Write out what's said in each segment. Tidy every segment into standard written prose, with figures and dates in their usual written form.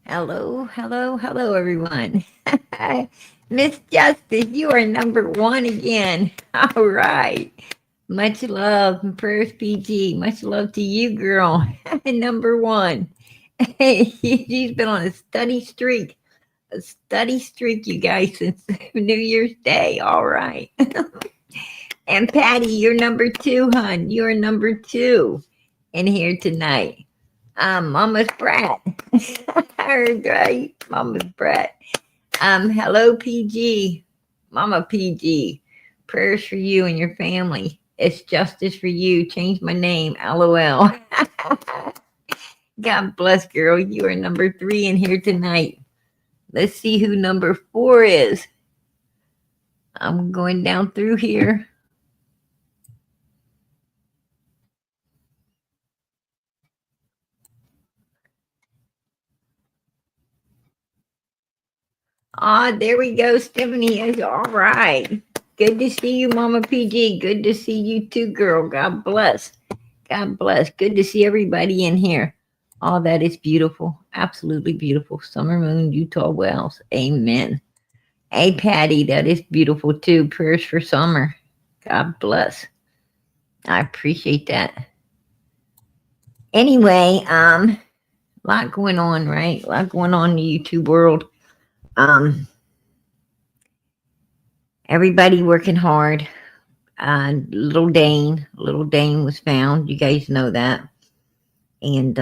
Hello, hello, hello, everyone. Miss Justice, you are number one again. All right. Much love and prayers, PG. Much love to you, girl. Number one. She's been on a study streak, you guys, since New Year's Day. All right. And Patty, you're number two, hon. You're number two in here tonight. Mama's brat. Heard right, Mama's brat. Hello, PG, Mama PG. Prayers for you and your family. It's justice for you. Change my name. LOL. God bless, girl. You are number three in here tonight. Let's see who number four is. I'm going down through here. Ah, there we go. Stephanie is all right. Good to see you, Mama PG. Good to see you too, girl. God bless. God bless. Good to see everybody in here. All that is beautiful. Absolutely beautiful. Summer Moon, Utah Wells. Amen. Hey, Patty, that is beautiful too. Prayers for summer. God bless. I appreciate that. Anyway, a lot going on, right? A lot going on in the YouTube world. Um, everybody working hard. Little Dane was found. You guys know that. And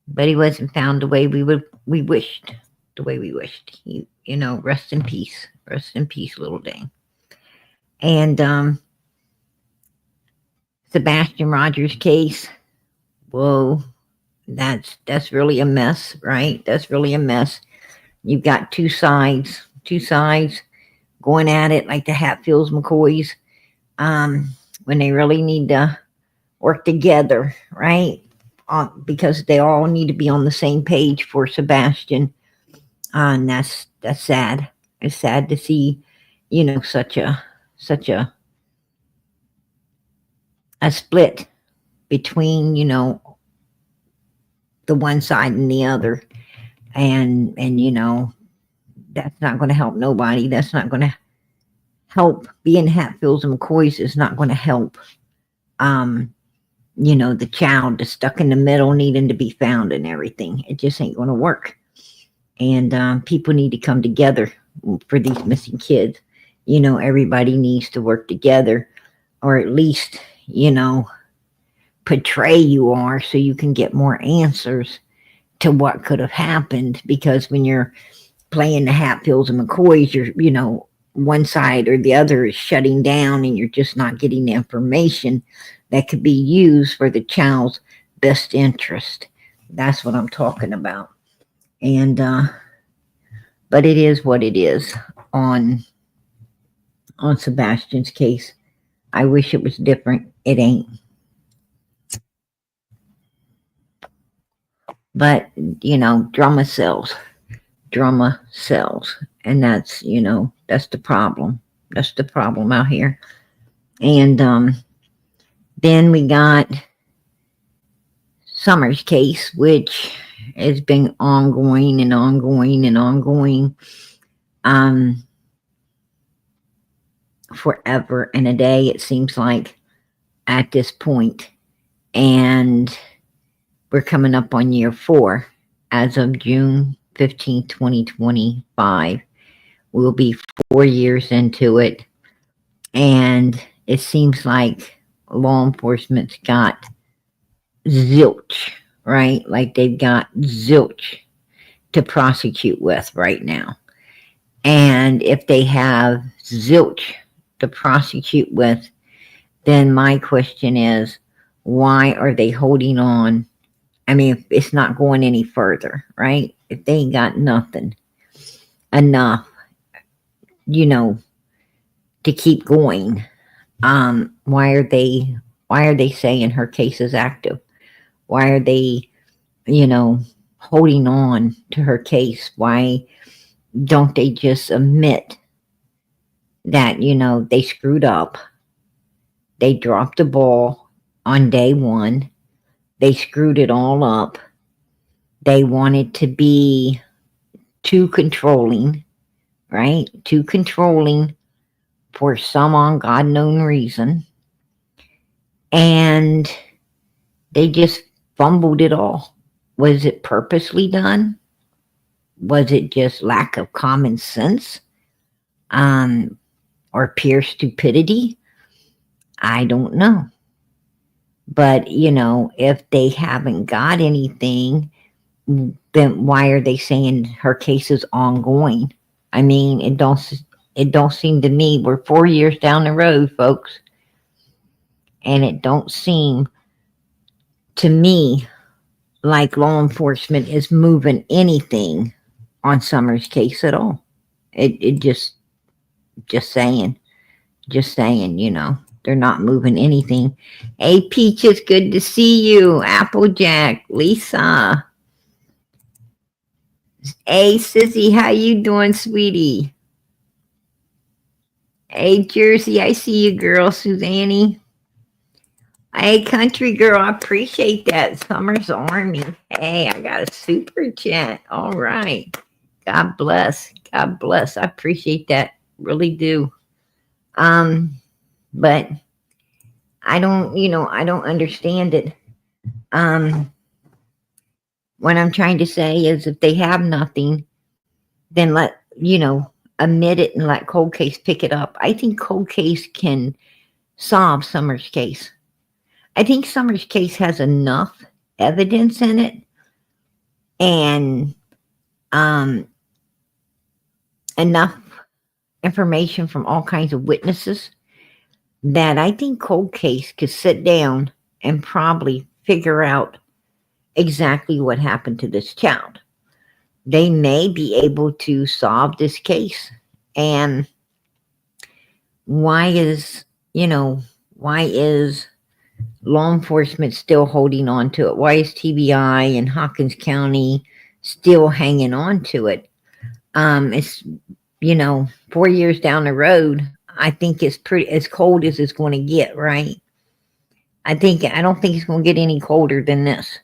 but he wasn't found the way we wished. The way we wished. He, rest in peace. Rest in peace, little Dane. And Sebastian Rogers case. Whoa, that's really a mess, right? That's really a mess. You've got two sides going at it like the Hatfields McCoys, when they really need to work together, right? Because they all need to be on the same page for Sebastian. And that's sad. It's sad to see, such a split between, the one side and the other. And that's not going to help nobody. That's not going to help. Being Hatfields and McCoys is not going to help. The child that's stuck in the middle needing to be found and everything. It just ain't going to work. And people need to come together for these missing kids. Everybody needs to work together, or at least, portray you are, so you can get more answers to what could have happened. Because when you're playing the Hatfields and McCoys, you're, one side or the other is shutting down, and you're just not getting the information that could be used for the child's best interest. That's what I'm talking about. And but it is what it is on Sebastian's case. I wish it was different. It ain't. But drama sells. And that's the problem. That's the problem out here. And then we got Summer's case, which has been ongoing and ongoing and ongoing forever and a day, it seems like, at this point. And we're coming up on year 4. As of June 15th, 2025, we'll be 4 years into it. And it seems like law enforcement's got zilch, right? Like they've got zilch to prosecute with right now. And if they have zilch to prosecute with, then my question is, why are they holding on? I mean, if it's not going any further, right? If they ain't got nothing enough, to keep going, why are they saying her case is active? Why are they, holding on to her case? Why don't they just admit that, they screwed up? They dropped the ball on day 1. They screwed it all up. They wanted to be too controlling, right? Too controlling for some ungodknown reason. And they just fumbled it all. Was it purposely done? Was it just lack of common sense? Or pure stupidity? I don't know. But, if they haven't got anything, then why are they saying her case is ongoing? I mean, it don't seem to me, we're 4 years down the road, folks, and it don't seem to me like law enforcement is moving anything on Summer's case at all. It just saying, they're not moving anything. Hey, Peach, it's good to see you. Applejack, Lisa. Hey, Sissy, how you doing, sweetie? Hey, Jersey, I see you, girl. Suzanne. Hey, country girl, I appreciate that. Summer's Army. Hey, I got a super chat. All right. God bless. God bless. I appreciate that. Really do. But I don't understand it. What I'm trying to say is if they have nothing, then admit it and let Cold Case pick it up. I think Cold Case can solve Summer's case. I think Summer's case has enough evidence in it and enough information from all kinds of witnesses that I think Cold Case could sit down and probably figure out exactly what happened to this child. They may be able to solve this case. And why is law enforcement still holding on to it? Why is TBI and Hawkins County still hanging on to it? It's 4 years down the road. I think it's pretty as cold as it's going to get, right? I don't think it's going to get any colder than this.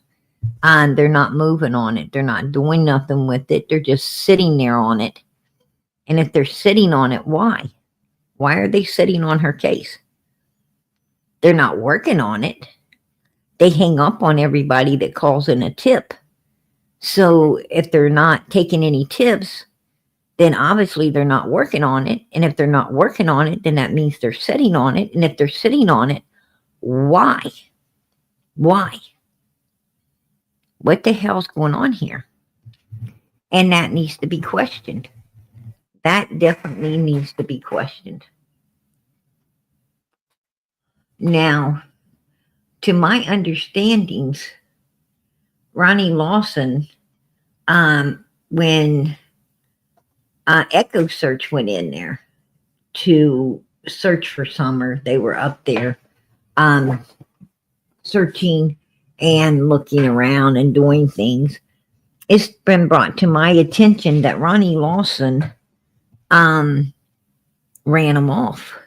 And they're not moving on it. They're not doing nothing with it. They're just sitting there on it. And if they're sitting on it, why? Why are they sitting on her case? They're not working on it. They hang up on everybody that calls in a tip. So if they're not taking any tips, then obviously they're not working on it. And if they're not working on it, then that means they're sitting on it. And if they're sitting on it, why? Why? What the hell's going on here? And that needs to be questioned. That definitely needs to be questioned. Now, to my understandings, Ronnie Lawson, when Echo Search went in there to search for Summer, they were up there searching and looking around and doing things. It's been brought to my attention that Ronnie Lawson ran him off.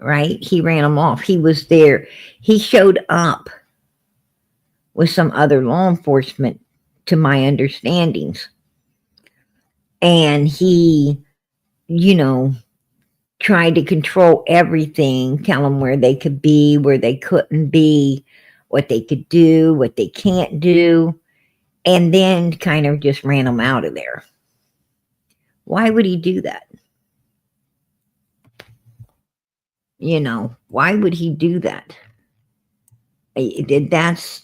Right? He ran him off. He was there. He showed up with some other law enforcement, to my understandings. And he, tried to control everything, tell them where they could be, where they couldn't be, what they could do, what they can't do, and then kind of just ran them out of there. Why would he do that? Why would he do that? That's,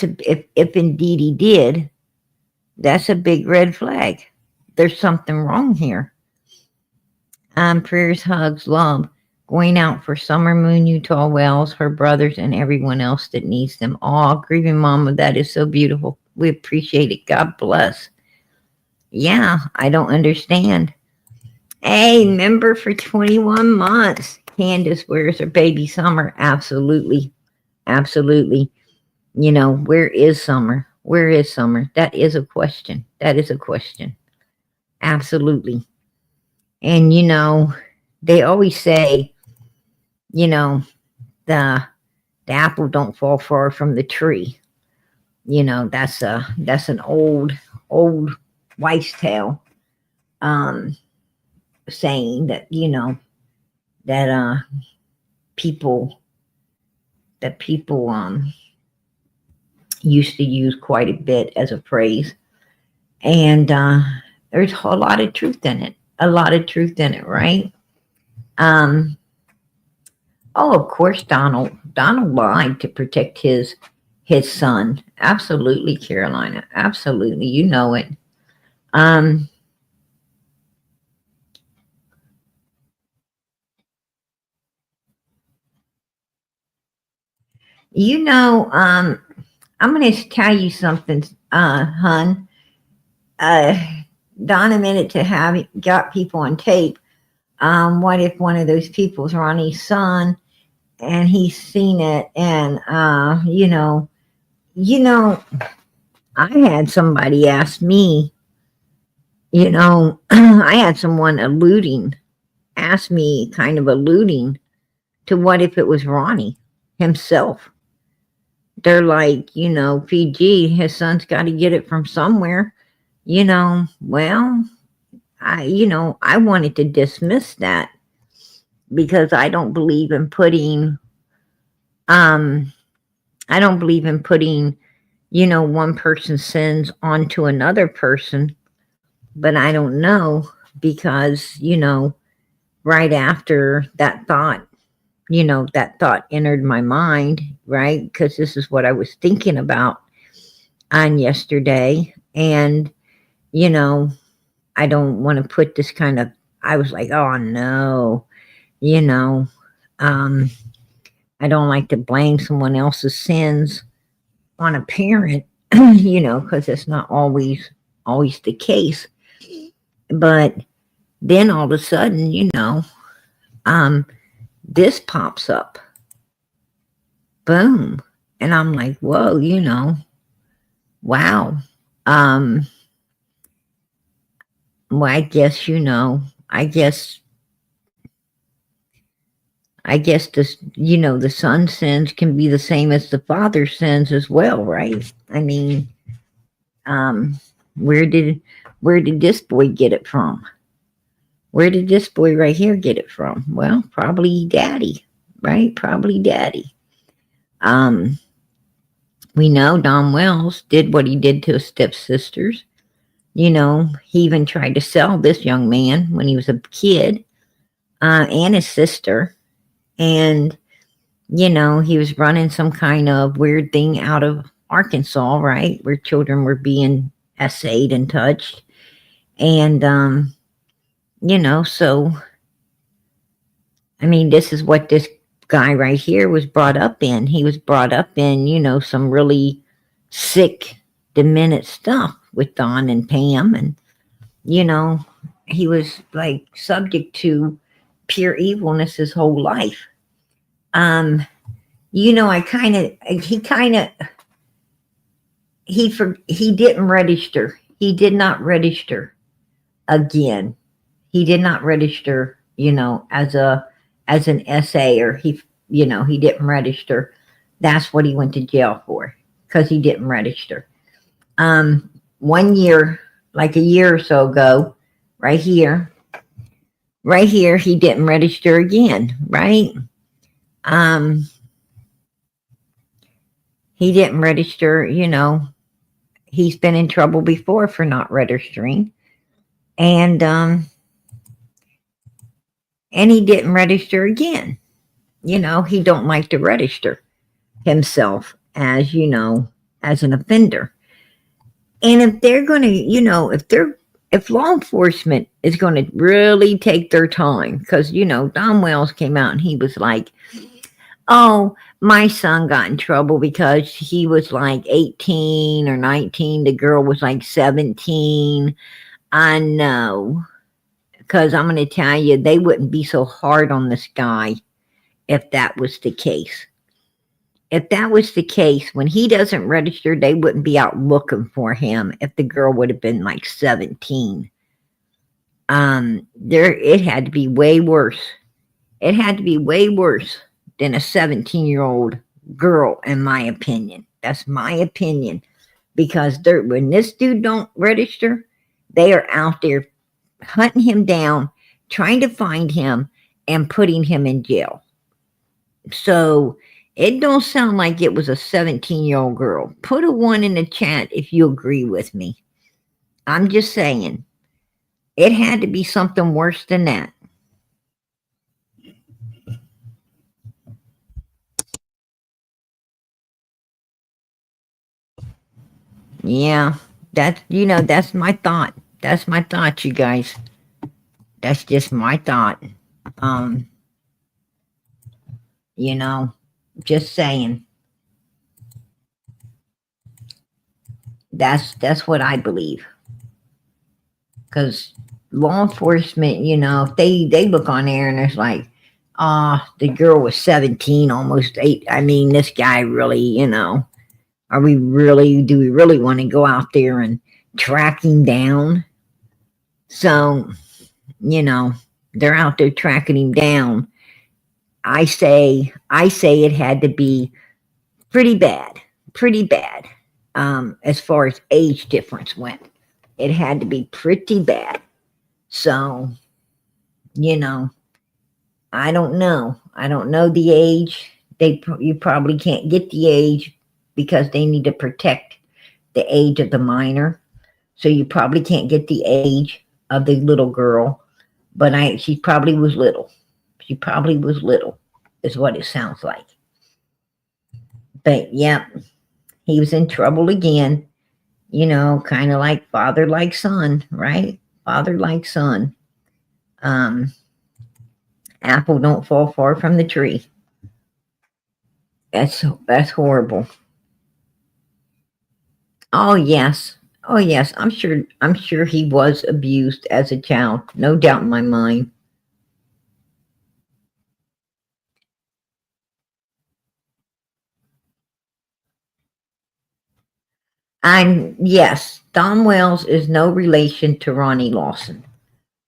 if indeed he did, that's a big red flag. There's something wrong here. Prayers, hugs, love, going out for Summer Moon, Utah Wells, her brothers, and everyone else that needs them. Oh, grieving mama, that is so beautiful. We appreciate it. God bless. Yeah, I don't understand. Hey, member for 21 months. Candace, where's her baby Summer? Absolutely. Absolutely. Where is Summer? Where is Summer? That is a question. That is a question. Absolutely. And, they always say, the apple don't fall far from the tree. That's an old wives' tale, um, saying that that people people used to use quite a bit as a phrase, and there's a lot of truth in it. A lot of truth in it, right? Um, oh, of course, Donald lied to protect his son. Absolutely, Carolina. Absolutely, you know it. Um, you know, I'm going to tell you something, hun. Uh, Don admitted to having got people on tape. What if one of those people's Ronnie's son and he's seen it? And you know, I had somebody ask me, I had someone ask me, kind of alluding to what if it was Ronnie himself. They're like, PG, his son's got to get it from somewhere. Well, I wanted to dismiss that because um, I don't believe in putting, one person's sins onto another person, but I don't know because, right after that thought entered my mind, right? Because this is what I was thinking about on yesterday. And, you know, I don't want to put this kind of, I was like, oh no, you know, um, I don't like to blame someone else's sins on a parent, because it's not always the case. But then all of a sudden, um, this pops up, boom, and I'm like, whoa, wow. Um, well, I guess I guess I guess this, the son's sins can be the same as the father's sins as well, right? I mean, um, where did this boy get it from? Where did this boy right here get it from? Well, probably daddy, right? Probably daddy. Um, we know Don Wells did what he did to his stepsisters. He even tried to sell this young man when he was a kid, and his sister. And, he was running some kind of weird thing out of Arkansas, right? Where children were being essayed and touched. And, so, I mean, this is what this guy right here was brought up in. He was brought up in, some really sick, demented stuff with Don and Pam. And, he was like subject to pure evilness his whole life. I he didn't register. He did not register again. He did not register, as an SA, or he didn't register. That's what he went to jail for, because he didn't register. 1 year, like a year or so ago, right here, he didn't register again, right? He didn't register, he's been in trouble before for not registering. And he didn't register again. He don't like to register himself as, as an offender. And if they're going to, if law enforcement is going to really take their time, because, Don Wells came out and he was like, oh, my son got in trouble because he was like 18 or 19. The girl was like 17. I know. Because I'm going to tell you, they wouldn't be so hard on this guy if that was the case. If that was the case, when he doesn't register, they wouldn't be out looking for him if the girl would have been like 17. It had to be way worse. It had to be way worse than a 17-year-old girl, in my opinion. That's my opinion. because when this dude don't register, they are out there hunting him down, trying to find him, and putting him in jail. So it don't sound like it was a 17-year-old girl. Put a one in the chat if you agree with me. I'm just saying, it had to be something worse than that. Yeah, that's my thought. That's my thought, you guys. That's just my thought. Um, you know, just saying. That's what I believe. Because law enforcement, they look on there and it's like, the girl was 17, almost 8. I mean, this guy really, do we really want to go out there and track him down? So, you know, they're out there tracking him down. I say it had to be pretty bad, pretty bad. As far as age difference went, it had to be pretty bad. So, you know, I don't know. I don't know the age. You probably can't get the age because they need to protect the age of the minor. So you probably can't get the age of the little girl. But she probably was little. She probably was little, is what it sounds like. But yeah, he was in trouble again. Kind of like father like son, right? Father like son. Um, Apple don't fall far from the tree. That's horrible. Oh yes. Oh yes. I'm sure he was abused as a child. No doubt in my mind. Yes, Don Wells is no relation to Ronnie Lawson.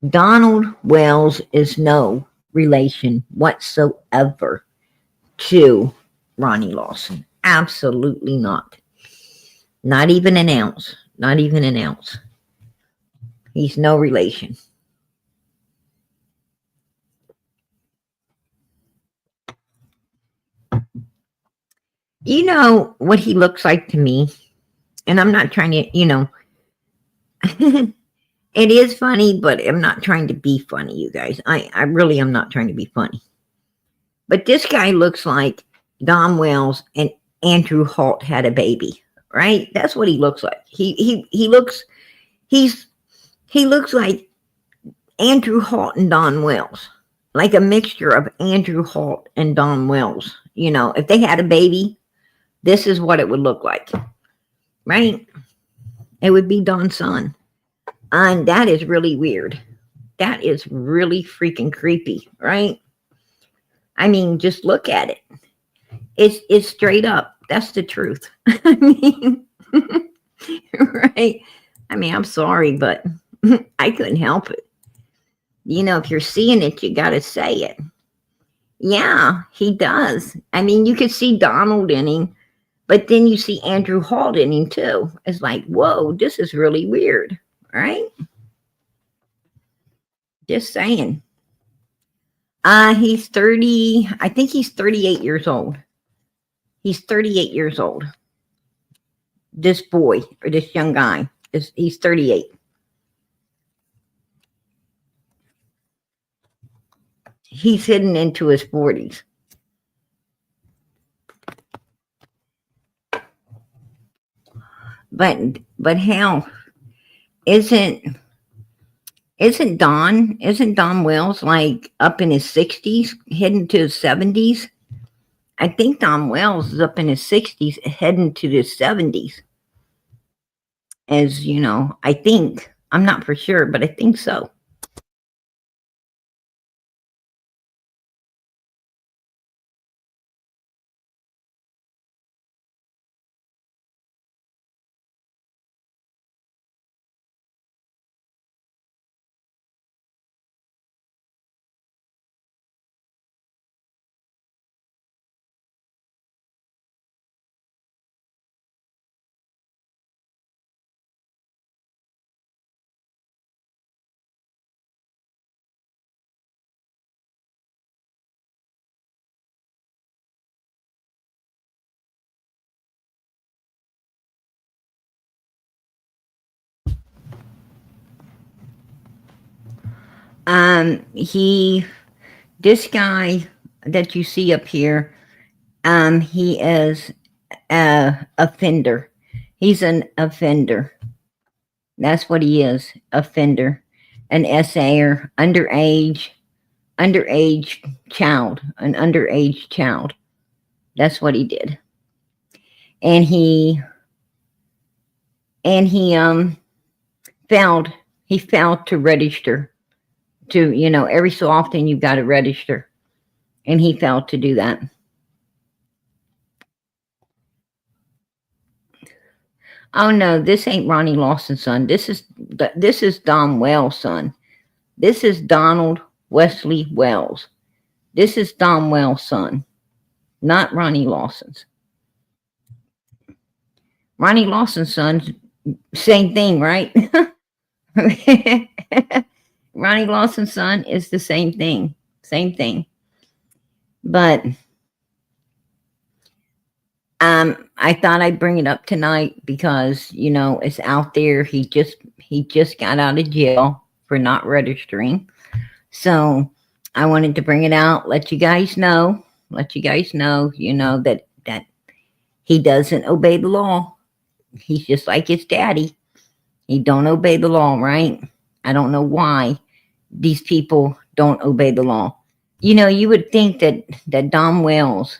Donald Wells is no relation whatsoever to Ronnie Lawson. Absolutely not. Not even an ounce. Not even an ounce. He's no relation. You know what he looks like to me? And I'm not trying to, it is funny, but I'm not trying to be funny, you guys. I really am not trying to be funny. But this guy looks like Don Wells and Andrew Holt had a baby, right? That's what he looks like. He's he looks like Andrew Holt and Don Wells, like a mixture of Andrew Holt and Don Wells. If they had a baby, this is what it would look like, right? It would be Don's son. And that is really weird. That is really freaking creepy, right? I mean, just look at it. It's straight up. That's the truth. I mean, right? I mean, I'm sorry, but I couldn't help it. If you're seeing it, you got to say it. Yeah, he does. I mean, you could see Donald in him, but then you see Andrew Holt in him too. It's like, whoa, this is really weird, right? Just saying. He's 30. I think he's 38 years old. He's 38 years old. This boy or this young guy, he's 38. He's heading into his 40s. But hell, isn't Don Wells like up in his 60s, heading to his 70s? I think Don Wells is up in his 60s, heading to his 70s. As you know, I think I'm not for sure, but I think so. He, this guy that you see up here, he is a offender. He's an offender. That's what he is, offender, an SAer, underage child, an underage child. That's what he did, and he failed. He failed to register. To every so often you've got to register, and he failed to do that. Oh no, this ain't Ronnie Lawson's son. This is Don Wells' son. This is Donald Wesley Wells. This is Don Wells' son, not Ronnie Lawson's. Ronnie Lawson's son, same thing, right? Ronnie Lawson's son is the same thing. Same thing. But I thought I'd bring it up tonight because it's out there. He just got out of jail for not registering. So I wanted to bring it out, let you guys know, that he doesn't obey the law. He's just like his daddy. He don't obey the law, right? I don't know why these people don't obey the law. You would think that Don Wells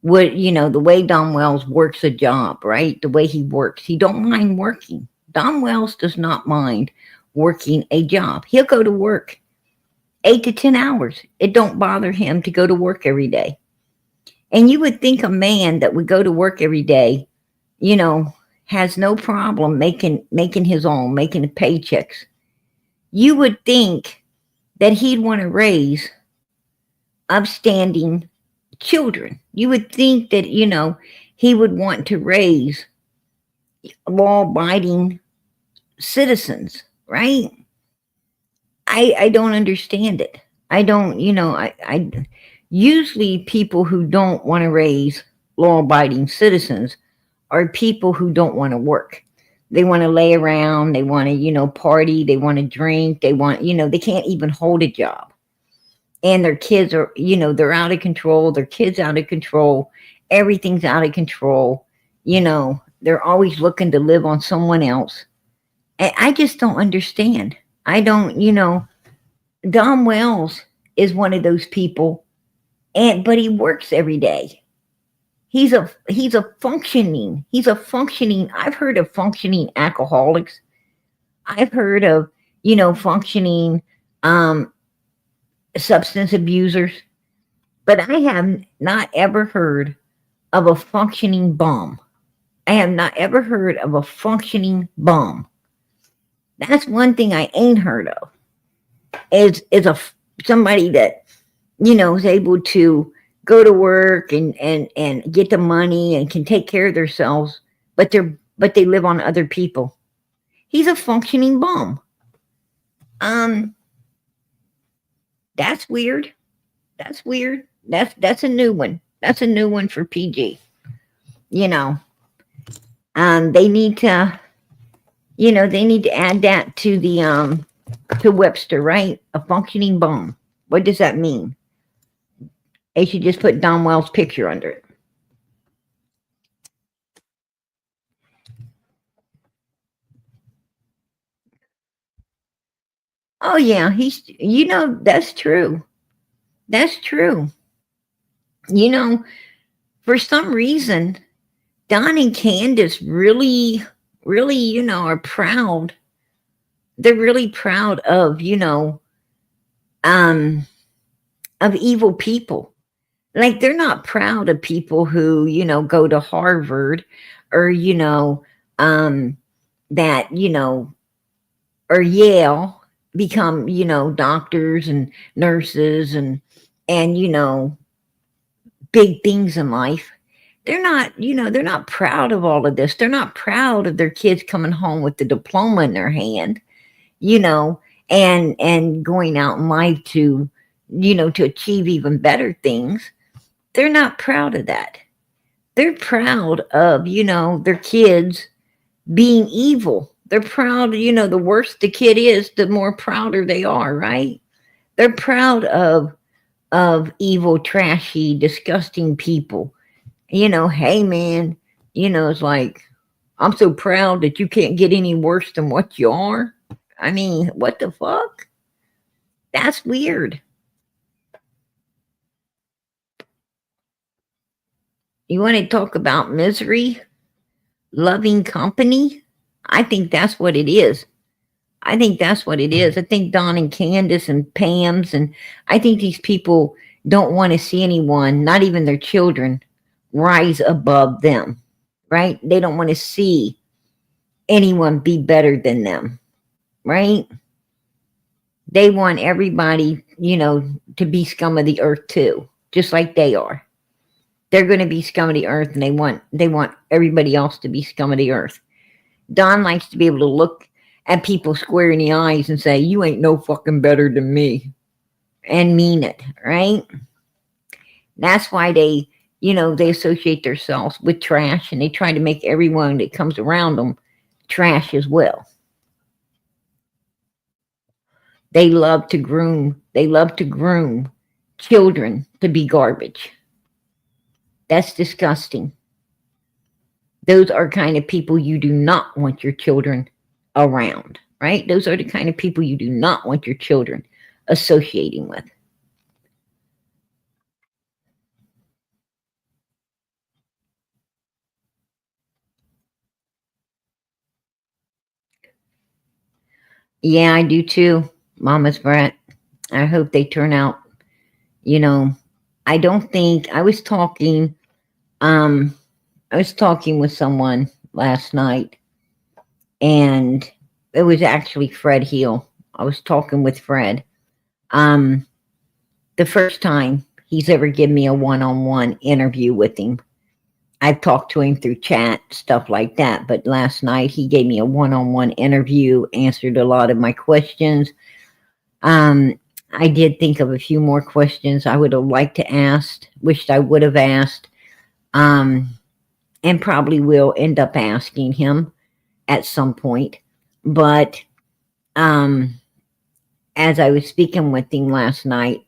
would, the way Don Wells works a job, right? The way he works, he don't mind working. Don Wells does not mind working a job. He'll go to work 8 to 10 hours. It don't bother him to go to work every day. And you would think a man that would go to work every day, has no problem making his own, making the paychecks. You would think that he'd want to raise upstanding children. You would think that, he would want to raise law-abiding citizens, right? I don't understand it. I don't, I usually people who don't want to raise law-abiding citizens are people who don't want to work. They want to lay around, they want to, party, they want to drink, they want, they can't even hold a job. And their kids are, they're out of control, their kids out of control, everything's out of control. They're always looking to live on someone else. And I just don't understand. I don't, Don Wells is one of those people, but he works every day. He's a functioning, I've heard of functioning alcoholics. I've heard of, functioning substance abusers, but I have not ever heard of a functioning bum. I have not ever heard of a functioning bum. That's one thing I ain't heard of. Is somebody that is able to go to work and get the money and can take care of themselves, but they live on other people. He's a functioning bum. That's weird. That's a new one. That's a new one for PG. They need to add that to the to Webster, right? A functioning bum. What does that mean? They should just put Don Wells' picture under it. Oh yeah, that's true. That's true. For some reason, Don and Candace really, are proud. They're really proud of, of evil people. Like, they're not proud of people who, go to Harvard or, that, or Yale, become, doctors and nurses and, big things in life. They're not proud of all of this. They're not proud of their kids coming home with the diploma in their hand, and going out in life to, to achieve even better things. They're not proud of that. They're proud of, their kids being evil, They're proud, the worse the kid is, the more prouder they are, right? They're proud of evil, trashy, disgusting people. Hey man, it's like, I'm so proud that you can't get any worse than what you are. I mean, what the fuck? That's weird. You want to talk about misery, loving company? I think that's what it is. I think that's what it is. I think Don and Candace and Pam's, and I think these people don't want to see anyone, not even their children, rise above them, right? They don't want to see anyone be better than them, right? They want everybody, to be scum of the earth too, just like they are. They're going to be scum of the earth, and they want everybody else to be scum of the earth. Don likes to be able to look at people square in the eyes and say, "You ain't no fucking better than me," and mean it, right? That's why they associate themselves with trash, and they try to make everyone that comes around them trash as well. They love to groom. They love to groom children to be garbage. That's disgusting. Those are kind of people you do not want your children around, right? Those are the kind of people you do not want your children associating with. Yeah, I do too, Mama's brat. I hope they turn out, you know, I don't think um I was talking with someone last night, and it was actually Fred Heal. I was talking with Fred. Um the first time he's ever given me a one-on-one interview with him. I've talked to him through chat, stuff like that, but last night he gave me a one-on-one interview, answered a lot of my questions. Um, I did think of a few more questions I would have liked to ask, wished I would have asked, um, and probably will end up asking him at some point. But um, as I was speaking with him last night,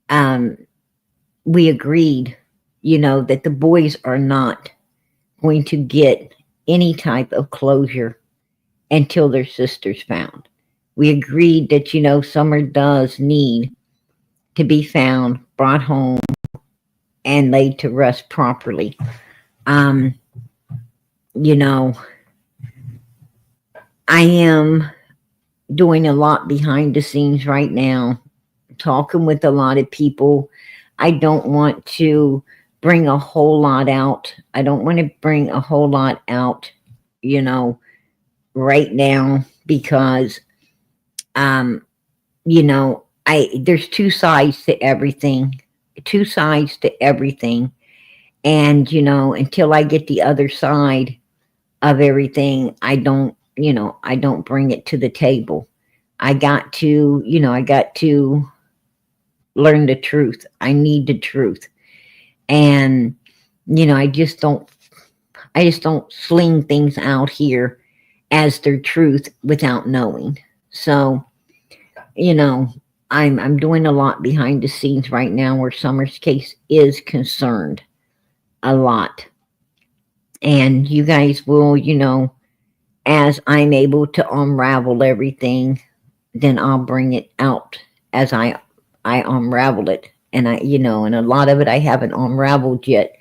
um, we agreed, that the boys are not going to get any type of closure until their sister's found. We agreed that, Summer does need to be found, brought home, and laid to rest properly. Um, you know, I am doing a lot behind the scenes right now, talking with a lot of people. I don't want to bring a whole lot out. I don't want to bring a whole lot out, you know, right now because um there's two sides to everything. Two sides to everything. And until I get the other side of everything, I don't bring it to the table. I got to learn the truth. I need the truth. And I just don't sling things out here as their truth without knowing. So, you know, I'm doing a lot behind the scenes right now where Summer's case is concerned. A lot. And you guys will, as I'm able to unravel everything, then I'll bring it out as I unravel it. And and a lot of it I haven't unraveled yet.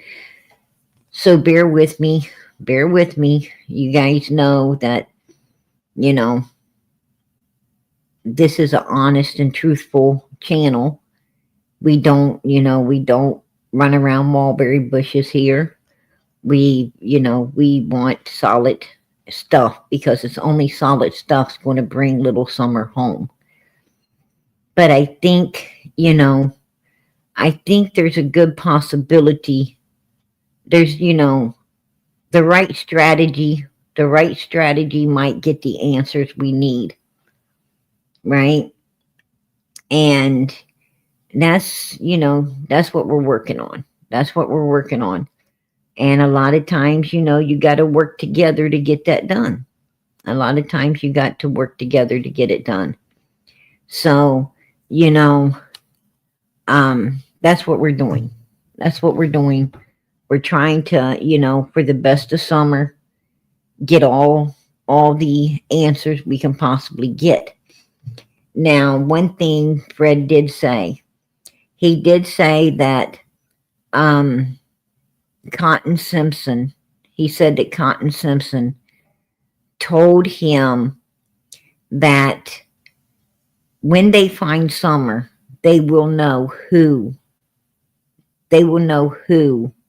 So bear with me. Bear with me. You guys know that, you know, this is an honest and truthful channel. We don't run around mulberry bushes here. We want solid stuff because it's only solid stuff's going to bring little Summer home. But I think there's a good possibility. There's, the right strategy. The right strategy might get the answers we need. Right? And that's what we're working on. That's what we're working on. And a lot of times, you got to work together to get that done. A lot of times you got to work together to get it done. So, you know, that's what we're doing. That's what we're doing. We're trying to, for the best of summer, get all the answers we can possibly get. Now, one thing Fred did say, he did say that um, Cotton Simpson, he said that Cotton Simpson told him that when they find Summer, they will know who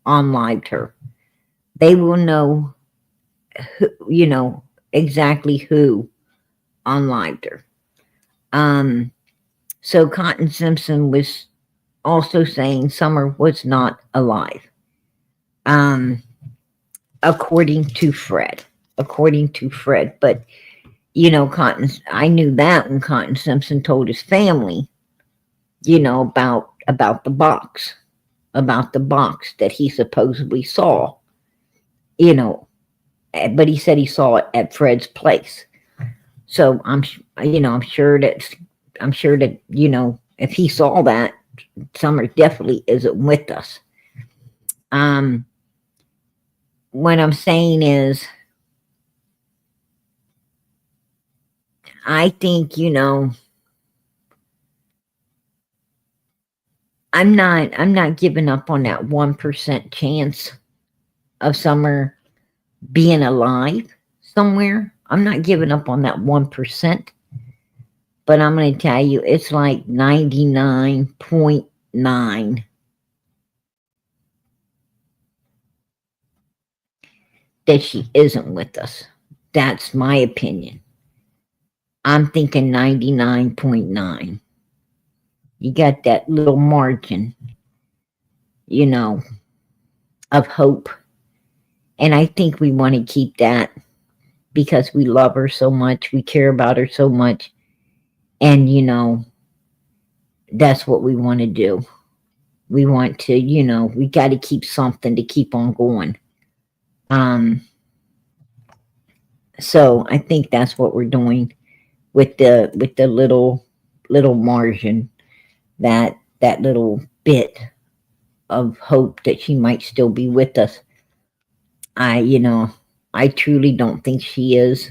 unlived her. They will know who, exactly who unlived her. So Cotton Simpson was also saying Summer was not alive. Um, according to Fred. But I knew that when Cotton Simpson told his family, about the box that he supposedly saw, but he said he saw it at Fred's place. So I'm sure that if he saw that, Summer definitely isn't with us. What I'm saying is, I think, I'm not giving up on that 1% chance of Summer being alive somewhere. I'm not giving up on that 1%. But I'm going to tell you, it's like 99.9 that she isn't with us. That's my opinion. I'm thinking 99.9. You got that little margin, of hope. And I think we want to keep that because we love her so much. We care about her so much. And, that's what we want to do. We want to, we got to keep something to keep on going. So I think that's what we're doing with the little margin, that little bit of hope that she might still be with us. I truly don't think she is.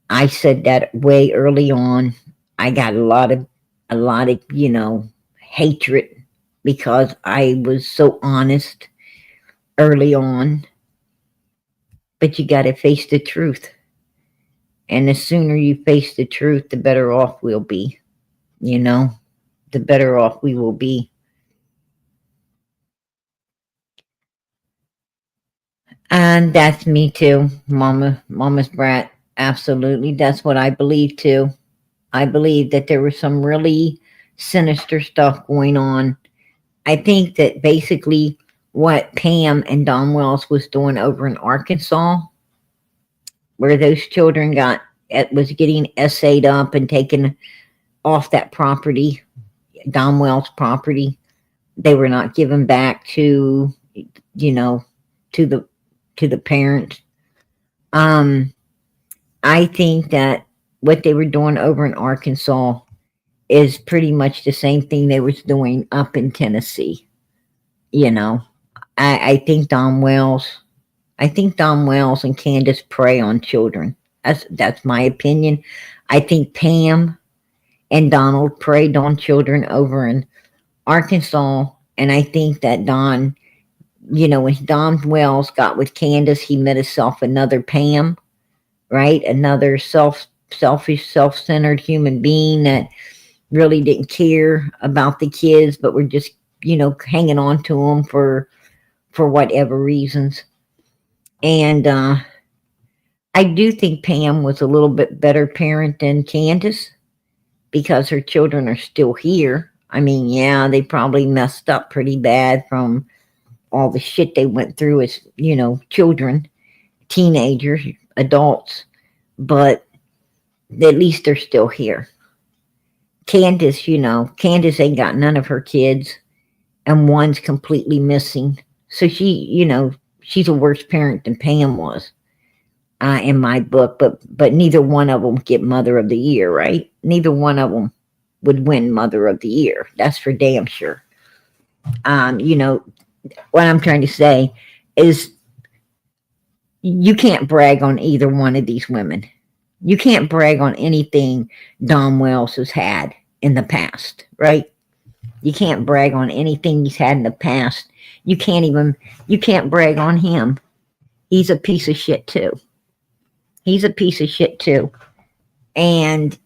I said that way early on. I got a lot of hatred because I was so honest early on. But you got to face the truth. And the sooner you face the truth, the better off we'll be. The better off we will be. And that's me too, Mama's brat. Absolutely. That's what I believe too. I believe that there was some really sinister stuff going on. I think that basically what Pam and Don Wells was doing over in Arkansas, where those children was getting essayed up and taken off that property, Don Wells property, they were not given back to the parents. I think that what they were doing over in Arkansas is pretty much the same thing they was doing up in Tennessee. I think Don Wells and Candace prey on children. That's my opinion. I think Pam and Donald preyed on children over in Arkansas, and I think that Don, when Don Wells got with Candace, he met himself another Pam, right? Another selfish, self-centered human being that really didn't care about the kids, but were just, hanging on to them for whatever reasons. And I do think Pam was a little bit better parent than Candace because her children are still here. I mean, yeah, they probably messed up pretty bad from all the shit they went through as, children, teenagers, adults, but at least they're still here. Candace, Candace ain't got none of her kids, and one's completely missing. So she, she's a worse parent than Pam was. in my book, but neither one of them get Mother of the Year, right? Neither one of them would win Mother of the Year. That's for damn sure. You know, what I'm trying to say is you can't brag on either one of these women. You can't brag on anything Don Wells has had in the past, right? You can't brag on anything he's had in the past. You can't brag on him. He's a piece of shit too. He's a piece of shit too. And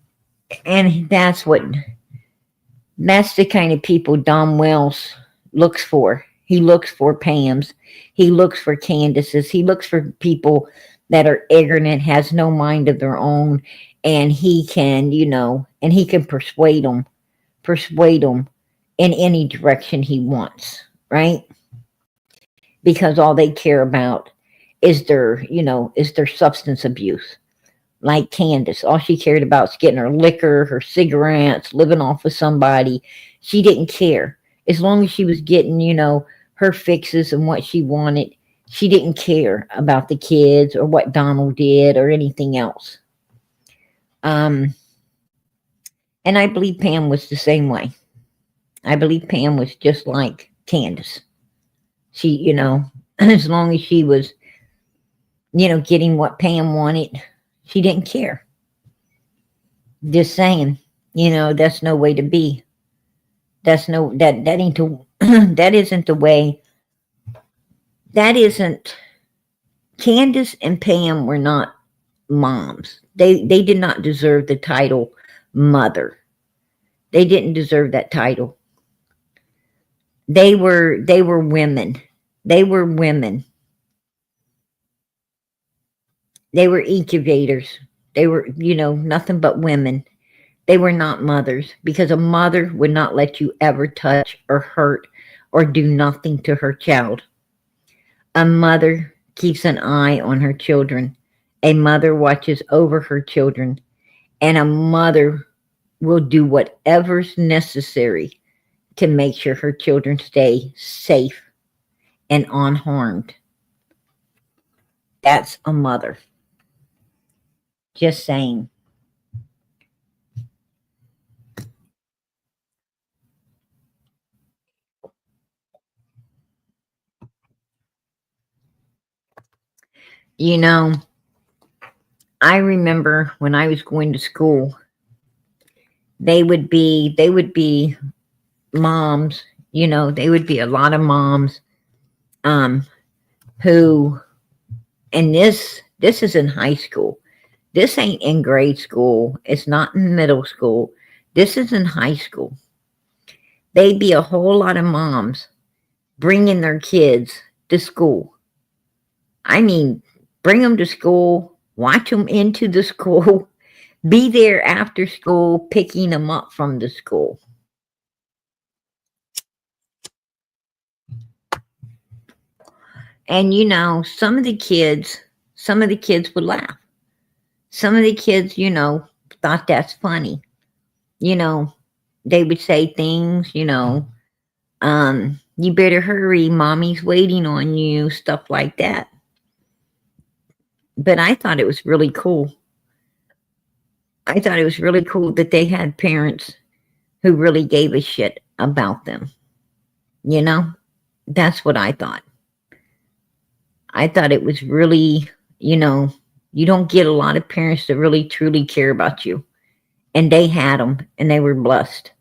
that's the kind of people Don Wells looks for. He looks for Pams. He looks for Candaces. He looks for people that are ignorant, has no mind of their own, and he can, and he can persuade them in any direction he wants, right? Because all they care about is their substance abuse. Like Candace, all she cared about was getting her liquor, her cigarettes, living off of somebody. She didn't care. As long as she was getting, her fixes and what she wanted, she didn't care about the kids or what Donald did or anything else. And I believe Pam was the same way. I believe Pam was just like Candace. She, as long as she was, getting what Pam wanted, she didn't care. Just saying, that's no way to be. That ain't that isn't the way. That isn't. Candace and Pam were not moms. They did not deserve the title mother. They didn't deserve that title. They were women. They were women. They were incubators. They were, nothing but women. They were not mothers, because a mother would not let you ever touch or hurt or do nothing to her child. A mother keeps an eye on her children. A mother watches over her children. And a mother will do whatever's necessary to make sure her children stay safe and unharmed. That's a mother. Just saying. You know, I remember when I was going to school, they would be moms, they would be a lot of moms um who, and this is in high school. This ain't in grade school. It's not in middle school. This is in high school. They'd be a whole lot of moms bringing their kids to school. I mean, bring them to school, watch them into the school, be there after school, picking them up from the school. And some of the kids would laugh. Some of the kids, thought that's funny. You know, they would say things, you better hurry, mommy's waiting on you, stuff like that. But I thought it was really cool. I thought it was really cool that they had parents who really gave a shit about them. You know, that's what I thought. I thought it was really, you don't get a lot of parents that really truly care about you. And they had them, and they were blessed.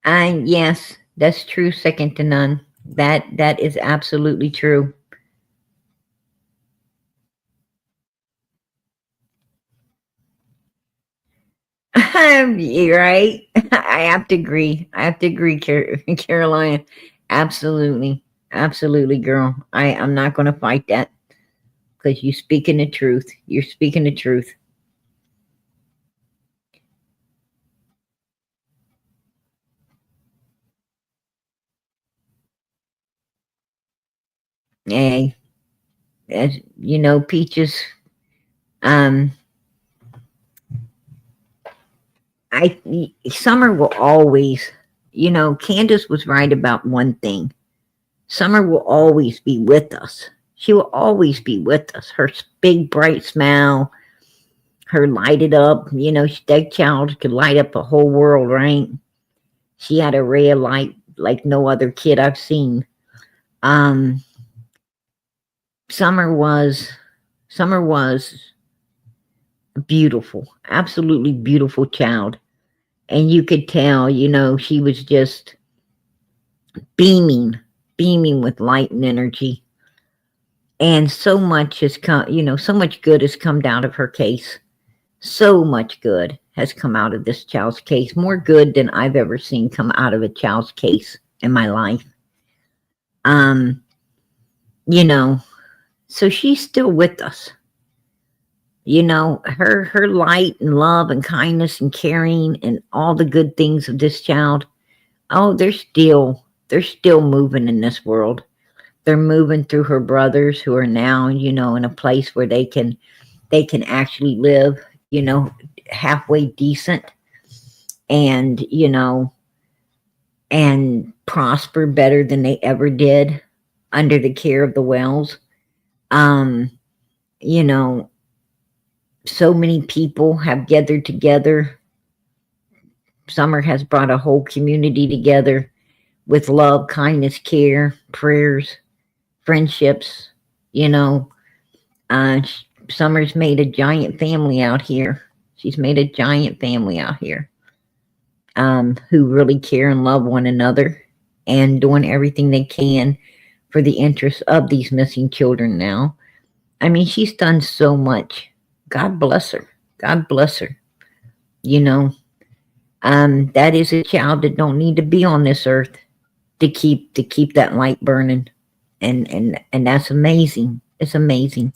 And yes, that's true, second to none. That is absolutely true. You're right. I have to agree. I have to agree, Caroline. Absolutely. Absolutely, girl. I'm not going to fight that, because you're speaking the truth. You're speaking the truth. Hey, as you know, Peaches, um, Summer will always, you know, Candace was right about one thing. Summer will always be with us. She will always be with us. Her big bright smile, her lighted up, you know, that child could light up a whole world, right? She had a ray of light like no other kid I've seen. Um, Summer was Summer was a beautiful, absolutely beautiful child. And you could tell, you know, she was just beaming, beaming with light and energy. And so much has come, you know, so much good has come out of her case. So much good has come out of this child's case. More good than I've ever seen come out of a child's case in my life. Um, you know, so she's still with us. You know, her light and love and kindness and caring and all the good things of this child. Oh, they're still moving in this world. They're moving through her brothers who are now, you know, in a place where they can actually live, you know, halfway decent and, you know, and prosper better than they ever did under the care of the Wells. Um, you know, so many people have gathered together. Summer has brought a whole community together with love, kindness, care, prayers, friendships. You know, uh, Summer's made a giant family out here. She's made a giant family out here, who really care and love one another and doing everything they can for the interests of these missing children now. I mean, she's done so much. God bless her. God bless her. You know, that is a child that don't need to be on this earth to keep that light burning, and that's amazing. It's amazing.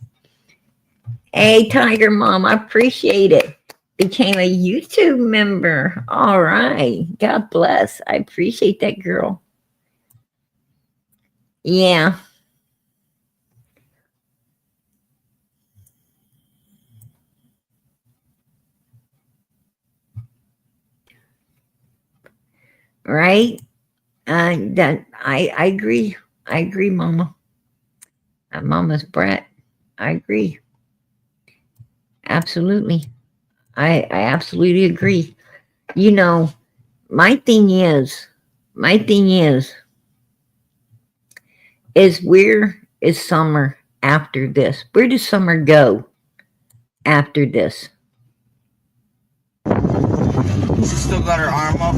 Hey, Tiger Mom, I appreciate it. Became a YouTube member. All right. God bless. I appreciate that, girl. Yeah. Right. That I agree. I agree, Mama. Mama's brat. I agree. Absolutely. I absolutely agree. You know, my thing is, my thing is where is Summer after this? Where does Summer go after this? She still got her arm up?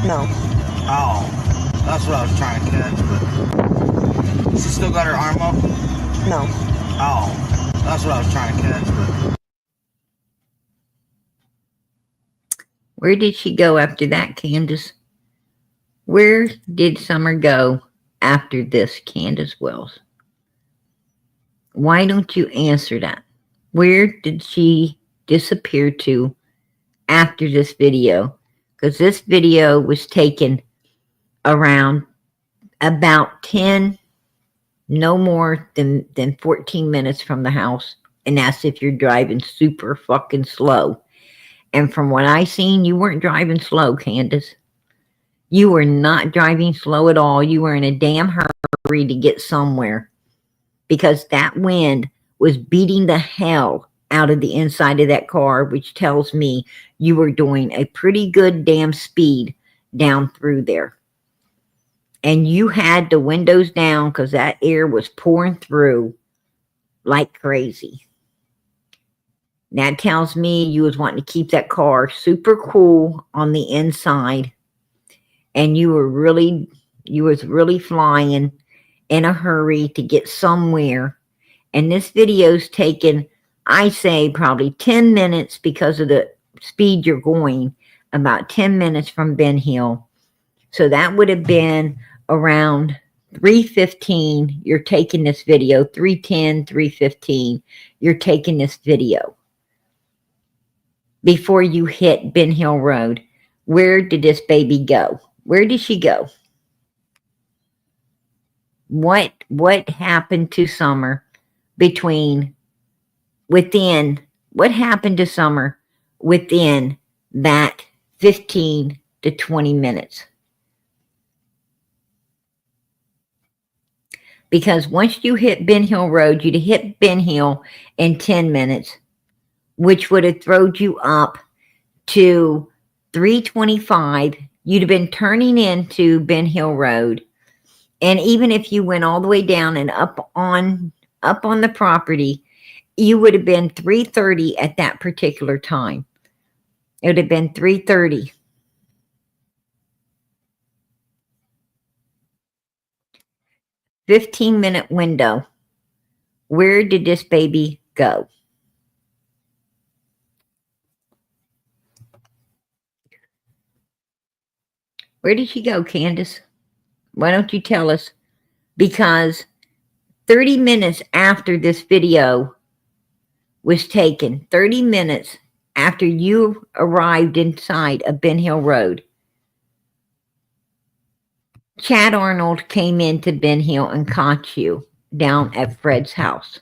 No, Oh, that's what I was trying to catch, but she still got her arm up? no. Oh, that's what I was trying to catch, but Where did she go after that, Candace? Where did Summer go after this, Candace Wells? Why don't you answer that? Where did she disappear to after this video? Because this video was taken around about 10, no more than 14 minutes from the house. And that's if you're driving super fucking slow. And from what I seen, you weren't driving slow, Candace. You were not driving slow at all. You were in a damn hurry to get somewhere because that wind was beating the hell out of the inside of that car, which tells me you were doing a pretty good damn speed down through there. And you had the windows down because that air was pouring through like crazy. That tells me you was wanting to keep that car super cool on the inside, and you was really flying in a hurry to get somewhere. And this video's taken, I say, probably 10 minutes because of the speed you're going, about 10 minutes from Ben Hill. So that would have been around 3:15. You're taking this video, 3:10, 3:15. You're taking this video before you hit Ben Hill Road. Where did this baby go? Where did she go? What happened to Summer within what happened to Summer within that 15 to 20 minutes. Because once you hit Ben Hill Road, you'd hit Ben Hill in 10 minutes, which would have thrown you up to 325. You'd have been turning into Ben Hill Road. And even if you went all the way down and up on the property, you would have been 3:30 at that particular time. It would have been 3:30. 15-minute window. Where did this baby go? Where did she go, Candace? Why don't you tell us? Because 30 minutes after this video was taken, 30 minutes after you arrived inside of Ben Hill Road, Chad Arnold came into Ben Hill and caught you down at Fred's house.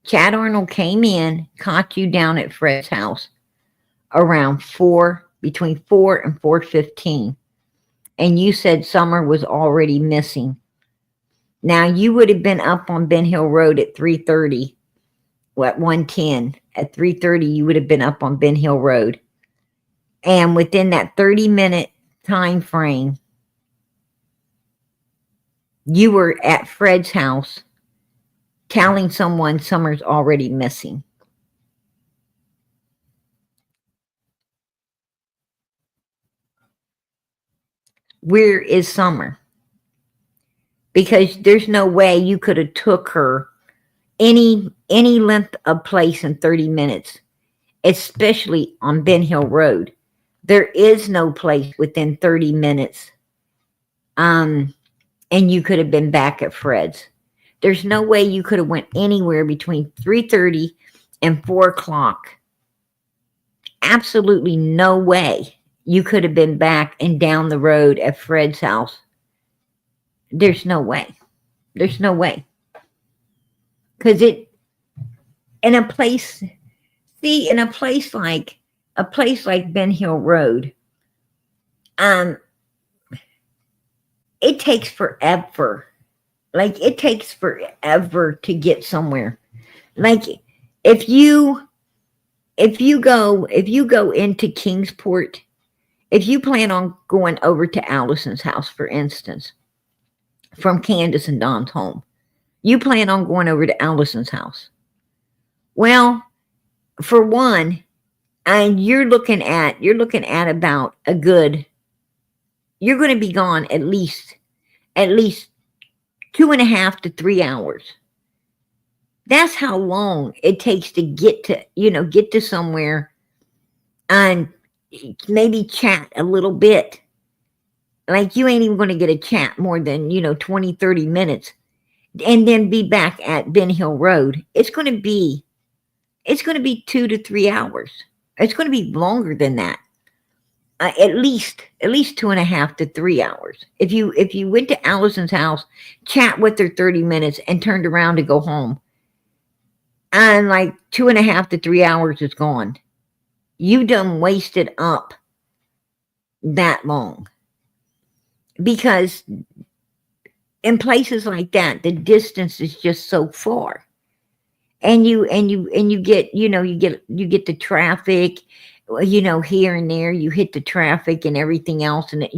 Chad Arnold came in, caught you down at Fred's house around between 4 and 4:15. And you said Summer was already missing. Now, you would have been up on Ben Hill Road at 3:30, at 110. At 3:30, you would have been up on Ben Hill Road. And within that 30-minute time frame, you were at Fred's house telling someone Summer's already missing. Where is Summer? Because there's no way you could have took her any length of place in 30 minutes, especially on Ben Hill Road. There is no place within 30 minutes. And you could have been back at Fred's. There's no way you could have went anywhere between 3:30 and 4 o'clock. Absolutely no way you could have been back and down the road at Fred's house. There's no way. There's no way. Because in a place like Ben Hill Road, it takes forever. Like, it takes forever to get somewhere. Like, if you go into Kingsport, if you plan on going over to Allison's house, for instance, from Candace and Don's home, you plan on going over to Allison's house. Well, for one, and you're looking at about a good, you're going to be gone at least 2.5 to 3 hours. That's how long it takes to get to somewhere and maybe chat a little bit. Like, you ain't even going to get a chat more than, 20, 30 minutes and then be back at Ben Hill Road. It's going to be 2 to 3 hours. It's going to be longer than that. At least 2.5 to 3 hours. If you went to Allison's house, chat with her 30 minutes and turned around to go home, and like 2.5 to 3 hours is gone. You done wasted up that long. Because in places like that, the distance is just so far. And you get, you get the traffic, here and there, you hit the traffic and everything else, and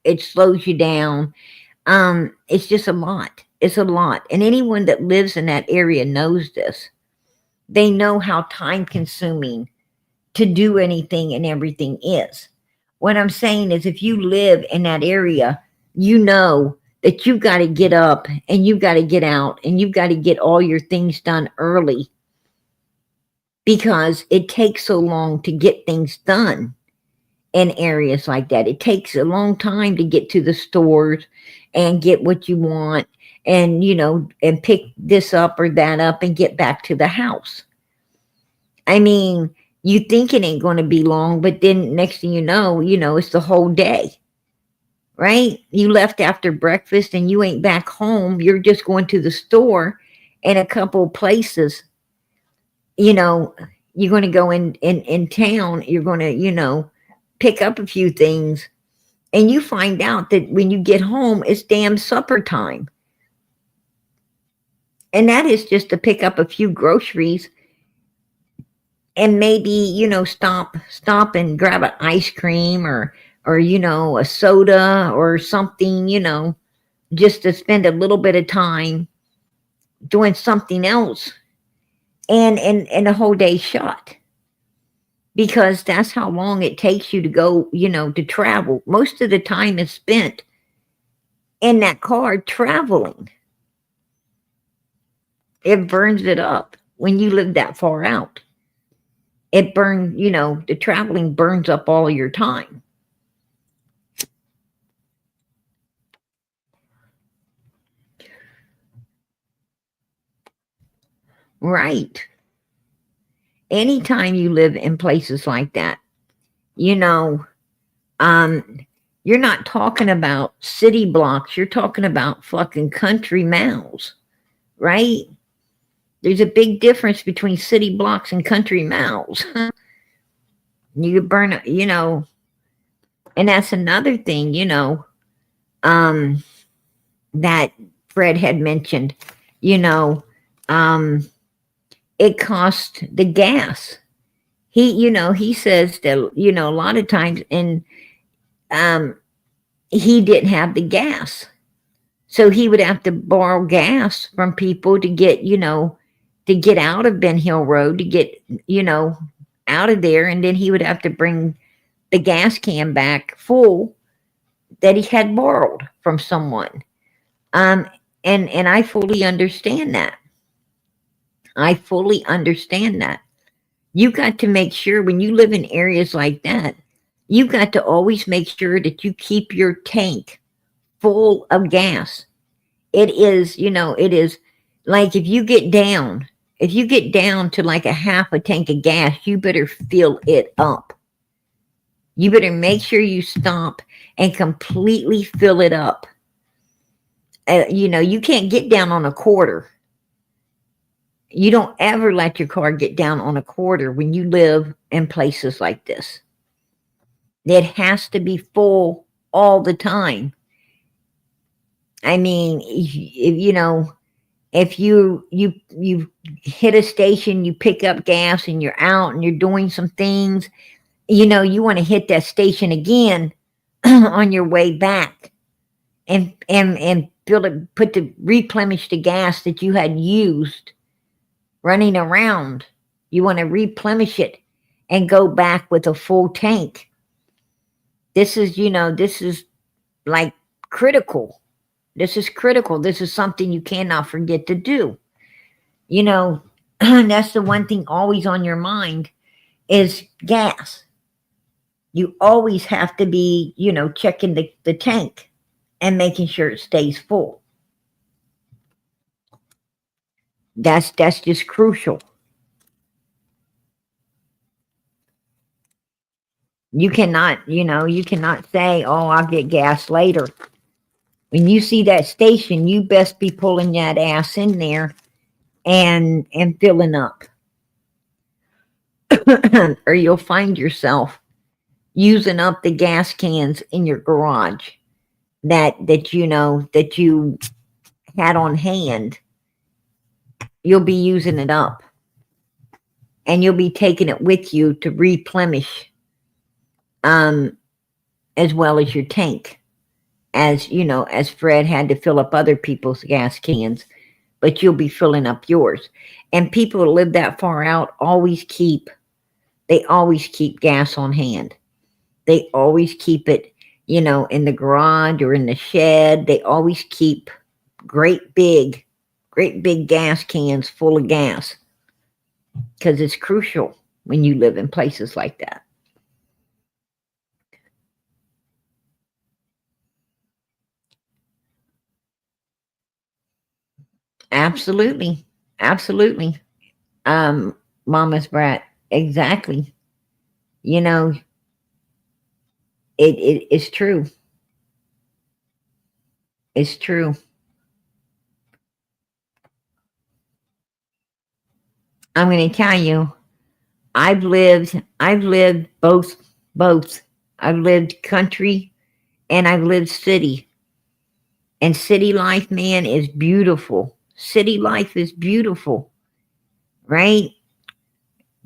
it slows you down. It's just a lot. It's a lot. And anyone that lives in that area knows this. They know how time consuming to do anything and everything is. What I'm saying is, if you live in that area, you know that you've got to get up and you've got to get out and you've got to get all your things done early, because it takes so long to get things done in areas like that. It takes a long time to get to the stores and get what you want and, and pick this up or that up and get back to the house. I mean, you think it ain't going to be long, but then next thing you know, it's the whole day, right? You left after breakfast and you ain't back home. You're just going to the store in a couple places, you know, you're going to go in town, you're going to, pick up a few things, and you find out that when you get home, it's damn supper time. And that is just to pick up a few groceries and maybe, stop and grab an ice cream or, a soda or something, just to spend a little bit of time doing something else, and the whole day shut, because that's how long it takes you to go, to travel. Most of the time is spent in that car traveling. It burns it up when you live that far out. It burns, the traveling burns up all your time. Right. Anytime you live in places like that, you know, um, you're not talking about city blocks, you're talking about fucking country miles, right? There's a big difference between city blocks and country miles. You burn, and that's another thing, um, that Fred had mentioned, you know, um, it cost the gas. He says that, a lot of times, and um, he didn't have the gas. So he would have to borrow gas from people to get, to get out of Ben Hill Road, to get, you know, out of there. And then he would have to bring the gas can back full that he had borrowed from someone. Um, and I fully understand that. I fully understand that. You got to make sure when you live in areas like that, you got to always make sure that you keep your tank full of gas. It is like if you get down to like a half a tank of gas, you better fill it up. You better make sure you stop and completely fill it up. You can't get down on a quarter. You don't ever let your car get down on a quarter when you live in places like this. It has to be full all the time. I mean, if you hit a station, you pick up gas and you're out and you're doing some things, you want to hit that station again on your way back, and replenish the gas that you had used running around. You want to replenish it and go back with a full tank. This is like critical. This is critical. This is something you cannot forget to do. That's the one thing always on your mind is gas. You always have to be, checking the tank and making sure it stays full. That's just crucial. You cannot say, "Oh, I'll get gas later." When you see that station, you best be pulling that ass in there and filling up, or you'll find yourself using up the gas cans in your garage that you had on hand. You'll be using it up, and you'll be taking it with you to replenish, um, as well as your tank. As Fred had to fill up other people's gas cans, but you'll be filling up yours. And people who live that far out always keep gas on hand. They always keep it, in the garage or in the shed. They always keep great big, great big gas cans full of gas, because it's crucial when you live in places like that. Absolutely. Absolutely. Um, Mama's brat. Exactly. You know, it's true. It's true. I'm going to tell you, I've lived both. I've lived country and I've lived city. And city life, man, is beautiful. City life is beautiful, right?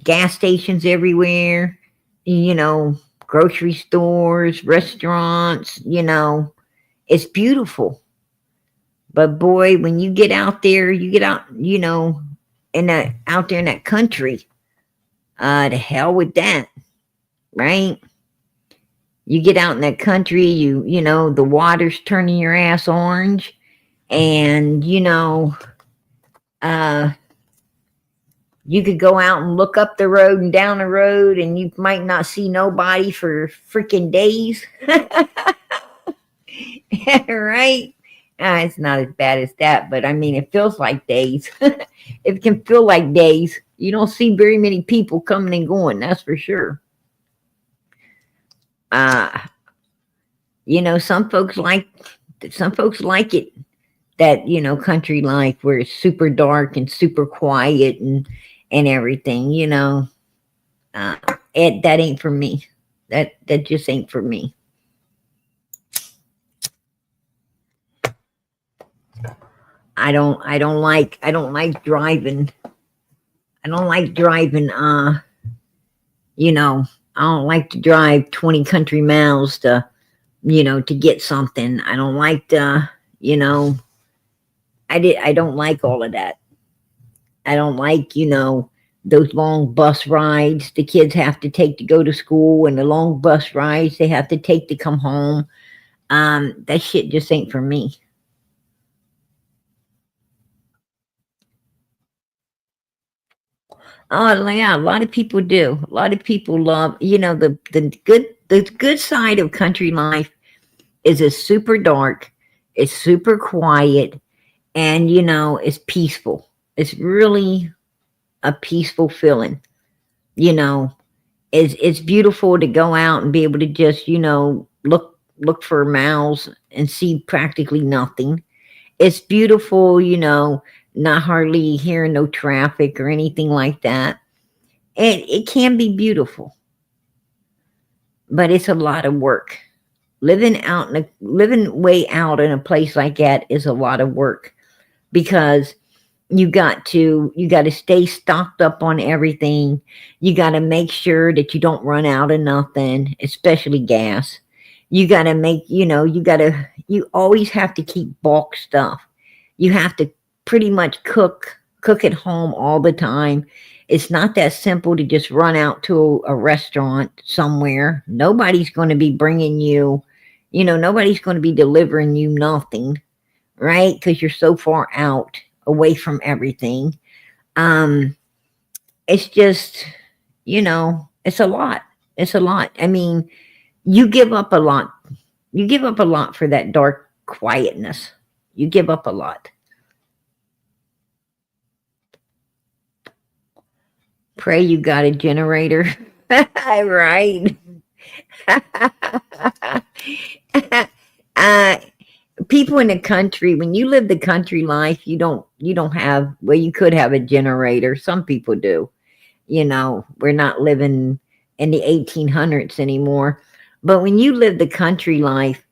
Gas stations everywhere, you know, grocery stores, restaurants, it's beautiful. But boy, when you get out there, you get out, in that out there in that country, to hell with that, right? You get out in that country, the water's turning your ass orange, and uh, you could go out and look up the road and down the road, and you might not see nobody for freaking days, right? It's not as bad as that, but I mean, it feels like days. It can feel like days. You don't see very many people coming and going, that's for sure. Uh, some folks like it, that country life where it's super dark and super quiet and everything. Uh, that ain't for me. That just ain't for me. I don't like driving. I don't like driving. I don't like to drive 20 country miles to get something. I don't like to, I don't like all of that. I don't like, those long bus rides the kids have to take to go to school, and the long bus rides they have to take to come home. That shit just ain't for me. Oh yeah, a lot of people do. A lot of people love, the good side of country life is it's super dark, it's super quiet, and it's peaceful. It's really a peaceful feeling. You know, it's beautiful to go out and be able to just look for miles and see practically nothing. It's beautiful, not hardly hearing no traffic or anything like that. It can be beautiful, but it's a lot of work. Living way out in a place like that is a lot of work, because you got to stay stocked up on everything. You got to make sure that you don't run out of nothing, especially gas. You got to you always have to keep bulk stuff. You have to pretty much cook at home all the time. It's not that simple to just run out to a restaurant somewhere. Nobody's going to be bringing you, nobody's going to be delivering you nothing, right? Because you're so far out away from everything. Um, it's just, it's a lot. It's a lot. I mean, you give up a lot. You give up a lot for that dark quietness. You give up a lot. Pray you got a generator. Right. uh, People in the country, when you live the country life, you don't have, well, you could have a generator. Some people do. We're not living in the 1800s anymore. But when you live the country life,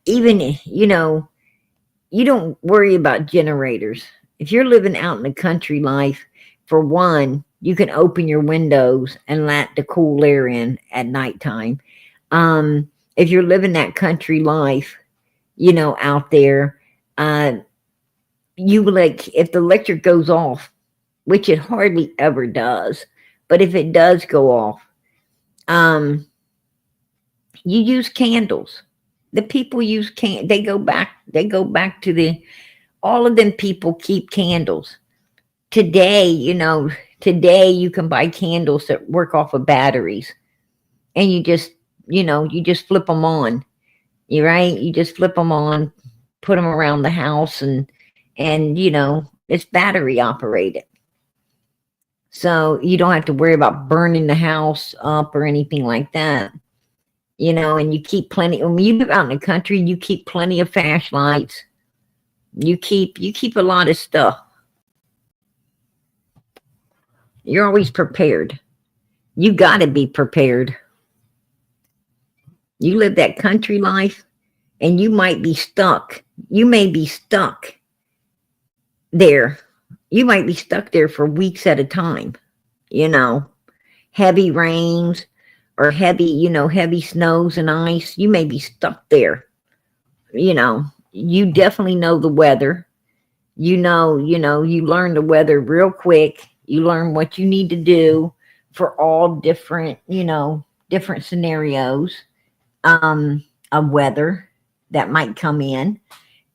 even, you don't worry about generators. If you're living out in the country life, for one, you can open your windows and let the cool air in at nighttime. If you're living that country life, out there, uh, you like, if the electric goes off, which it hardly ever does, but if it does go off, um, you use candles. The people use they go back to all of them people keep candles. Today, today you can buy candles that work off of batteries, and you just flip them on. You right? You just flip them on, put them around the house, and it's battery operated. So you don't have to worry about burning the house up or anything like that. And you keep plenty, when you live out in the country, you keep plenty of flashlights. You keep a lot of stuff. You're always prepared. You got to be prepared. You live that country life and you might be stuck. You may be stuck there. You might be stuck there for weeks at a time, you know, heavy rains or heavy, heavy snows and ice. You may be stuck there, you definitely know the weather. You learn the weather real quick. You learn what you need to do for all different, different scenarios of weather that might come in.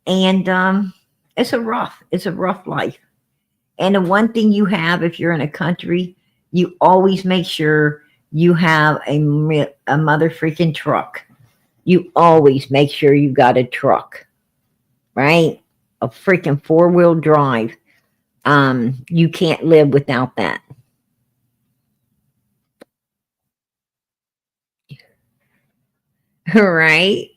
And it's a rough life. And the one thing you have if you're in a country, you always make sure you have a mother freaking truck. You always make sure you got a truck, right? A freaking four-wheel drive. You can't live without that. Right?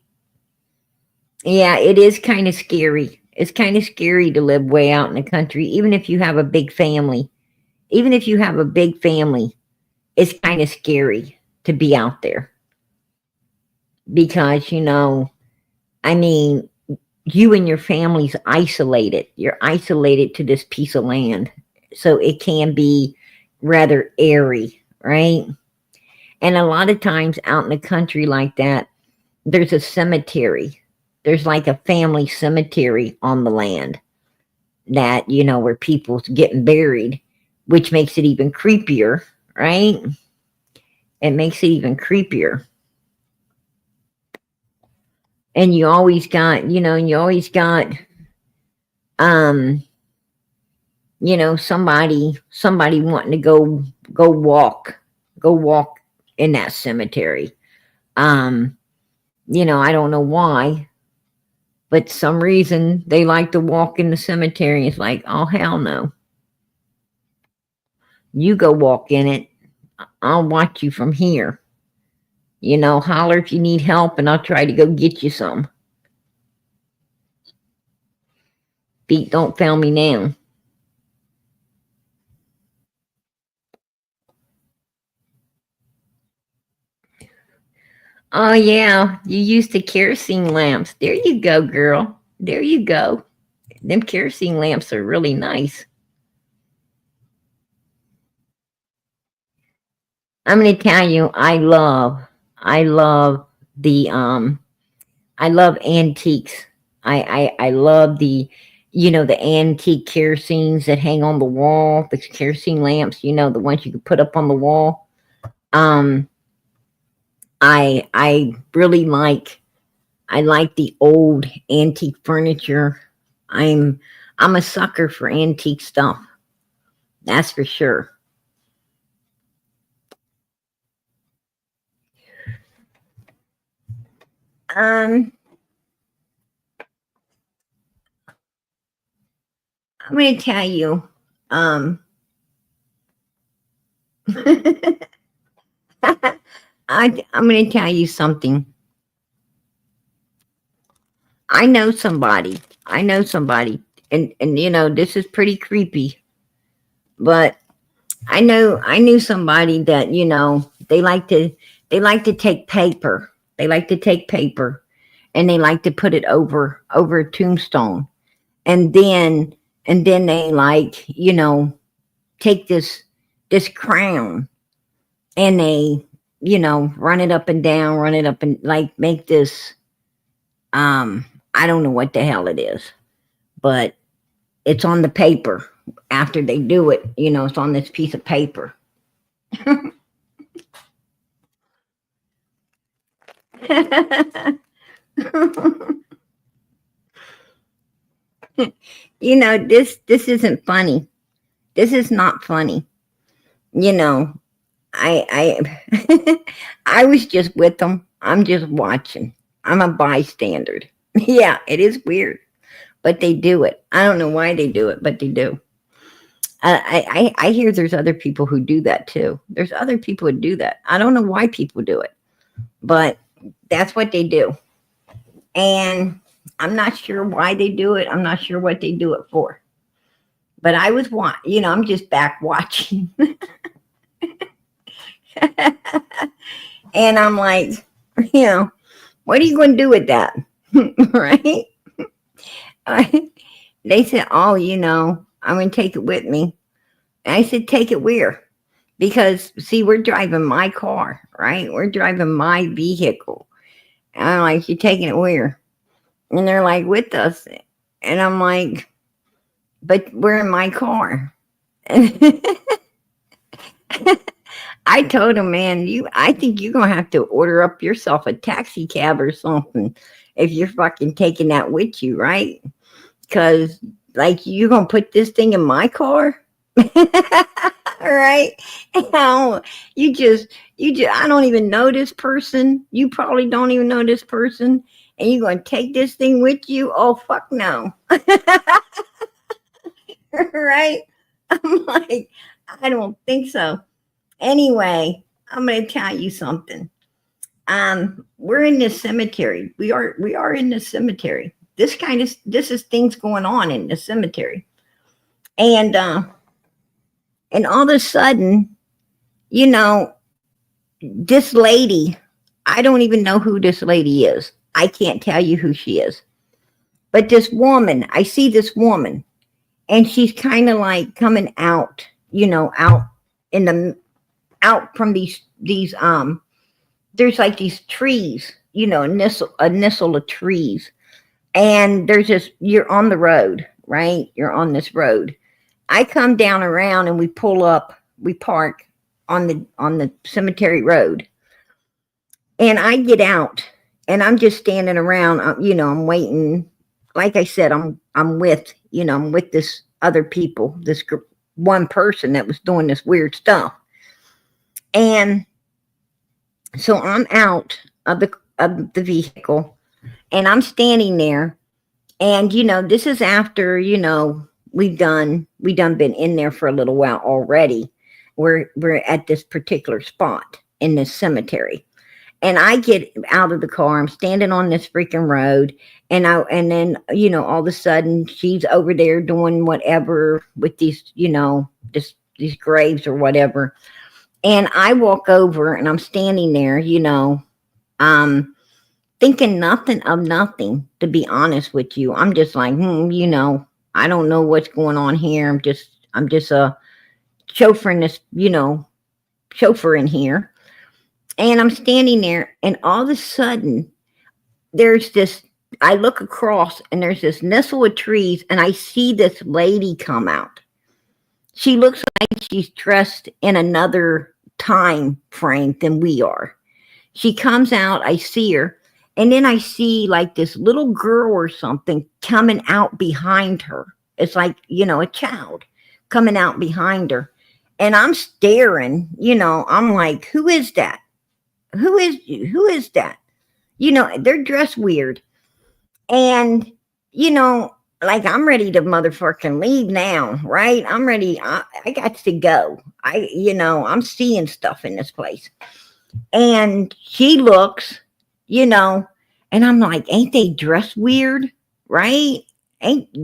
Yeah, it is kind of scary. It's kind of scary to live way out in the country, even if you have a big family. Even if you have a big family, it's kind of scary to be out there because, I mean, you and your family's isolated. You're isolated to this piece of land. So it can be rather airy, right? And a lot of times out in the country like that, there's a cemetery. There's like a family cemetery on the land that, where people's getting buried, which makes it even creepier, right? It makes it even creepier. And you always got um somebody wanting to go walk in that cemetery. um I don't know why, but some reason they like to walk in the cemetery. It's like, oh hell no, you go walk in it. I'll watch you from here. Holler if you need help and I'll try to go get you some. Feet don't fail me now. Oh yeah, you used the kerosene lamps. There you go, girl. There you go. Them kerosene lamps are really nice. I'm gonna tell you, I love the I love antiques. I love the antique kerosenes that hang on the wall, the kerosene lamps, the ones you can put up on the wall. Um I really like the old antique furniture. I'm I'm a sucker for antique stuff. That's for sure. Um, I'm going to tell you. Um, I'm going to tell you something. I know somebody. I know somebody, and this is pretty creepy. But I knew somebody that they like to take paper. They like to take paper, and they like to put it over a tombstone, and then they take this crown, and they run it up and down, run it up and like make this. I don't know what the hell it is, but it's on the paper. After they do it, it's on this piece of paper. This isn't funny. This is not funny. You know, I I was just with them. I'm just watching. I'm a bystander. Yeah, it is weird, but they do it. I don't know why they do it, but they do. I hear there's other people who do that too. There's other people who do that. I don't know why people do it, but that's what they do. And I'm not sure why they do it. I'm not sure what they do it for. But I was, I'm just back watching. And I'm like, you know, what are you going to do with that? Right? They said, oh, I'm going to take it with me. And I said, take it where? Because, see, we're driving my car, right? We're driving my vehicle. And I'm like, you're taking it where? And they're like, with us. And I'm like, but we're in my car. I told him, man, I think you're gonna have to order up yourself a taxi cab or something if you're fucking taking that with you, right? Because like you're gonna put this thing in my car, right? No, I don't even know this person. You probably don't even know this person, and you're gonna take this thing with you? Oh fuck no, right? I'm like, I don't think so. Anyway, I'm going to tell you something. We're in this cemetery. We are in the cemetery. This is things going on in the cemetery, and all of a sudden, you know, this lady. I don't even know who this lady is. I can't tell you who she is. But this woman, I see this woman, and she's kind of like coming out, out in the out from these there's like these trees, a nissel of trees. And you're on the road, right? You're on this road. I come down around and we park on the cemetery road. And I get out and I'm just standing around, I'm waiting. Like I said, I'm with this other people, one person that was doing this weird stuff. And so I'm out of the vehicle and I'm standing there. And this is after, we done been in there for a little while already. We're at this particular spot in this cemetery. And I get out of the car, I'm standing on this freaking road, and then all of a sudden she's over there doing whatever with these graves or whatever. And I walk over and I'm standing there, thinking nothing of nothing, to be honest with you. I'm just like, I don't know what's going on here. I'm just a chauffeur chauffeur in here. And I'm standing there and all of a sudden I look across and there's this nestle of trees and I see this lady come out. She looks like she's dressed in another time frame than we are. She comes out, I see her, and then I see like this little girl or something coming out behind her. It's like, a child coming out behind her. And I'm staring, I'm like, who is that? Who is that? They're dressed weird. And, like I'm ready to motherfucking leave now, right? I'm ready. I got to go. I'm seeing stuff in this place. And she looks, and I'm like, ain't they dressed weird? Right?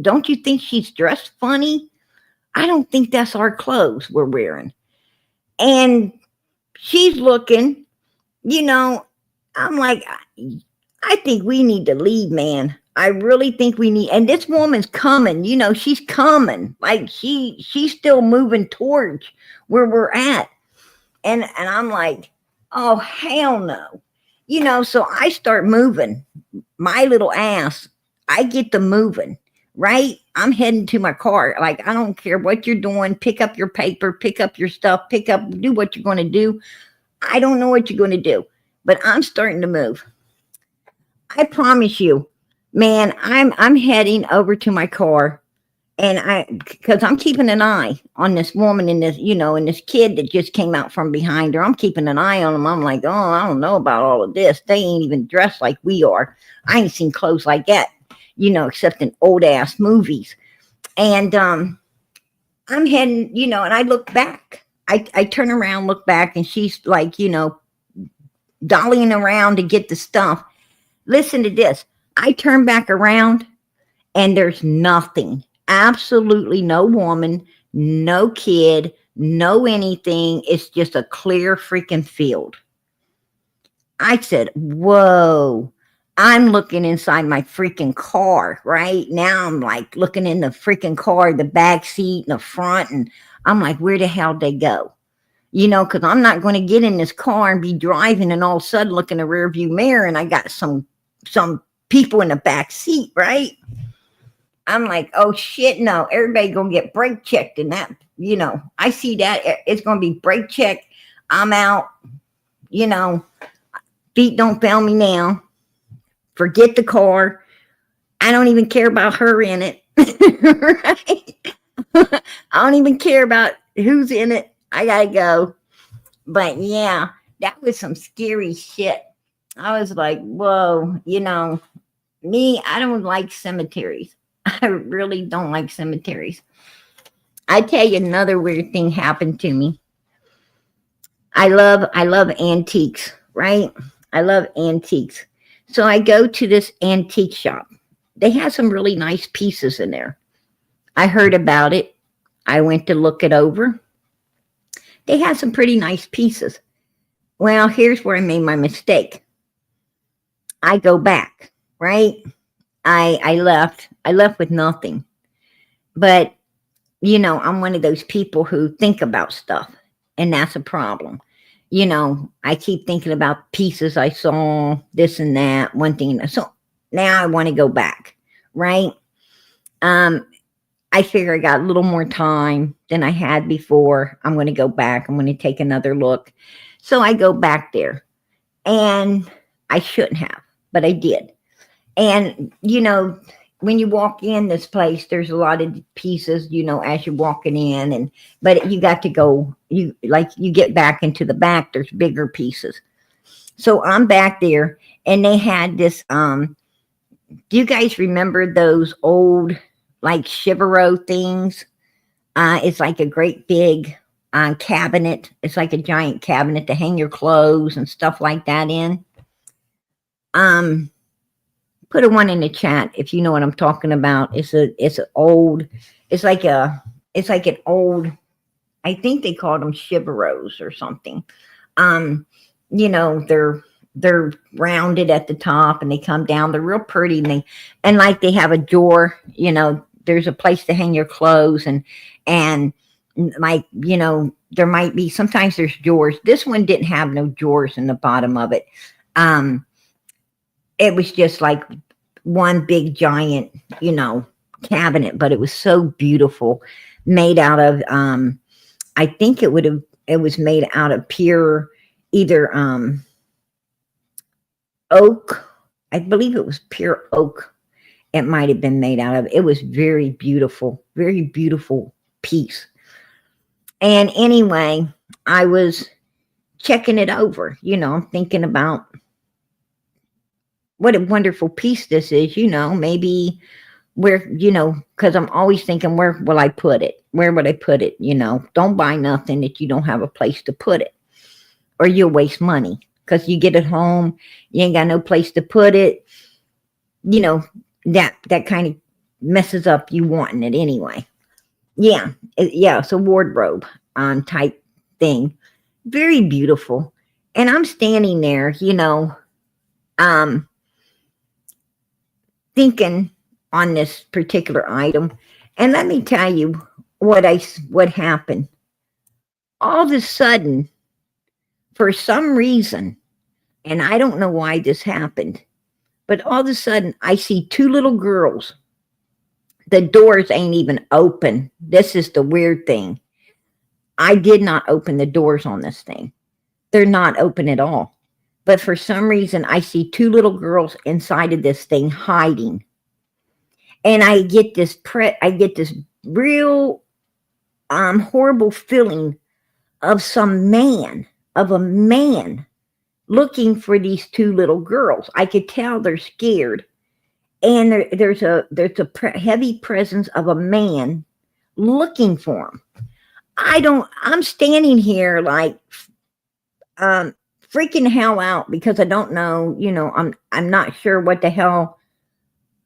Don't you think she's dressed funny? I don't think that's our clothes we're wearing. And she's looking, I'm like, I think we need to leave, man. I really think we need, and this woman's coming, she's coming. Like she's still moving towards where we're at. And I'm like, oh hell no. So I start moving my little ass. I get to moving, right? I'm heading to my car. Like, I don't care what you're doing. Pick up your paper, pick up your stuff, do what you're going to do. I don't know what you're going to do, but I'm starting to move. I promise you, man, I'm heading over to my car, and because I'm keeping an eye on this woman and this kid that just came out from behind her. I'm keeping an eye on them. I'm like, oh, I don't know about all of this. They ain't even dressed like we are. I ain't seen clothes like that, except in old ass movies. And I'm heading, and I look back. I turn around, look back, and she's like, dollying around to get the stuff. Listen to this. I turn back around and there's nothing. Absolutely no woman, no kid, no anything. It's just a clear freaking field. I said, whoa. I'm looking inside my freaking car, right? Now I'm like looking in the freaking car, the back seat and the front, and I'm like, where the hell they go? Because I'm not going to get in this car and be driving and all of a sudden look in the rear view mirror and I got some people in the back seat, right? I'm like, oh shit, no, everybody gonna get brake checked in that, I see that it's gonna be brake checked. I'm out, you know, feet don't fail me now. Forget the car. I don't even care about her in it. Right? I don't even care about who's in it. I gotta go. But yeah, that was some scary shit. I was like, whoa, me, I don't like cemeteries. I really don't like cemeteries. I tell you another weird thing happened to me. I love antiques, right? I love antiques. So I go to this antique shop. They have some really nice pieces in there. I heard about it. I went to look it over. They had some pretty nice pieces. Well, here's where I made my mistake. I go back, right? I left. I left with nothing. But I'm one of those people who think about stuff, and that's a problem. I keep thinking about pieces I saw, this and that, one thing. So now I want to go back, right? I figure I got a little more time than I had before. I'm going to go back. I'm going to take another look. So I go back there, and I shouldn't have, but I did. And, when you walk in this place, there's a lot of pieces, as you're walking in, but you got to go, you get back into the back, there's bigger pieces. So I'm back there, and they had this, do you guys remember those old, like Chivaro things? It's like a great big cabinet. It's like a giant cabinet to hang your clothes and stuff like that in. Put a one in the chat if you know what I'm talking about. It's an old, it's like an old, I think they called them Chivaros or something. They're rounded at the top and they come down. They're real pretty, and like they have a drawer. There's a place to hang your clothes, and like there might be, sometimes there's drawers. This one didn't have no drawers in the bottom of it. It was just like one big giant, cabinet, but it was so beautiful, made out of, I think it was made out of pure, either, oak. I believe it was pure oak. It might have been made out of. It was very beautiful piece. And anyway, I was checking it over, I'm thinking about what a wonderful piece this is, maybe where, because I'm always thinking, where will I put it? Where would I put it? Don't buy nothing that you don't have a place to put it, or you'll waste money because you get it home, you ain't got no place to put it. That kind of messes up you wanting it anyway. Yeah. It's a wardrobe type thing. Very beautiful. And I'm standing there, thinking on this particular item, and let me tell you what happened. All of a sudden, for some reason, and I don't know why this happened, but all of a sudden I see two little girls. The doors ain't even open. This is the weird thing. I did not open the doors on this thing. They're not open at all. But for some reason, I see two little girls inside of this thing hiding. And I get this real horrible feeling of a man looking for these two little girls. I could tell they're scared. And there's a heavy presence of a man looking for them. I'm standing here like, freaking hell out because I don't know, I'm not sure what the hell,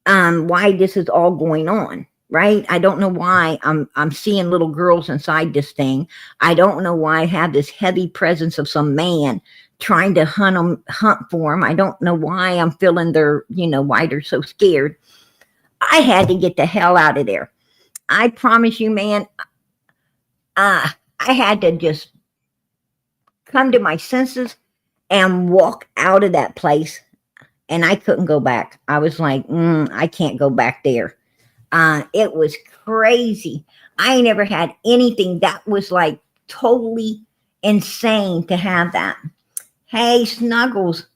why this is all going on. right? I don't know why I'm seeing little girls inside this thing. I don't know why I have this heavy presence of some man trying to hunt for them. I don't know why I'm feeling their, why they're so scared. I had to get the hell out of there. I promise you, man. I had to just come to my senses and walk out of that place, and I couldn't go back. I was like, I can't go back there. It was crazy. I ain't never had anything that was like totally insane to have that. Hey, Snuggles,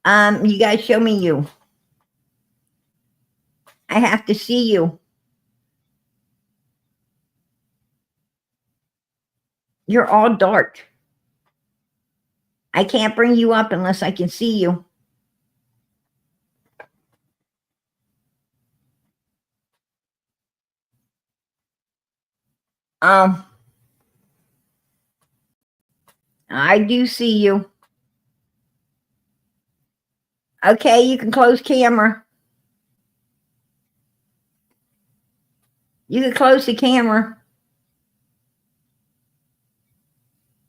you guys show me you. I have to see you. You're all dark. I can't bring you up unless I can see you. Um, I do see you. Okay, you can close camera. You can close the camera.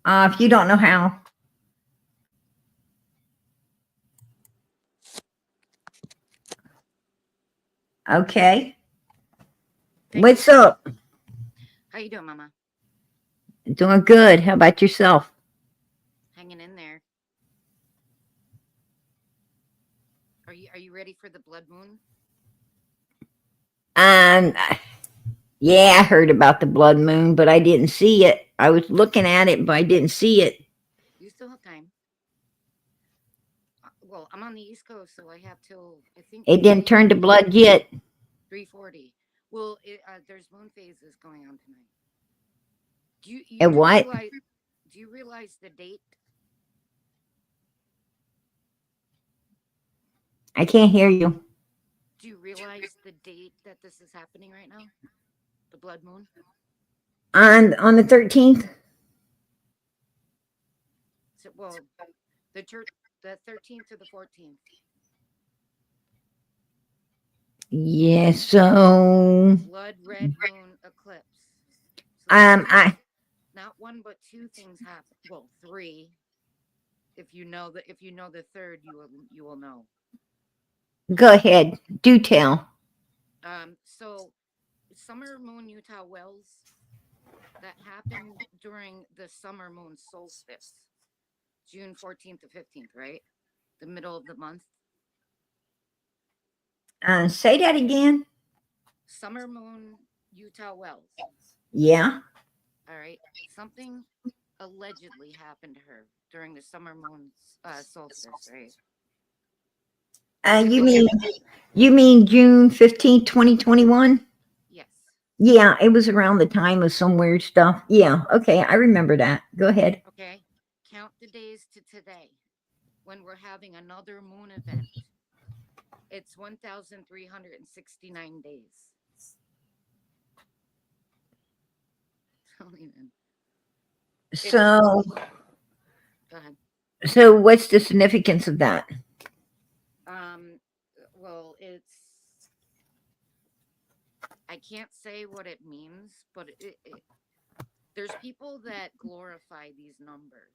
If you don't know how. Okay. What's up? How you doing, Mama? Doing good. How about yourself? Hanging in there. Are you ready for the blood moon? Um, yeah, I heard about the blood moon, but I didn't see it. I was looking at it, but I didn't see it. You still have time. Well, I'm on the East Coast, so I have till I think It didn't turn to blood yet. 3:40. Well, there's moon phases going on tonight. And what? Do you realize the date? I can't hear you. Do you realize the date that this is happening right now? The blood moon? On the 13th? So, well, the 13th to the 14th. Yeah, so Blood red moon eclipse. So I not one but two things happen. Well, three. If you know the third, you will know. go ahead. Do tell. So summer moon Utah Wells that happened during the summer moon solstice, June 14th to 15th, right? The middle of the month. Say that again. Summer moon Utah Wells. Yeah. All right. Something allegedly happened to her during the summer moon solstice, right? You mean June 15th, 2021? Yes. Yeah, it was around the time of some weird stuff. Yeah, okay, I remember that. Go ahead. Okay. Count the days to today when we're having another moon event. It's 1,369 days. Don't even. So, Go ahead. so what's the significance of that? Well, I can't say what it means, but there's people that glorify these numbers.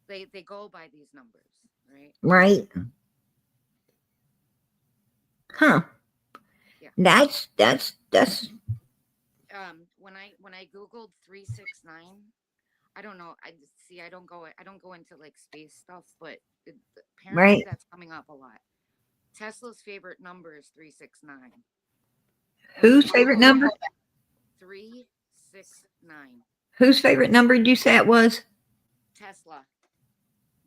They go by these numbers, right? Right. Huh. Yeah. That's When I googled 369, I don't know. I don't go into like space stuff, but apparently right. that's coming up a lot. Tesla's favorite number is 369. Whose favorite number? 369. Whose favorite number did you say it was? Tesla.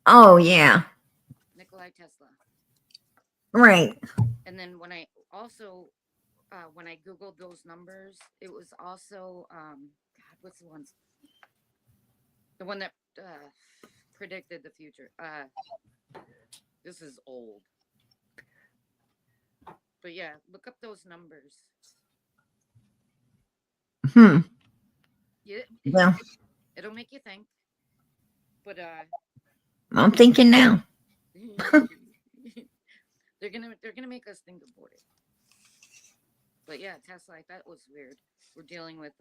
Oh, yeah. Nikolai Tesla. Right. And then when I googled those numbers, it was also God, what's the one? The one that predicted the future. This is old. But yeah, look up those numbers. Yeah, Well, it'll make you think. But I'm thinking now. they're gonna make us think about it. But yeah, Tesla, that was weird. We're dealing with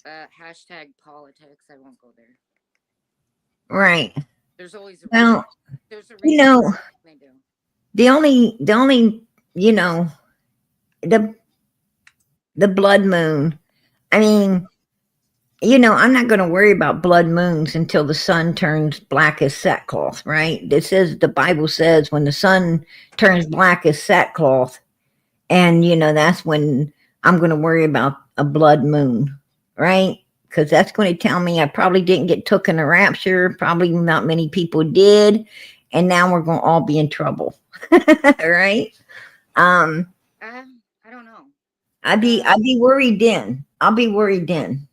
hashtag politics. I won't go there. Right. There's always a reason. Well, There's a you reason for know, everything they do. the only, you know, the the blood moon. I mean, I'm not going to worry about blood moons until the sun turns black as sackcloth, right? The Bible says when the sun turns black as sackcloth, and that's when I'm going to worry about a blood moon, right? Because that's going to tell me I probably didn't get took in a rapture. Probably not many people did, and now we're going to all be in trouble, right? Um, I don't know. I'd be worried then. I'll be worried then.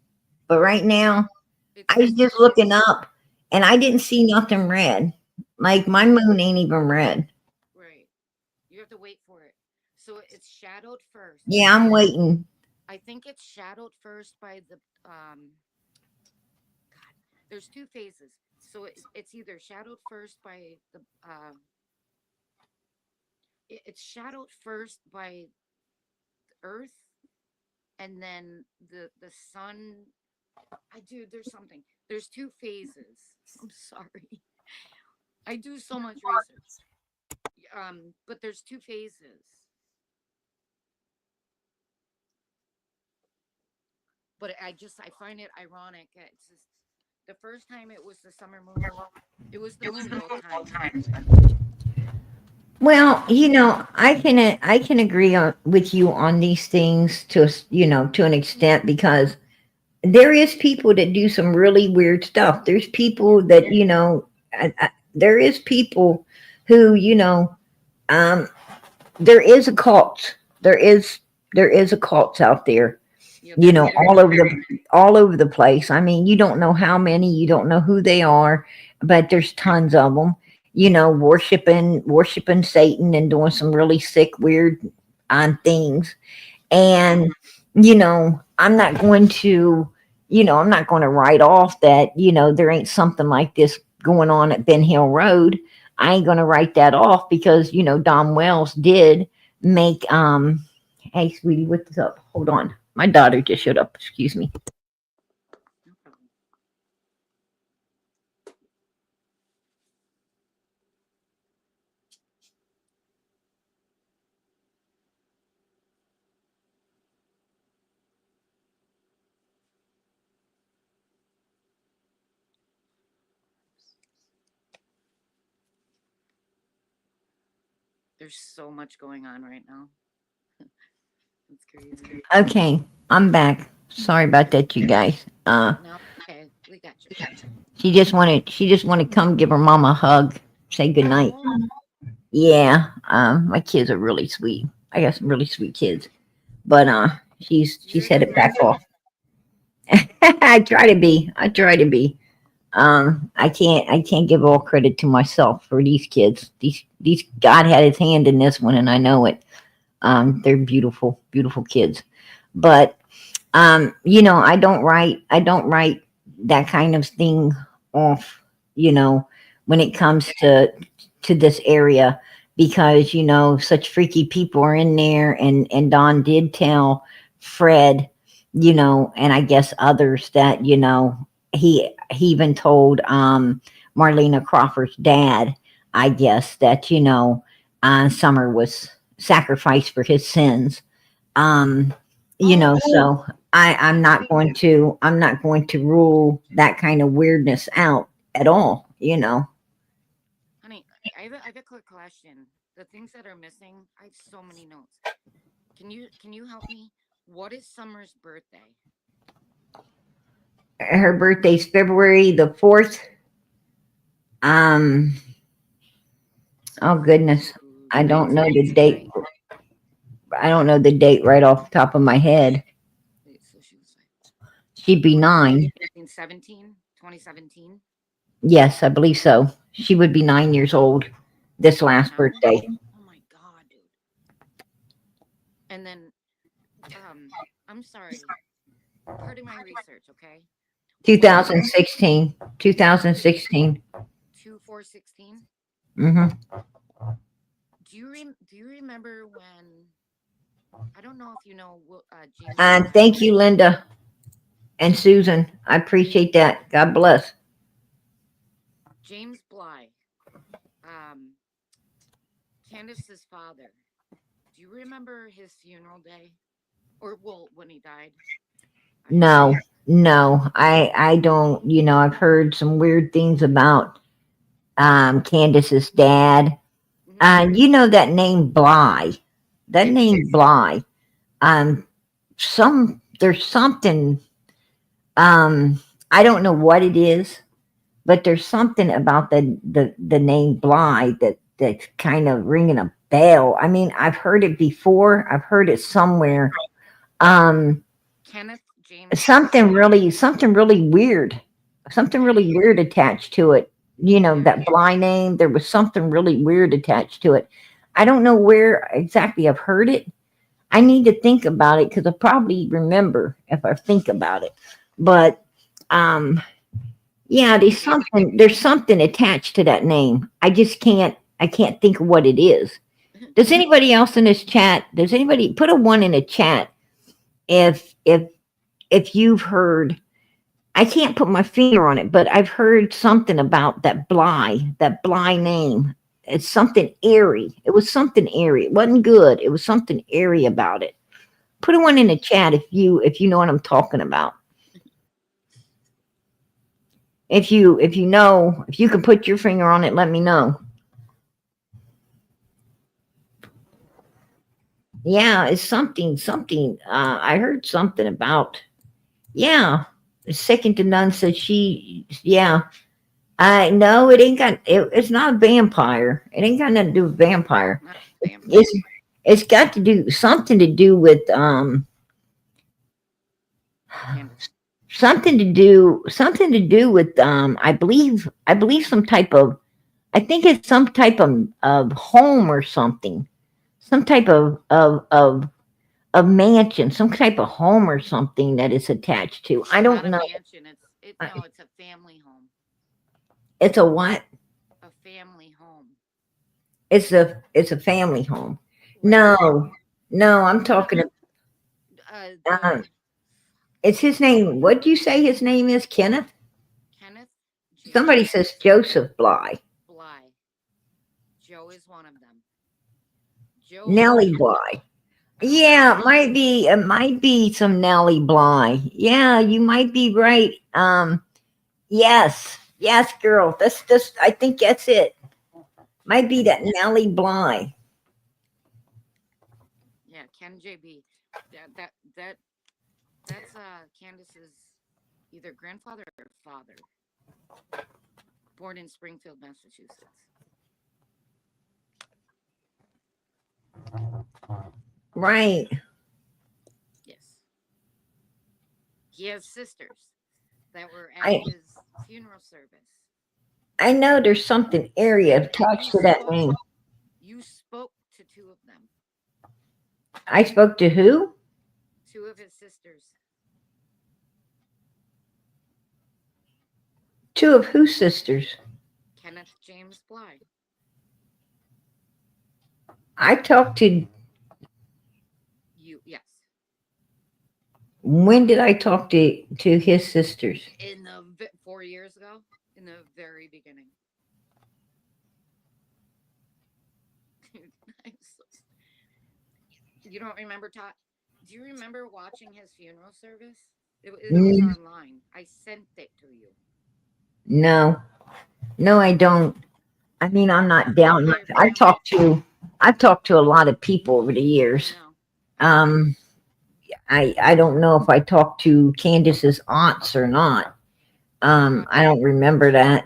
But right now, It's I was it's just looking up and I didn't see nothing red. Like my moon ain't even red. right. You have to wait for it. So it's shadowed first. Yeah, I'm waiting. I think it's shadowed first by the God. There's two phases. So it's either shadowed first by the it's shadowed first by Earth, and then the sun. I do. There's something. There's two phases. I'm sorry. I do so much research. But there's two phases. But I find it ironic. It's just the first time it was the summer moon. It was the moon both times, by the way. Well, I can agree with you on these things to an extent because there is people that do some really weird stuff. There's people that there is people who um there is a cult. There is a cult out there, Yeah, there's all over the place. I mean, you don't know how many, you don't know who they are, but there's tons of them. Worshiping Satan and doing some really sick, weird, things. And I'm not going to write off that there ain't something like this going on at Ben Hill Road. I ain't going to write that off because Don Wells did make. Hey, sweetie, what's up? Hold on, my daughter just showed up. Excuse me. no problem. There's so much going on right now. It's crazy. Okay, I'm back. Sorry about that, you guys. No, okay, we got you. She just wanted to come give her mama a hug, say good night. Oh, Yeah, my kids are really sweet. I got some really sweet kids, but she's you're the headed back mascot. off. I try to be. I try to be. I can't give all credit to myself for these kids. These God had His hand in this one, and I know it. They're beautiful, beautiful kids. But I don't write that kind of thing off. When it comes to this area, because such freaky people are in there, and Don did tell Fred, and I guess others that he even told Marlena Crawford's dad, I guess, that Summer was sacrificed for his sins. um Oh, so I'm not going to rule that kind of weirdness out at all. honey, I have a quick question. The things that are missing, I have so many notes. Can you help me? What is Summer's birthday? Her birthday's February the 4th. um oh goodness, I don't know the date. 1969. I don't know the date right off the top of my head. Wait, so she was like She'd be 20, 9. 1917, 2017. Yes, I believe so. She would be 9 years old this last Now? birthday. Oh my God, dude. And then, um, I'm sorry. Part of my research, okay? When did 2016. 2016. 2416? Mm-hmm. Do you remember when? I don't know if you know James And Bly. thank you, Linda and Susan. I appreciate that. God bless. James Bly, um, Candace's father. Do you remember his funeral day? Or, well, when he died, I should No, say. no, I don't. I've heard some weird things about Candace's dad. Hmm. That name Bly. That Yes. name Bly. Um, there's something. Um, I don't know what it is, but there's something about the name Bly that's kind of ringing a bell. I mean, I've heard it before. I've heard it somewhere. Um, Kenneth James Bly. something really weird. Something Yeah. really weird attached to it. Yeah. That Bly name. There was something really weird attached to it. I don't know where exactly I've heard it. I need to think about it because I probably remember if I think about it. But um, yeah, Can J. there's something attached to that name. I can't think of what it is. Does anybody else in this chat? Does anybody put a one in the chat if you've heard? I can't put my finger on it, but I've heard something about that Bly name. It's something eerie. It was something eerie. It wasn't good. It was something eerie about it. Put a one in the chat if you know what I'm talking about. If you can put your finger on it, let me know. Yeah, it's something. I heard something about. Yeah, second to none said she. Yeah, I no, it ain't got. It's not a vampire. It ain't got nothing to do with vampire. Not It's vampire. it's got to do something to do with Candace. something to do with I believe some type of I think it's some type of home or something. Some type of mansion, some type of home or something that is attached to. I Not don't a know. mansion. No, it's a family home. It's a what? A family home. It's a family home. Right. No, no, I'm No, talking. the It's his name. What do you say his name is? Kenneth. Kenneth Somebody James says Joseph Bly. Bly. Joe is one of them. Joe Nellie is, Bly. I don't know. Yeah, it might be. It might be some Nellie Bly. Yeah, you might be right. Yes, yes, girl. That's. I think that's it. Might be that Nellie Bly. Yeah, Ken JB. That that's Candace's either grandfather or father, born in Springfield, Massachusetts. Right. Yes. He has sisters that were at I his funeral service. I know there's something area And attached to that name. you spoke to two of them, I spoke to who? two of his sisters. Two of whose sisters? Kenneth James Bly. I talked to. Yes. When did I talk to his sisters? In the 4 years ago, in the very beginning. You don't remember Todd? Do you remember watching his funeral service? It was Mm, online. I sent it to you. no, no, I don't. I mean, I'm The not down much. entire family. I've talked to a lot of people over the I years. know. I know. Um, I don't know if I talked to Candace's aunts or not. Uh, I don't remember that.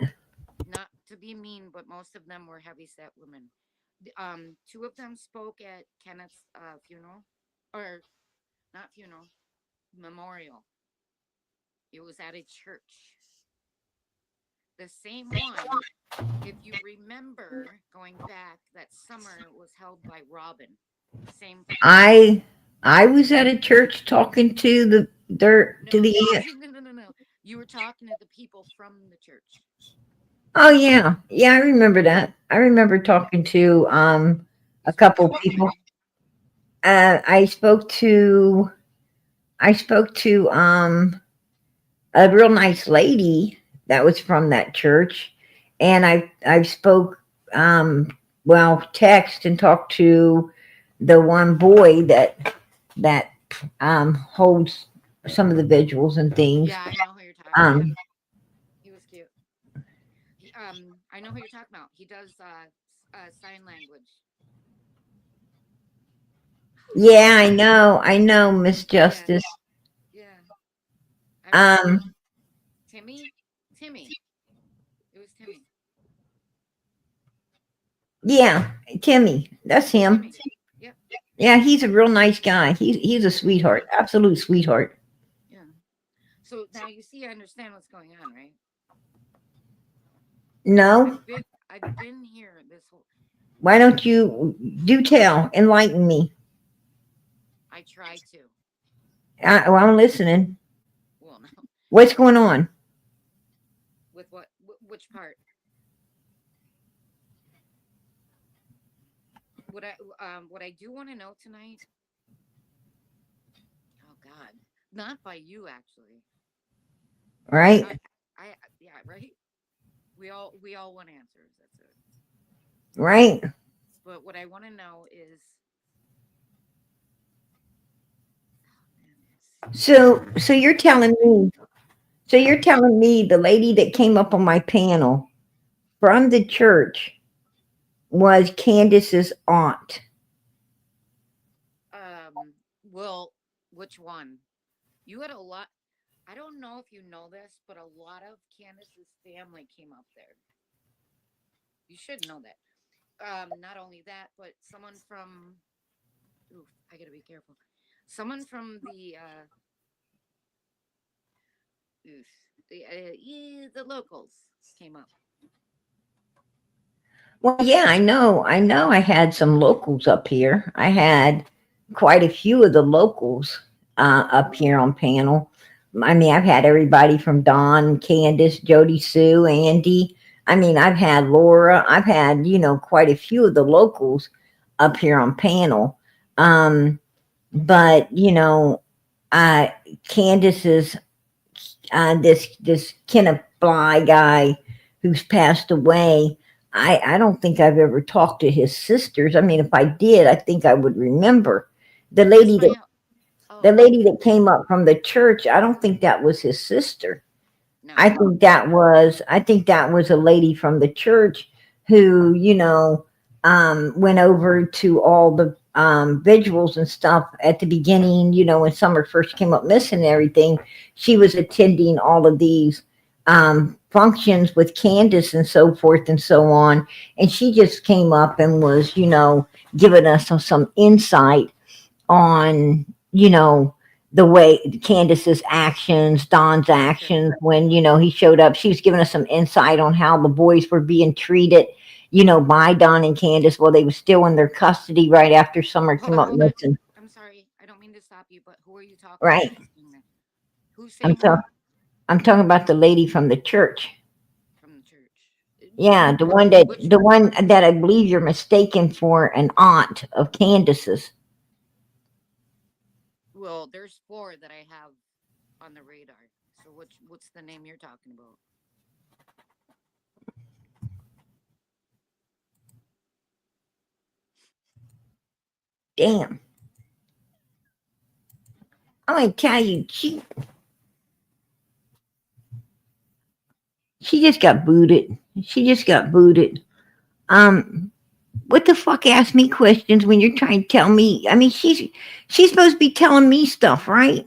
Not to be mean, but most of them were heavy set women. Two of them spoke at Kenneth's funeral, or not funeral, memorial. It was at a church. The same one, if you remember going back that summer, it was held by Robin. Same. I I was at a church talking to the dirt to No, the no, no, no, no. You were talking to the people from the church. Oh yeah, yeah, I remember that. I remember talking to a You spoke couple to one people. woman. I spoke to a real nice lady that was from that church, and I spoke text and talked to the one boy that holds some of the vigils and things. Yeah, I know who you're talking about. Um, He was cute. I know who you're talking about. He does sign language. yeah, I know, Miss Yeah, Justice. yeah. I remember Um, Timmy. Timmy. It was Timmy. yeah, Timmy, that's him. Timmy. Yep. Yeah, he's a real nice guy. He's a Yeah. sweetheart, absolute sweetheart. Yeah. So now you see, I understand what's going on, right? No, I've been here this whole. why don't you do tell, enlighten me? I try to. I'm listening. Well, no. What's going on? With what? Which part? What I do want to know tonight. Oh God, not by you actually. Right, Yeah, right. We all want answers. That's it. right. But what I want to know is, man, So you're telling me. So you're telling me the lady that came up on my panel from the church was Candace's aunt. well, which one? You had a lot. I don't know if you know this, but a lot of Candace's family came up there. You should know that. Not only that, but someone from. Oof, I gotta be careful. Someone from oof, the locals came up. Well, yeah, I know. I know I had some locals up here. I had quite a few of the locals up here on panel. I mean, I've had everybody from Don, Candace, Jody Sue, Andy. I mean, I've had Laura. I've had, quite a few of the locals up here on panel. Um, but, uh, Candace's, this Kenneth Bly guy who's passed away. I don't think I've ever talked to his sisters. I mean, if I did, I think I would remember. The Let's lady find that out. the Oh lady that came up from the church, I don't think that was his sister. no. I think that was a lady from the church who, went over to all the vigils and stuff at the beginning, when Summer first came up missing and everything. She was attending all of these functions with Candace and so forth and so on. And she just came up and was, giving us some insight on, the way Candace's actions, Don's Okay. actions when, he showed up. She was giving us some insight on how the boys were being treated, by Don and Candace while they were still in their custody right after Summer Hold came on, up hold on. missing. I'm sorry. I don't mean to stop you, but who are you talking about? Right. Who's saying that? Who's I'm saying what talking I'm talking about the lady from the church. from the church? Yeah, Which? the one that I believe you're mistaken for an aunt of Candace's. Well, there's four that I have on the radar. So what's the name you're talking about? Damn. I'm gonna tell you, she just got booted. She just got booted. Um, what the fuck ask me questions when you're trying to tell me? I mean, she's supposed to be telling me stuff, right?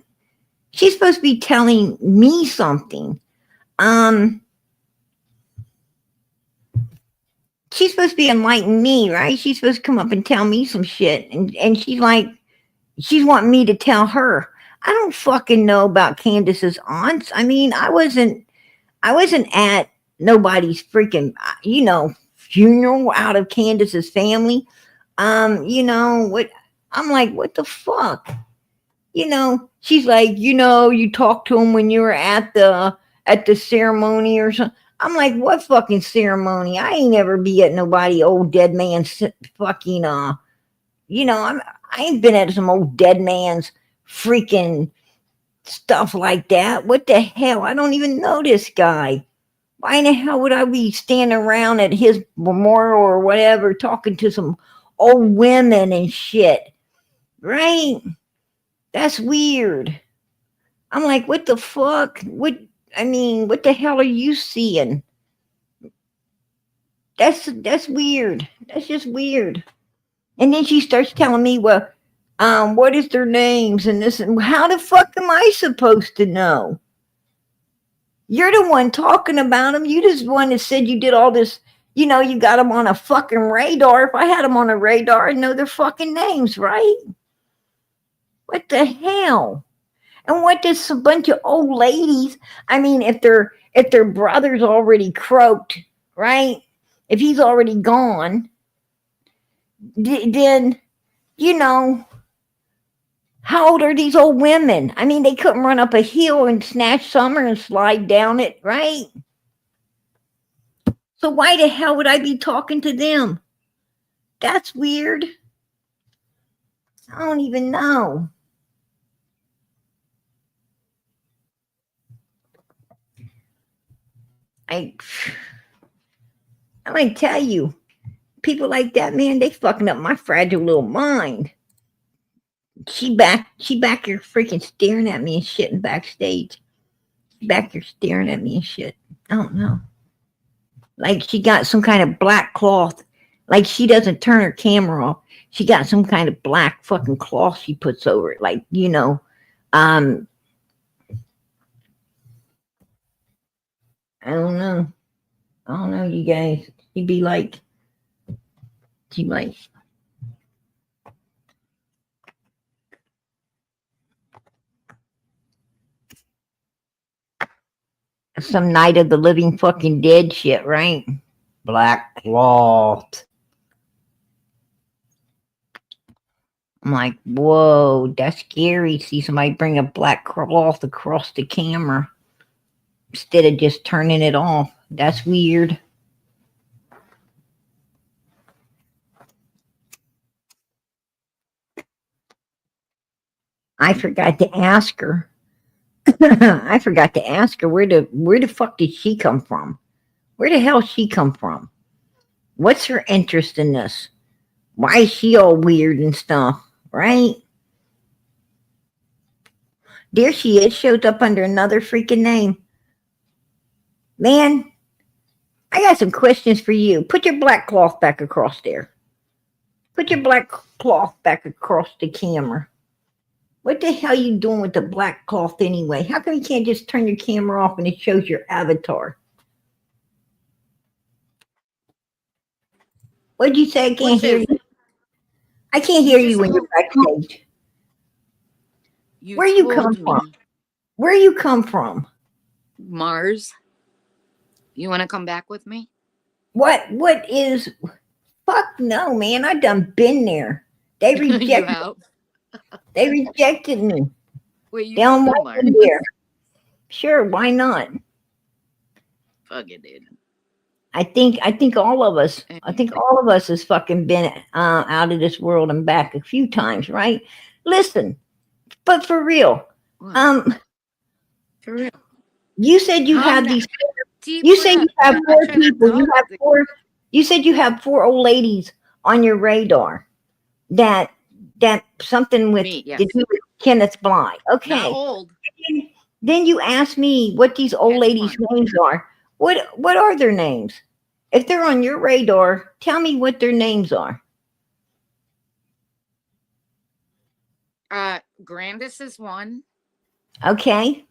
She's supposed to be telling me something. Um, she's supposed to be enlightening me, right? She's supposed to come up and tell me some shit, and she's like, she's wanting me to tell her. I don't fucking know about Candace's aunts. I mean, I wasn't at nobody's freaking, funeral out of Candace's family. What? I'm like, what the fuck? She's like, you talked to him when you were at the ceremony or something. I'm like, what fucking ceremony? I ain't never be at nobody old dead man fucking. I'm I ain't been at some old dead man's freaking stuff like that. What the hell? I don't even know this guy. Why in the hell would I be standing around at his memorial or whatever talking to some old women and shit? Right? That's weird. I'm like, what the fuck? What the hell are you seeing? That's weird. That's just weird. And then she starts telling me, well, what is their names and this and how the fuck am I supposed to know? You're the one talking about them. You just one that said you did all this. You got them on a fucking radar. If I had them on a radar, I'd know their fucking names, right? What the hell? And what does a bunch of old ladies? I mean, if their brother's already croaked, right? If he's already gone, then how old are these old women? I mean, they couldn't run up a hill and snatch summer and slide down it, right? So why the hell would I be talking to them? That's weird. I don't even know. I might tell you, people like that, man, they fucking up my fragile little mind. She back here freaking staring at me and shit in backstage. Back here staring at me and shit. I don't know. Like she got some kind of black cloth. Like she doesn't turn her camera off. She got some kind of black fucking cloth she puts over it. Like, I don't know. I don't know, you guys. She'd be like, some Night of the Living fucking Dead shit, right? Black cloth. I'm like, whoa, that's scary. See somebody bring a black cloth across the camera instead of just turning it off. That's weird. I forgot to ask her. I forgot to ask her where the fuck did she come from? Where the hell she come from? What's her interest in this? Why is she all weird and stuff? Right? There she is, shows up under another freaking name. Man, I got some questions for you. Put your black cloth back across there. Put your black cloth back across the camera. What the hell are you doing with the black cloth anyway? How come you can't just turn your camera off and it shows your avatar? What'd you say? I can't hear you. I can't hear you when you're backstage. Where you come from? Where you come from? Mars. You want to come back with me? What is? Fuck no, man. I done been there. They rejected. They rejected me. Wait, you they don't want me there. Sure, why not? Fuck it, dude. I think all of us. I think all of us has fucking been out of this world and back a few times, right? Listen, but for real, for real. You said you had these. You said you have 4 people. You have 4. You said you have 4 old ladies on your radar. That something with me, yes. to do with Kenneth Bly. Okay. Not old. Then you asked me what these old ladies' names are. What are their names? If they're on your radar, tell me what their names are. Grandis is one. Okay.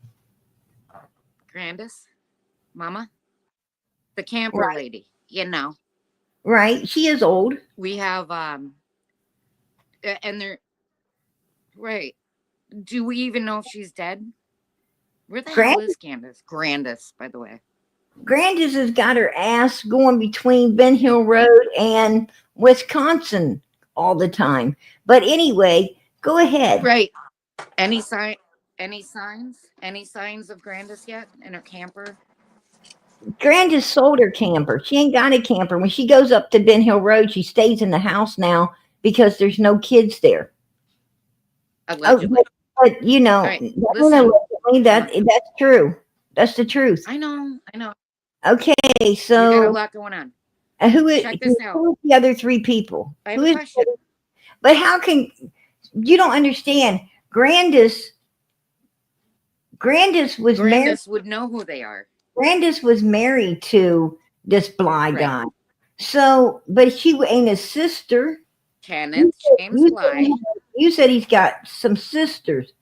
Grandis, Mama, the camper lady. Right. She is old. We have and they're right. Do we even know if she's dead? Where the hell is Grandis, by the way? Grandis has got her ass going between Ben Hill Road and Wisconsin all the time. But anyway, go ahead. Right. Any signs? Any signs of Grandis yet in her camper? Grandis sold her camper. She ain't got a camper. When she goes up to Ben Hill Road, she stays in the house now because there's no kids there. Allegedly. but you know, All right, that ain't listen. allegedly, that's true. That's the truth. I know. Okay, You got a so lot going on. who is Check this out. who is the other three people? I have Who a is? question. But how can you don't understand? Grandis was married. Grandis would know who they are. Grandis was married to this Bly Right. guy. So, but she ain't his sister. Kenneth James You Bly. you said he's got some sisters.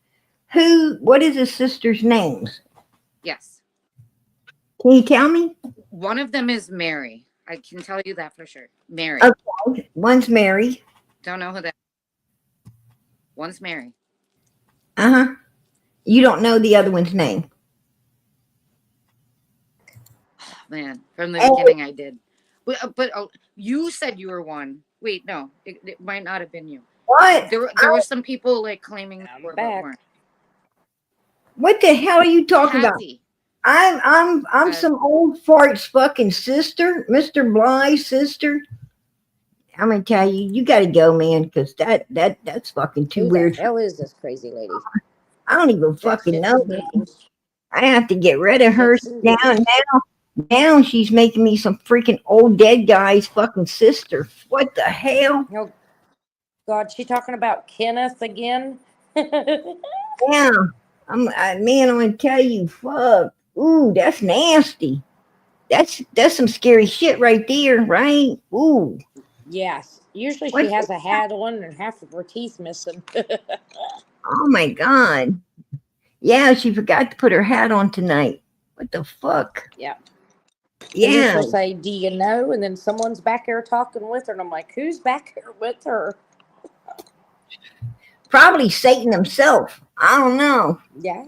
Who? What is his sister's names? Yes. Can you tell me? One of them is Mary. I can tell you that for sure. Mary. Okay, one's Mary. Don't know who that. One's Mary. Uh-huh. You don't know the other one's name. Man, from the Oh, beginning I did. But you said you were one. Wait, no, it might not have been you. what? There were some people like claiming they I'm were, but back. weren't. What the hell are you talking about? Kathy. I'm some old fart's fucking sister, Mr. Bly's sister. I'm gonna tell you, you gotta go, man, because that's fucking too Who the weird. hell is this crazy lady? I don't even That's fucking shits know, and man. giggles. I have to get rid of her Shits and now. giggles. Now she's making me some freaking old dead guy's fucking sister. What the hell? Oh God, she talking about Kenneth again? Yeah, man. I'm gonna tell you, fuck. Ooh, that's nasty. That's some scary shit right there, right? Ooh, Yes. Usually she what? has a hat on and half of her teeth missing. Oh my god. Yeah, she forgot to put her hat on tonight. What the fuck? Yeah. And then Yeah, she'll say, "Do you know?" And then someone's back there talking with her, and I'm like, "Who's back here with her?" probably Satan himself. I don't know. Yeah.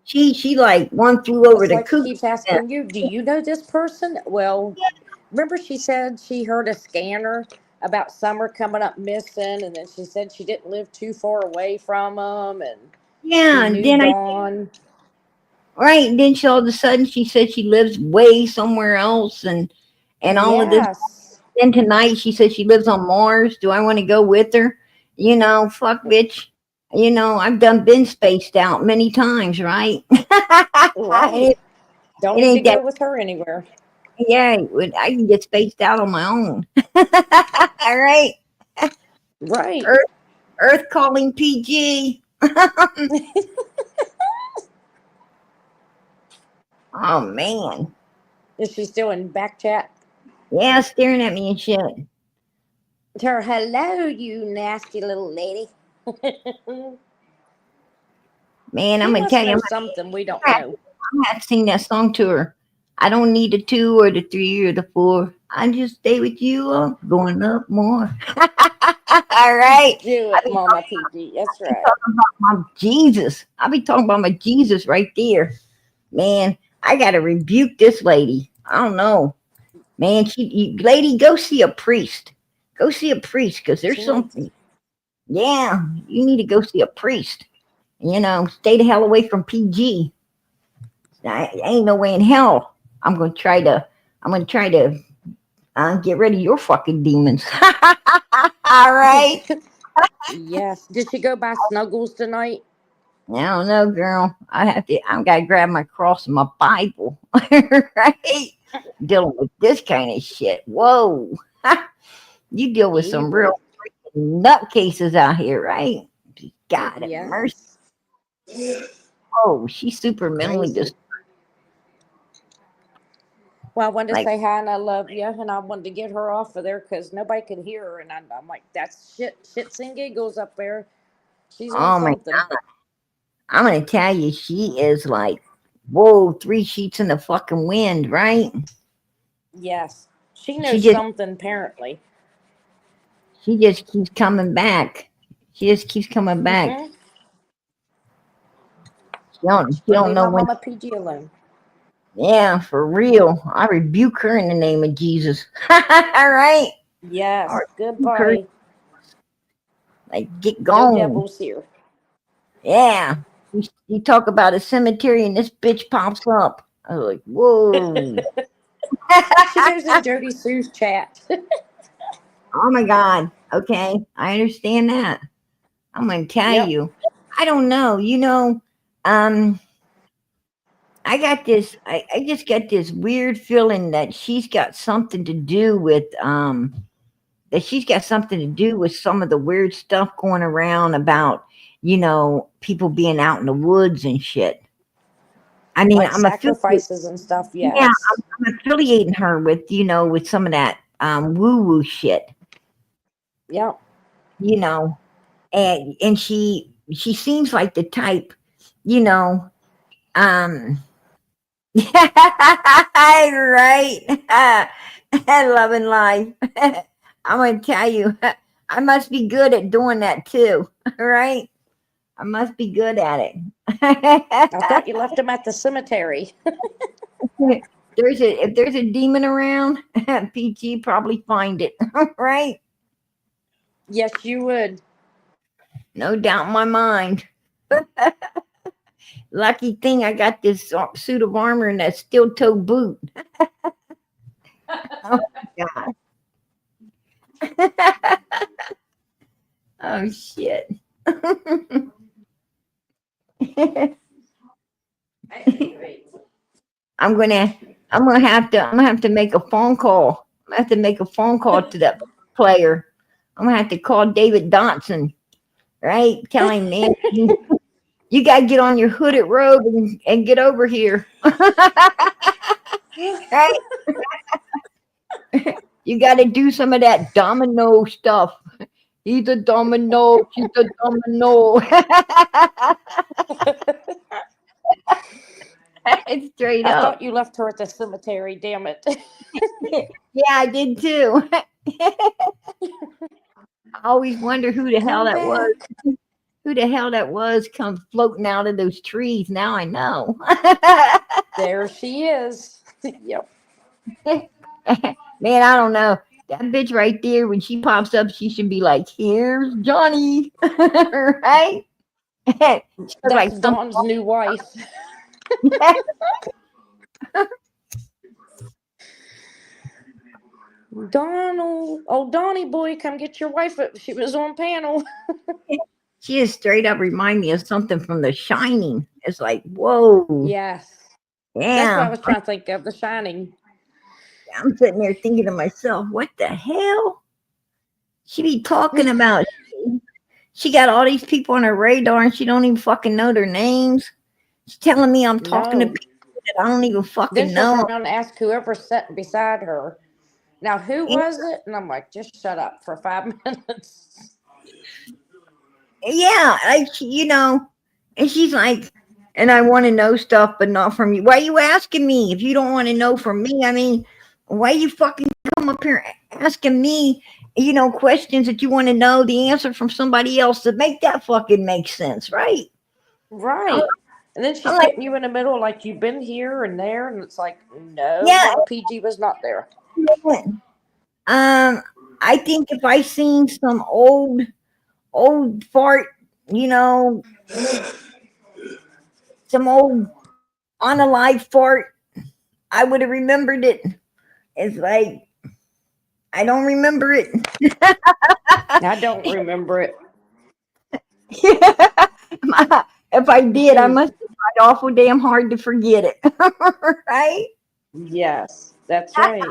She like one flew over It's the like she coop. keeps asking you, "Do you know this person?" Well, remember she said she heard a scanner about Summer coming up missing, and then she said she didn't live too far away from them, and she Yeah, and knew then Dawn. right, and then she all of a sudden she said she lives way somewhere else, and all of this. Yes. Then tonight she said she lives on Mars. Do I want to go with her? You know, fuck, bitch. You know, I've been spaced out many times, right? Right. Don't It need to ain't that. go with her anywhere. Yeah, I can get spaced out on my own. All right, Right. Earth, Earth calling PG. Oh man, Is she still in back chat? yeah, staring at me and shit. Tell her, "Hello, you nasty little lady." Man, I'm She gonna must tell you, know something we don't I'm know. gonna have to sing that song to her. I don't need the 2 or the 3 or the 4. I just stay with you. I'm going up more. All right. Do I it, be Mama PG. That's talking right. about my Jesus. I be talking about my Jesus right there. Man, I gotta rebuke this lady. I don't know. Man, lady, go see a priest. Go see a priest because there's She needs. something. Yeah, you need to go see a priest. You know, stay the hell away from PG. I ain't no way in hell. I'm gonna try to. I'm gonna try to get rid of your fucking demons. All right. Yes. Did she go buy snuggles tonight? I don't know, girl. I have to. I gotta grab my cross and my Bible. Right. Dealing with this kind of shit. Whoa. You deal with some Evil. real nutcases out here, right? God have mercy. Yes. Oh, she's super mentally Crazy. just Well, I wanted to like, say hi and I love you, and I wanted to get her off of there because nobody could hear her, and I'm like, that's shits and giggles up there. She's on oh my something. God. I'm gonna tell you, she is like, whoa, 3 sheets in the fucking wind, right? Yes, she She knows just something apparently. she just keeps coming back. She just keeps coming back. Mm-hmm. She But don't leave know my when. mama PG alone. Yeah, for real. I rebuke her in the name of Jesus. All right. I Yes. rebuke her. Goodbye. Like, get No gone. devils here. Yeah. You talk about a cemetery and this bitch pops up. I was like, whoa. She goes in Jody Sue's chat. Oh my God. Okay. I understand that. I'm going to tell Yep. you. I don't know. Um, I just got this weird feeling that she's got something to do with some of the weird stuff going around about, people being out in the woods and shit. I mean, Like sacrifices and stuff. yeah, Yes. I'm affiliating her with, with some of that woo woo shit, Yeah. you know, and she seems like the type, you know, um right. Loving life. I'm gonna tell you, I must be good at doing that too, right? I must be good at I thought it. you left him at the cemetery. If there's a demon around, PG probably find it, right? Yes, you would. No doubt in my mind. Lucky thing I got this suit of armor and that steel toe boot. Oh God. Oh shit. I'm gonna I'm gonna have to make a phone call. I'm gonna have to make a phone call to that player. I'm gonna have to call David Dotson, right? Tell him, man, you gotta get on your hooded robe and get over here. Right? You gotta do some of that domino stuff. He's a domino, she's a domino. It's straight I up. thought you left her at the cemetery. Damn it. Yeah, I did too. I always wonder who the hell Come that was. back. Who the hell that was come floating out of those trees. Now I know. There she is. Yep. Man, I don't know. That bitch right there, when she pops up, she should be like, here's Johnny. Right? She look like That's some Dawn's new wife. Donald. Oh, Donnie boy, come get your wife. She was on panel. she is straight up remind me of something from The Shining. It's like, whoa, Yes. That's what I damn. was trying to think of. The Shining. I'm sitting there thinking to myself, what the hell? She be talking about she got all these people on her radar and she don't even fucking know their names. She's telling me I'm talking to No. people that I don't even Then fucking she'll turn know. around and ask whoever sat beside her. Now, who was it? And I'm like, just shut up for 5 minutes. Yeah, and she's like, and I want to know stuff, but not from you. Why are you asking me if you don't want to know from me? I mean, why you fucking come up here asking me, questions that you want to know the answer from somebody else to make that fucking make sense, right? I'm, Right. And then she's I'm like, putting you in the middle, like you've been here and there. And it's like, yeah, no, PG was not there. um, I think if I seen some old fart, you know, some old unalive fart, I would have remembered it. It's like I don't remember it. I don't remember it. If I did, I must have tried awful damn hard to forget it. Right? Yes, that's right.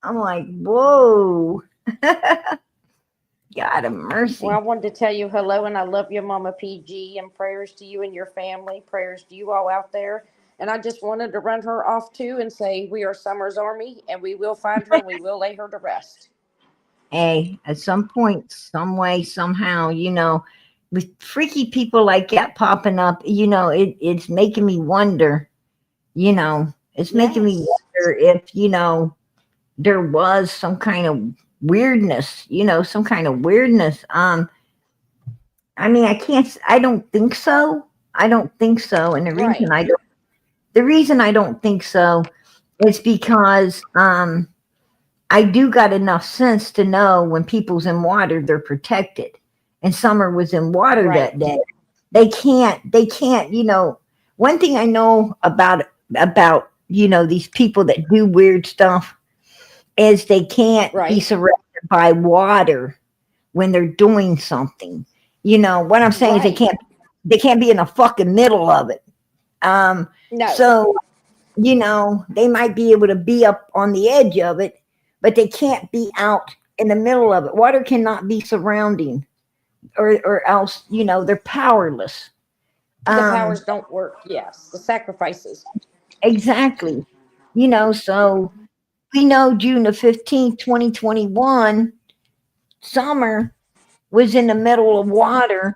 I'm like, whoa. God of Well, I mercy. wanted to tell you hello and I love you, Mama PG, and prayers to you and your family. Prayers to you all out there. And I just wanted to run her off too and say we are Summer's Army and we will find her and we will lay her to rest. Hey, at some point, some way, somehow, with freaky people like that popping up, it's making me wonder, it's making me Yes. wonder if, there was some kind of weirdness, some kind of weirdness. I mean, I don't think so. I don't think so. And Right. the reason I don't think so is because I do got enough sense to know when people's in water, they're protected. And Summer was in water that Right. day. They can't, one thing I know about, these people that do weird stuff is they can't be Right. surrounded by water when they're doing something. What I'm saying is they Right. can't be they can't be in the fucking middle of it. No. So, they might be able to be up on the edge of it, but they can't be out in the middle of it. Water cannot be surrounding, or else, they're powerless. The powers don't work. Yes. The sacrifices. Exactly. So we know June the 15th, 2021, Summer was in the middle of water,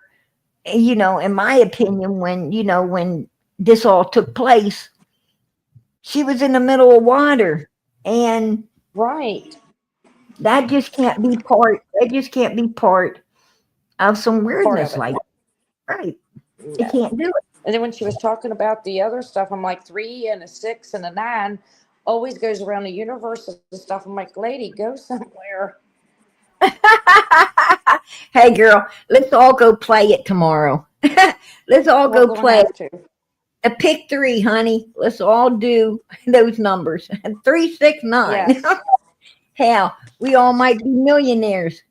in my opinion, when this all took place, she was in the middle of water. And Right. that just can't be part of some Part weirdness of it. like that. Right. They No. can't do it. And then when she was talking about the other stuff, I'm like 3 and a 6 and a 9 always goes around the universe and stuff. I'm like, lady, go somewhere. Hey girl, let's all go play it tomorrow. Let's all We're go gonna play have to. a pick 3, honey. Let's all do those numbers. 3, 6, 9. Yes. Hell, we all might be millionaires.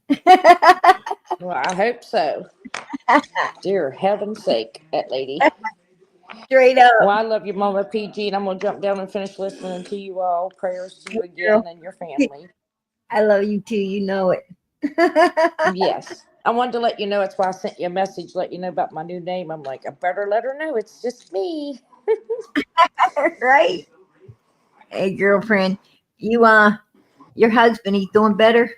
Well, I hope so. Dear heaven's sake, that lady. Straight up. Well, I love you, Mama PG, and I'm gonna jump down and finish listening to you all. Prayers to you again Girl, and your family. I love you too. You know it. Yes. I wanted to let you know. That's why I sent you a message, let you know about my new name. I'm like, I better let her know it's just me. Right? Hey, girlfriend, your husband, he's doing better.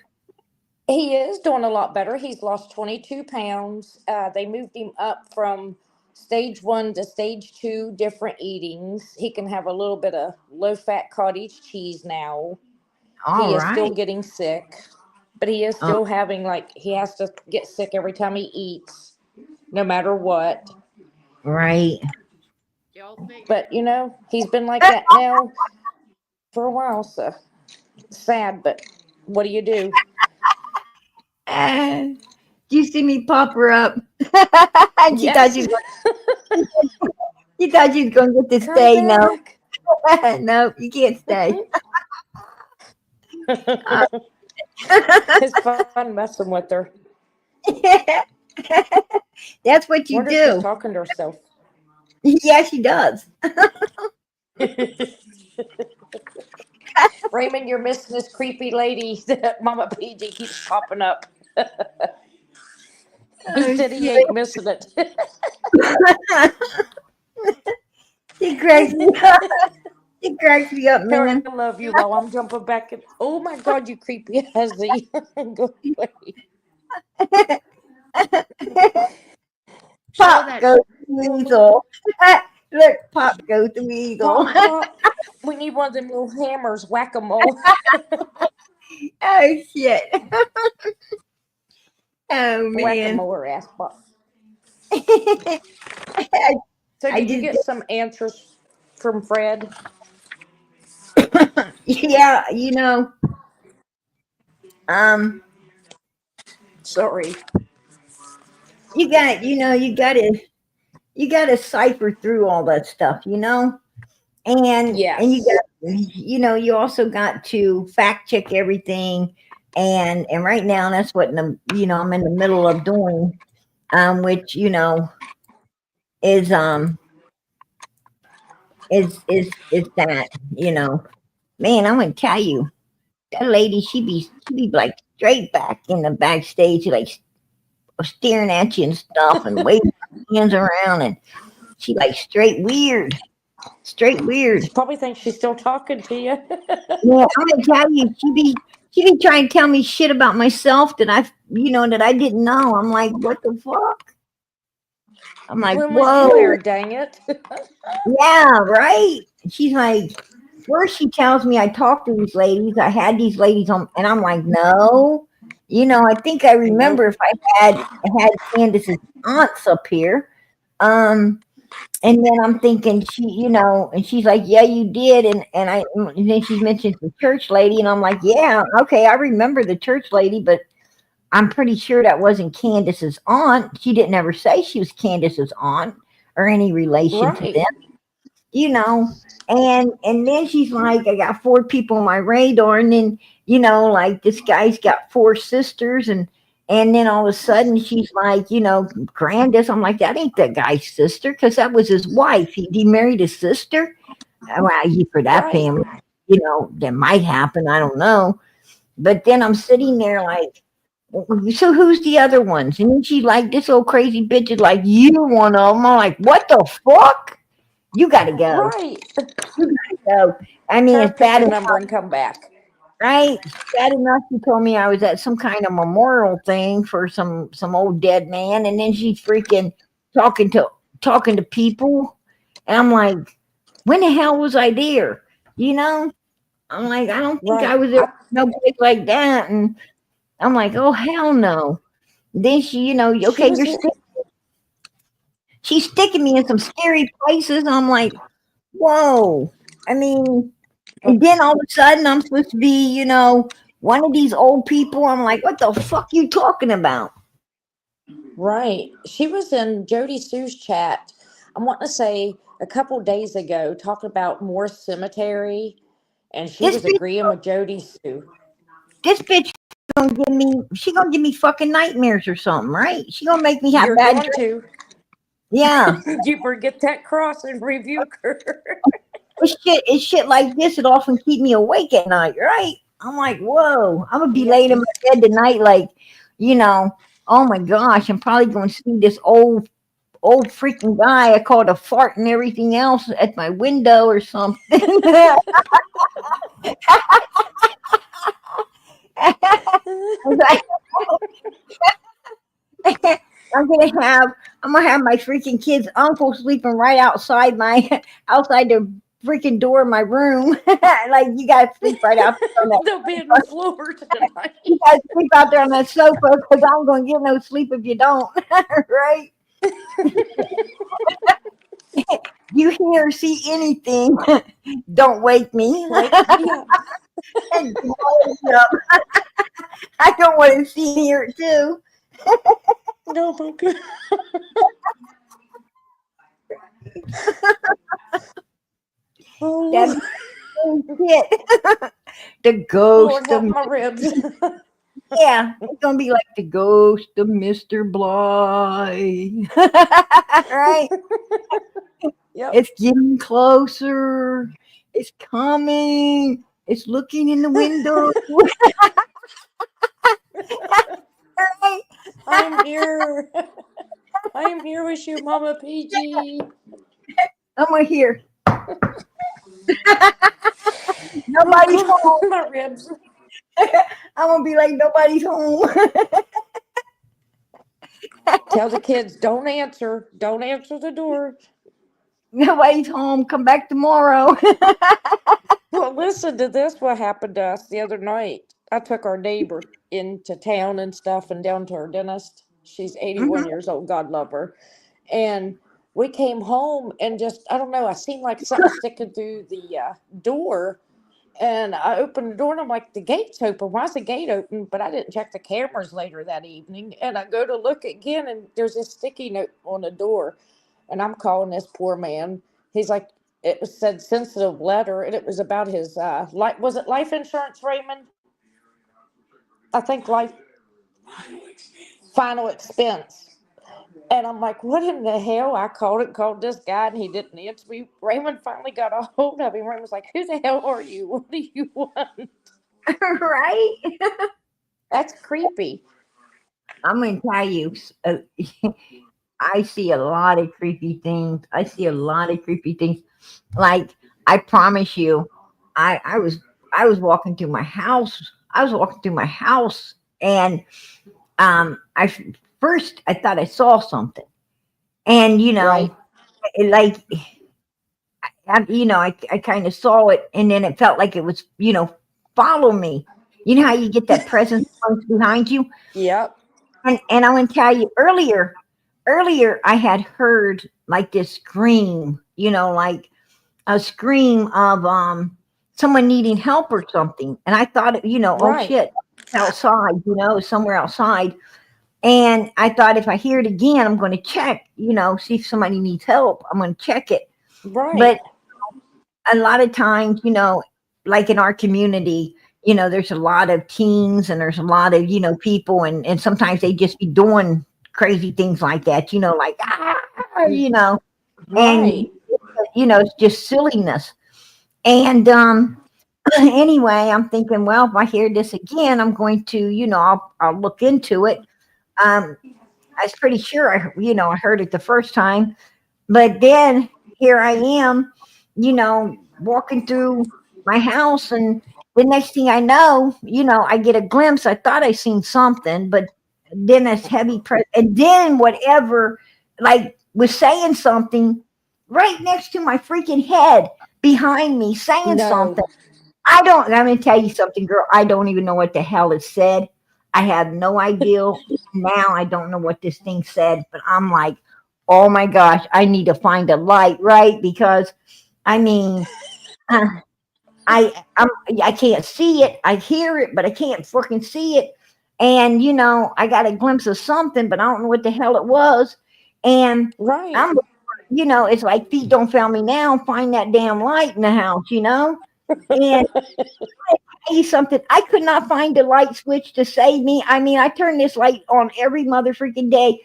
He is doing a lot better. He's lost 22 pounds. They moved him up from stage 1 to stage 2, different eatings. He can have a little bit of low fat cottage cheese now. All He is still right. getting sick, but he is Uh, still having, like, he has to get sick every time he eats, no matter what. right. Y'all figured. But, he's been like that now for a while, so sad, but what do you do? Do you see me pop her up? And Yes. she thought she was going to get to Come stay. No, back. no, you can't stay. It's fun messing with her. That's what you Wonder if she's do. talking to herself. Yeah, she does. Raymond, you're missing this creepy lady that Mama PG keeps popping up. He Oh, said he shit. ain't missing it. She cracks me up. She cracks me up, I man. love you all. I'm jumping back in. Oh my God, you creepy hussy. Go away. Show Pop that. goes the weasel. Look, Pop goes the weasel. Pop, pop. We need one of them little hammers. Whack 'em all. Oh, shit. Oh, Whack 'em man. all her ass pop. I So, did you just, get some answers from Fred? yeah, um, Sorry. you got to cipher through all that stuff, and you Yes. got, you also got to fact check everything, and right now that's what I'm in the middle of doing, which is is that man, I'm gonna tell you, that lady, she be like straight back in the backstage, like staring at you and stuff, and waving her hands around, and she like straight weird. She probably thinks she's still talking to you. Yeah, I'm gonna tell you, she be trying to tell me shit about myself that I didn't know. I'm like, what the fuck? I'm like, When was you whoa, there, dang it? yeah, right. She's like, first she tells me I talked to these ladies, I had these ladies on, and I'm like, no, I think I remember Nope. if I had Candace's aunts up here. And then I'm thinking and she's like, yeah, you did. And then she mentions the church lady. And I'm like, yeah, okay, I remember the church lady, but I'm pretty sure that wasn't Candace's aunt. She didn't ever say she was Candace's aunt or any relation to Right. them, And then she's like, I got 4 people on my radar. And then, like this guy's got 4 sisters. And then all of a sudden she's like, Grandis. I'm like, that ain't that guy's sister, because that was his wife. He married his sister. Well, for that Right. family, that might happen. I don't know. But then I'm sitting there like, so who's the other ones? And then she like, this old crazy bitch is like, you one of them. I'm like, what the fuck? You got to go. Right. You got to go. I mean, Her it's pick bad the enough, number and come back. right? Bad enough she told me I was at some kind of memorial thing for some old dead man, and then she's freaking talking to talking to people, and I'm like, when the hell was I there? You know? I'm like, I don't think I Right. was there no place like that, and I'm like, oh hell no. Then she, She okay, was in. she's sticking me in some scary places. I'm like, whoa. I mean, and then all of a sudden I'm supposed to be, one of these old people. I'm like, what the fuck you talking about? Right. She was in Jody Sue's chat. I want to say a couple days ago, talking about Morse Cemetery, and she This was bitch, agreeing with Jody Sue. this bitch she gonna give me fucking nightmares or something, right? She gonna make me have You're bad going dreams. to. Yeah. You forget that cross and rebuke her. It's shit like this that often keep me awake at night, right? I'm like, whoa, I'm gonna be Yep. laying in my bed tonight, like, you know, oh my gosh, I'm probably gonna see this old freaking guy I called a fart and everything else at my window or something. I'm like, I'm gonna have I'm gonna have my freaking kid's uncle sleeping right outside my outside the freaking door of my room. Like you gotta sleep right out there on that They'll be in the floor tonight. you gotta sleep out there on that sofa because I'm gonna get no sleep if you don't. Right? You hear or see anything, don't wake me. Wake me up. And blow me up. I don't want to see and hear it too. No, my God. That Oh, shit. The Lord, ghost of help my ribs. yeah, it's gonna be like the ghost of Mr. Bly. Right? Yep. It's getting closer. It's coming. It's looking in the window. Right? I'm here. I'm here with you, Mama PG. I'm gonna hear. Oh, Nobody's God, home. my ribs. I'm gonna be like nobody's home. Tell the kids, don't answer. Don't answer the door. Nobody's home. Come back tomorrow. Well, listen to this. What happened to us the other night? I took our neighbor into town and stuff and down to her dentist. She's 81 Mhm. years old. God love her. And we came home and just, I don't know, I seen like something sticking through the door. And I opened the door and I'm like, the gate's open. Why's the gate open? But I didn't check the cameras later that evening. And I go to look again and there's this sticky note on the door. And I'm calling this poor man. He's like, it was said sensitive letter and it was about his life. Was it life insurance, Raymond? I think life final expense. And I'm like, what in the hell? I called this guy, and he didn't answer me. Raymond finally got a hold of him. Raymond was like, who the hell are you? What do you want? Right? That's creepy. I'm gonna tell you. I see a lot of creepy things. I see a lot of creepy things. Like I promise you, I was walking through my house. I was walking through my house, and I first I thought I saw something, and Right. like I kind of saw it, and then it felt like it was follow me. You know how you get that presence close behind you, Yep. and I'm gonna tell you earlier I had heard like this scream, like a scream of someone needing help or something, and I thought, oh Right. shit, outside, somewhere outside. And I thought if I hear it again, I'm going to check, see if somebody needs help. I'm going to check it. Right. But a lot of times, like in our community, there's a lot of teens and there's a lot of, people and sometimes they just be doing crazy things like that, like, and, Right. it's just silliness. And, anyway, I'm thinking, well, if I hear this again, I'm going to, I'll look into it. Um, I was pretty sure I heard it the first time, but then here I am, walking through my house, and the next thing I know, I get a glimpse. I thought I seen something, but then this heavy press, and then whatever, like, was saying something right next to my freaking head behind me, saying No. something. I'm going to tell you something, girl. I don't even know what the hell it said. I have no idea. Now I don't know what this thing said, but I'm like, oh my gosh, I need to find a light, right? Because I mean, uh, I'm, I can't see it. I hear it, but I can't fucking see it. And I got a glimpse of something, but I don't know what the hell it was. And Right. I'm, it's like feet don't fail me now. Find that damn light in the house. And tell you something, I could not find the light switch to save me. I mean, I turn this light on every mother freaking day,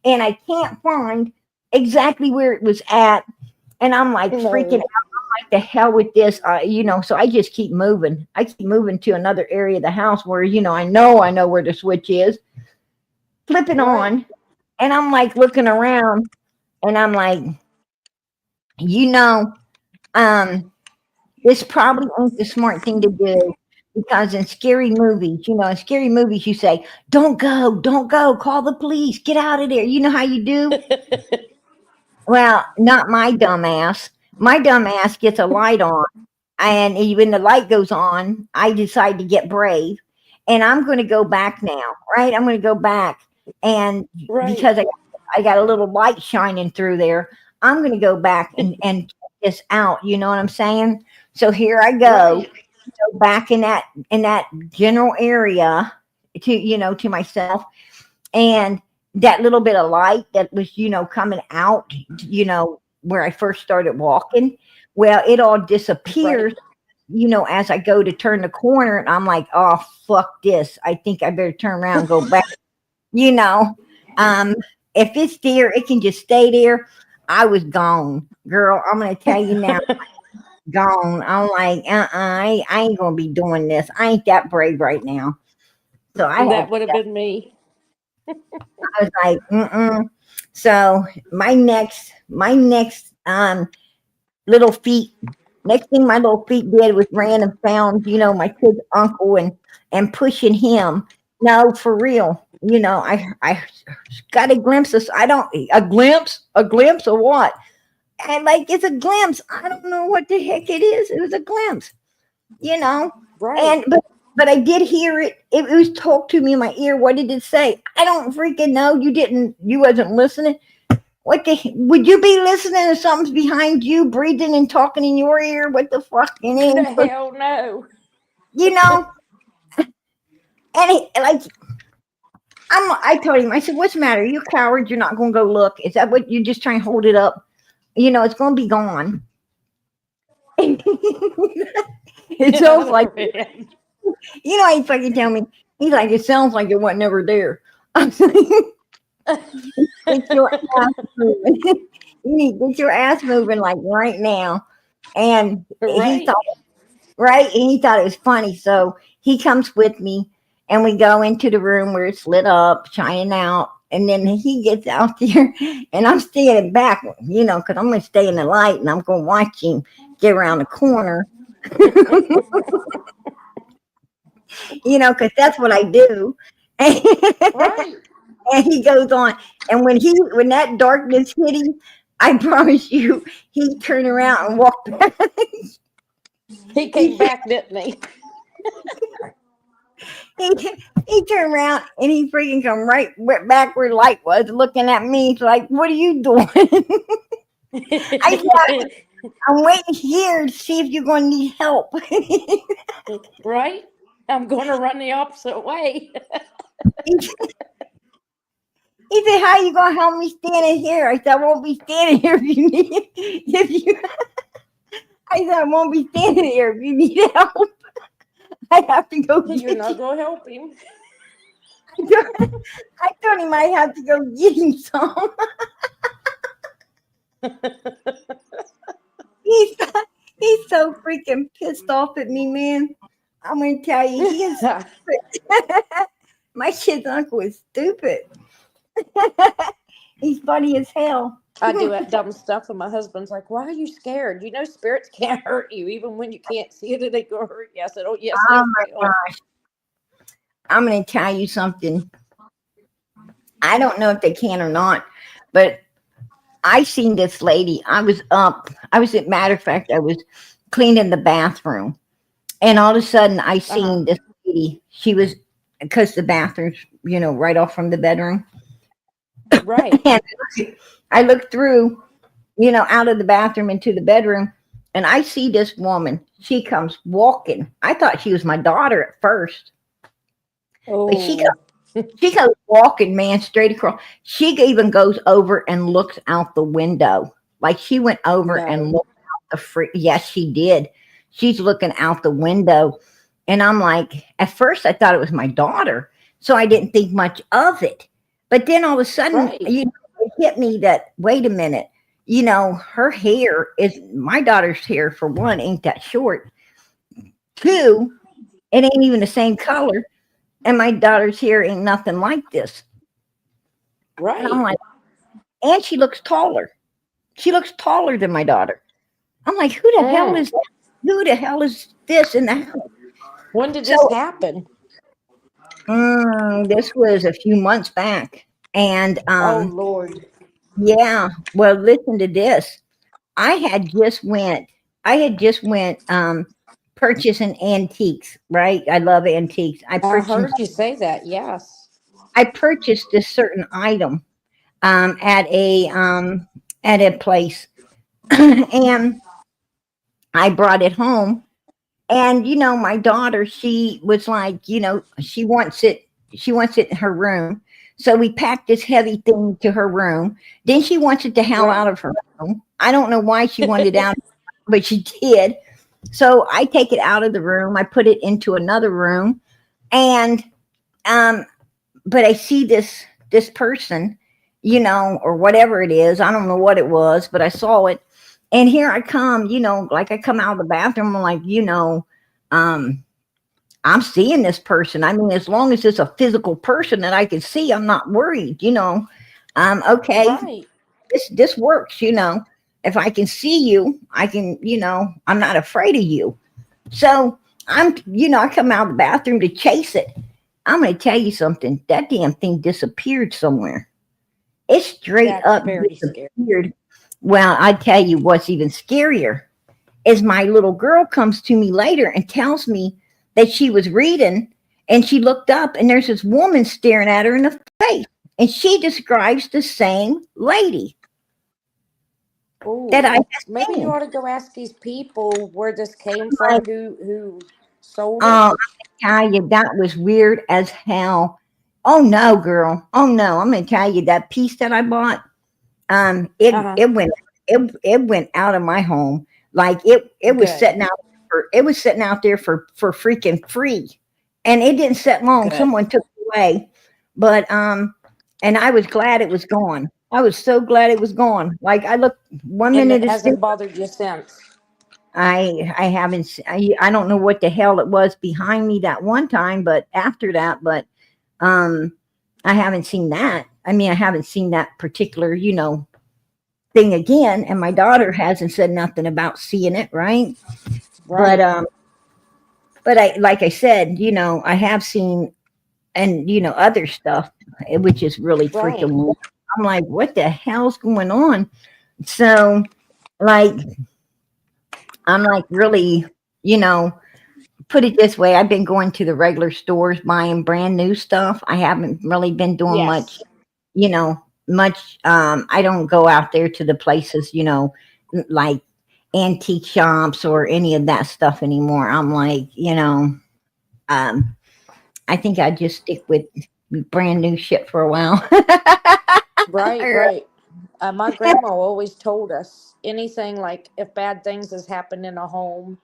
and I can't find exactly where it was at. And I'm like freaking No. out. Like the hell with this, So I just keep moving. I keep moving to another area of the house where I know where the switch is. Flip it Right. on, and I'm like looking around, and I'm like, you know, um, this probably ain't the smart thing to do because in scary movies, you say, don't go, call the police, get out of there. You know how you do? Well, not my dumb ass. My dumb ass gets a light on, and when the light goes on, I decide to get brave, and I'm going to go back now, right? I'm going to go back, and Right. because I got a little light shining through there, I'm going to go back and check this out. You know what I'm saying? So here I go, Right. back in that general area to myself, and that little bit of light that was coming out where I first started walking, well, it all Right. disappears as I go to turn the corner, and I'm like, oh fuck this, I think I better turn around and go back. you know um if it's there, it can just stay there. I was gone, girl. I'm gonna tell you now, gone. I'm like, I ain't gonna be doing this. I ain't that brave right now. So I had That would have been me. I was like, mm-mm. So my next little feet, next thing my little feet did was ran and found, my kid's uncle and pushing him. No, for real. I got a glimpse of I don't a glimpse of what? And like it's a glimpse. I don't know what the heck it is. It was a glimpse, you know. Right. And but I did hear it. It was talked to me in my ear. What did it say? I don't freaking know. You wasn't listening. Would you be listening to something's behind you breathing and talking in your ear? What the fucking The name? hell no. You know? And like I told him, I said, what's the matter? You a coward, you're not gonna go look. Is that what you're just trying to hold it up? It's gonna be gone. It sounds like Man. he fucking tell me. He's like, it sounds like it wasn't ever there. I'm like, get your ass moving. You need to get your ass moving like right now. And he Right. thought right, and he thought it was funny. So he comes with me, and we go into the room where it's lit up, shining out. And then he gets out there, and I'm standing back, because I'm going to stay in the light, and I'm going to watch him get around the corner, because that's what I do. And Right. he goes on, and when that darkness hit him, I promise you, he turned around and walked back. He came back, didn't he? he turned around and he freaking come right back where the light was, looking at me. He's like, "What are you doing?" I said, "I'm waiting here to see if you're going to need help." Right. I'm going to run the opposite way. He said, "How you gonna help me standing here?" I said, "I won't be standing here if you need if you." I said, "I won't be standing here if you need help." I have to go You're get not him. going to help him. I thought he might have to go get him some. He's he's so freaking pissed off at me, man. I'm gonna tell you, he is. My kid's uncle is stupid. He's funny as hell. I do that dumb stuff, and my husband's like, "Why are you scared? You know, spirits can't hurt you, even when you can't see it. They go hurt you." I said, "Oh yes, they Oh my will." gosh. I'm gonna tell you something. I don't know if they can or not, but I seen this lady. I was up. I was, at matter of fact, I was cleaning the bathroom, and all of a sudden, I Uh-huh. seen this lady. She was, because the bathroom's, right off from the bedroom, Right. and I looked through, out of the bathroom into the bedroom, and I see this woman. She comes walking. I thought she was my daughter at first, but Oh, she goes walking, man, straight across. She even goes over and looks out the window. Like she went over and no. looked out the free. Yes, she did. She's looking out the window. And I'm like, at first I thought it was my daughter. So I didn't think much of it. But then all of a sudden, Right. it hit me that, wait a minute, her hair is, my daughter's hair, for one, ain't that short. Two, it ain't even the same color. And my daughter's hair ain't nothing like this. And I'm Right. like, and she looks taller. She looks taller than my daughter. I'm like, who the hell Mm. is that? Who the hell is this in the house? When did this So happen? this was a few months back. And Oh Lord. yeah, well, listen to this. I had just went, purchasing antiques, right? I love antiques. I heard you say that. Yes. I purchased this certain item um, at a um, at a place, and I brought it home. And my daughter, she was like, she wants it in her room. So we packed this heavy thing to her room. Then she wants it the hell out Right. of her room. I don't know why she wanted it out, but she did. So I take it out of the room. I put it into another room, and um, but I see this person, or whatever it is. I don't know what it was, but I saw it. And here I come, like I come out of the bathroom, I'm like, um, I'm seeing this person. I mean, as long as it's a physical person that I can see, I'm not worried. Okay, Right. this works. If I can see you, I can, I'm not afraid of you. So I come out of the bathroom to chase it. I'm going to tell you something. That damn thing disappeared somewhere. It straight That's up very scary. disappeared. Well, I tell you what's even scarier is my little girl comes to me later and tells me that she was reading and she looked up and there's this woman staring at her in the face. And she describes the same lady that I Oh, have maybe you seen. ought to go ask these people where this came Like, from, who sold oh, it. tell you, that was weird as hell. Oh no, girl. Oh no. I'm gonna tell you that piece that I bought. It Uh-huh. it went it went out of my home. Like it was Good. sitting out there for freaking free. And it didn't sit long. Good. Someone took it away. But and I was glad it was gone. I was so glad it was gone. Like I looked one And minute it it's still. hasn't bothered you since. I haven't I don't know what the hell it was behind me that one time, but after that, but um I haven't seen that. I mean, I haven't seen that particular, thing again, and my daughter hasn't said nothing about seeing it, right? But Right. I, like I said, I have seen, and other stuff, which is really Right. freaking weird. I'm like, what the hell's going on? So, like, I'm like, really, you know, put it this way, I've been going to the regular stores buying brand new stuff. I haven't really been doing much, Yes. I don't go out there to the places, like antique shops or any of that stuff anymore. I'm like, um, I think I just stick with brand new shit for a while. Right. Right. My grandma always told us anything like if bad things has happened in a home,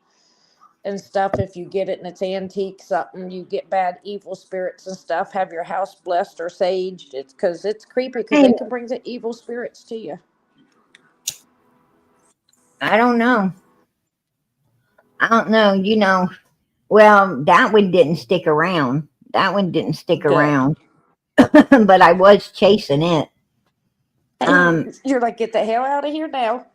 and stuff. If you get it and it's antique something, you get bad evil spirits and stuff. Have your house blessed or saged. It's because it's creepy because they And can bring the evil spirits to you. I don't know. I don't know. Well, that one didn't stick around. That one didn't stick Good. around, but I was chasing it. You're like, get the hell out of here now.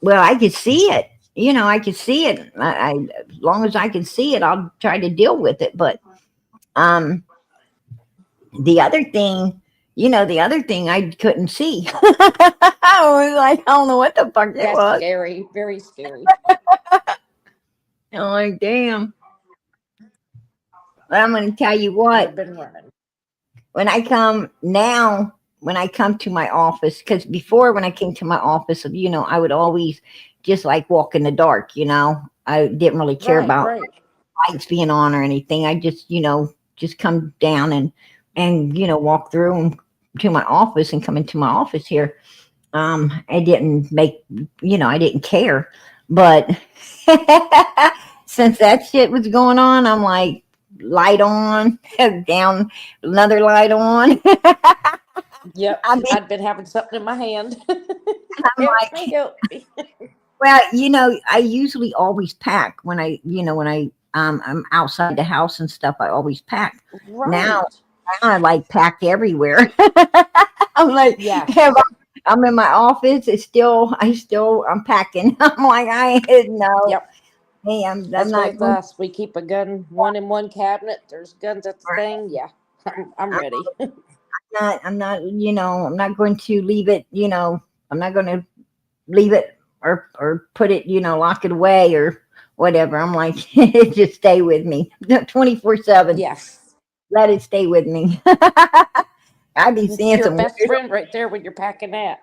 Well, I could see it. I could see it. As long as I can see it, I'll try to deal with it. But um, the other thing, the other thing I couldn't see. I was like, I don't know what the fuck it That's was. scary. Very scary. I'm like, damn. But I'm going to tell you I'd what. have been running. When I come now, when I come to my office, because before when I came to my office, I would always just like walk in the dark. I didn't really care Right, about right. lights being on or anything. I just come down and walk through to my office and come into my office here. I didn't I didn't care, but since that shit was going on, I'm like, light on, down, another light on. Yep. I mean, I'd been having something in my hand. I'm Help me, like, help me. well, I usually always pack when I'm outside the house and stuff. I always pack. Now, Right. now I like pack everywhere. I'm like, if Yes. I'm in my office, I'm packing. I'm like, no, Yep. hey, I'm That's what not it's going. us. We keep a gun, one in one cabinet. There's guns at the thing. Yeah. I'm ready. I'm not going to leave it. I'm not going to leave it or put it, lock it away or whatever. I'm like, just stay with me 24/7. Yes. Let it stay with me. I be It's seeing your some best weird. friend right there when you're packing that.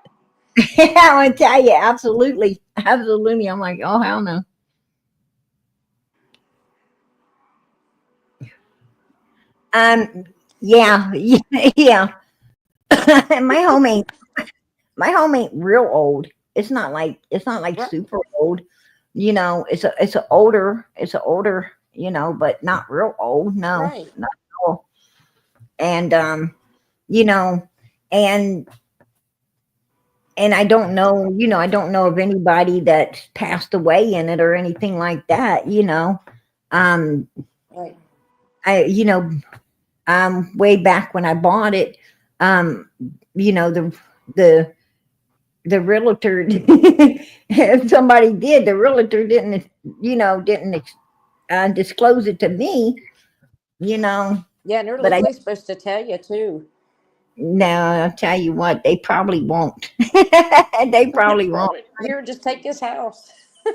I want to tell you, absolutely, absolutely. I'm like, oh hell no. Um, yeah, yeah. my home ain't my home ain't real old. It's not like Right. super old. It's a older, but not real old. No, Right. not at all. And you know, and I don't know of anybody that's passed away in it or anything like that. Um, Right. I way back when I bought it, um, the the realtor if somebody did, the realtor didn't disclose it to me, you know, Yeah, and they're but I legally supposed to tell you too. now I'll tell you what, they probably won't. They probably won't. Probably. Here, just take this house. I'm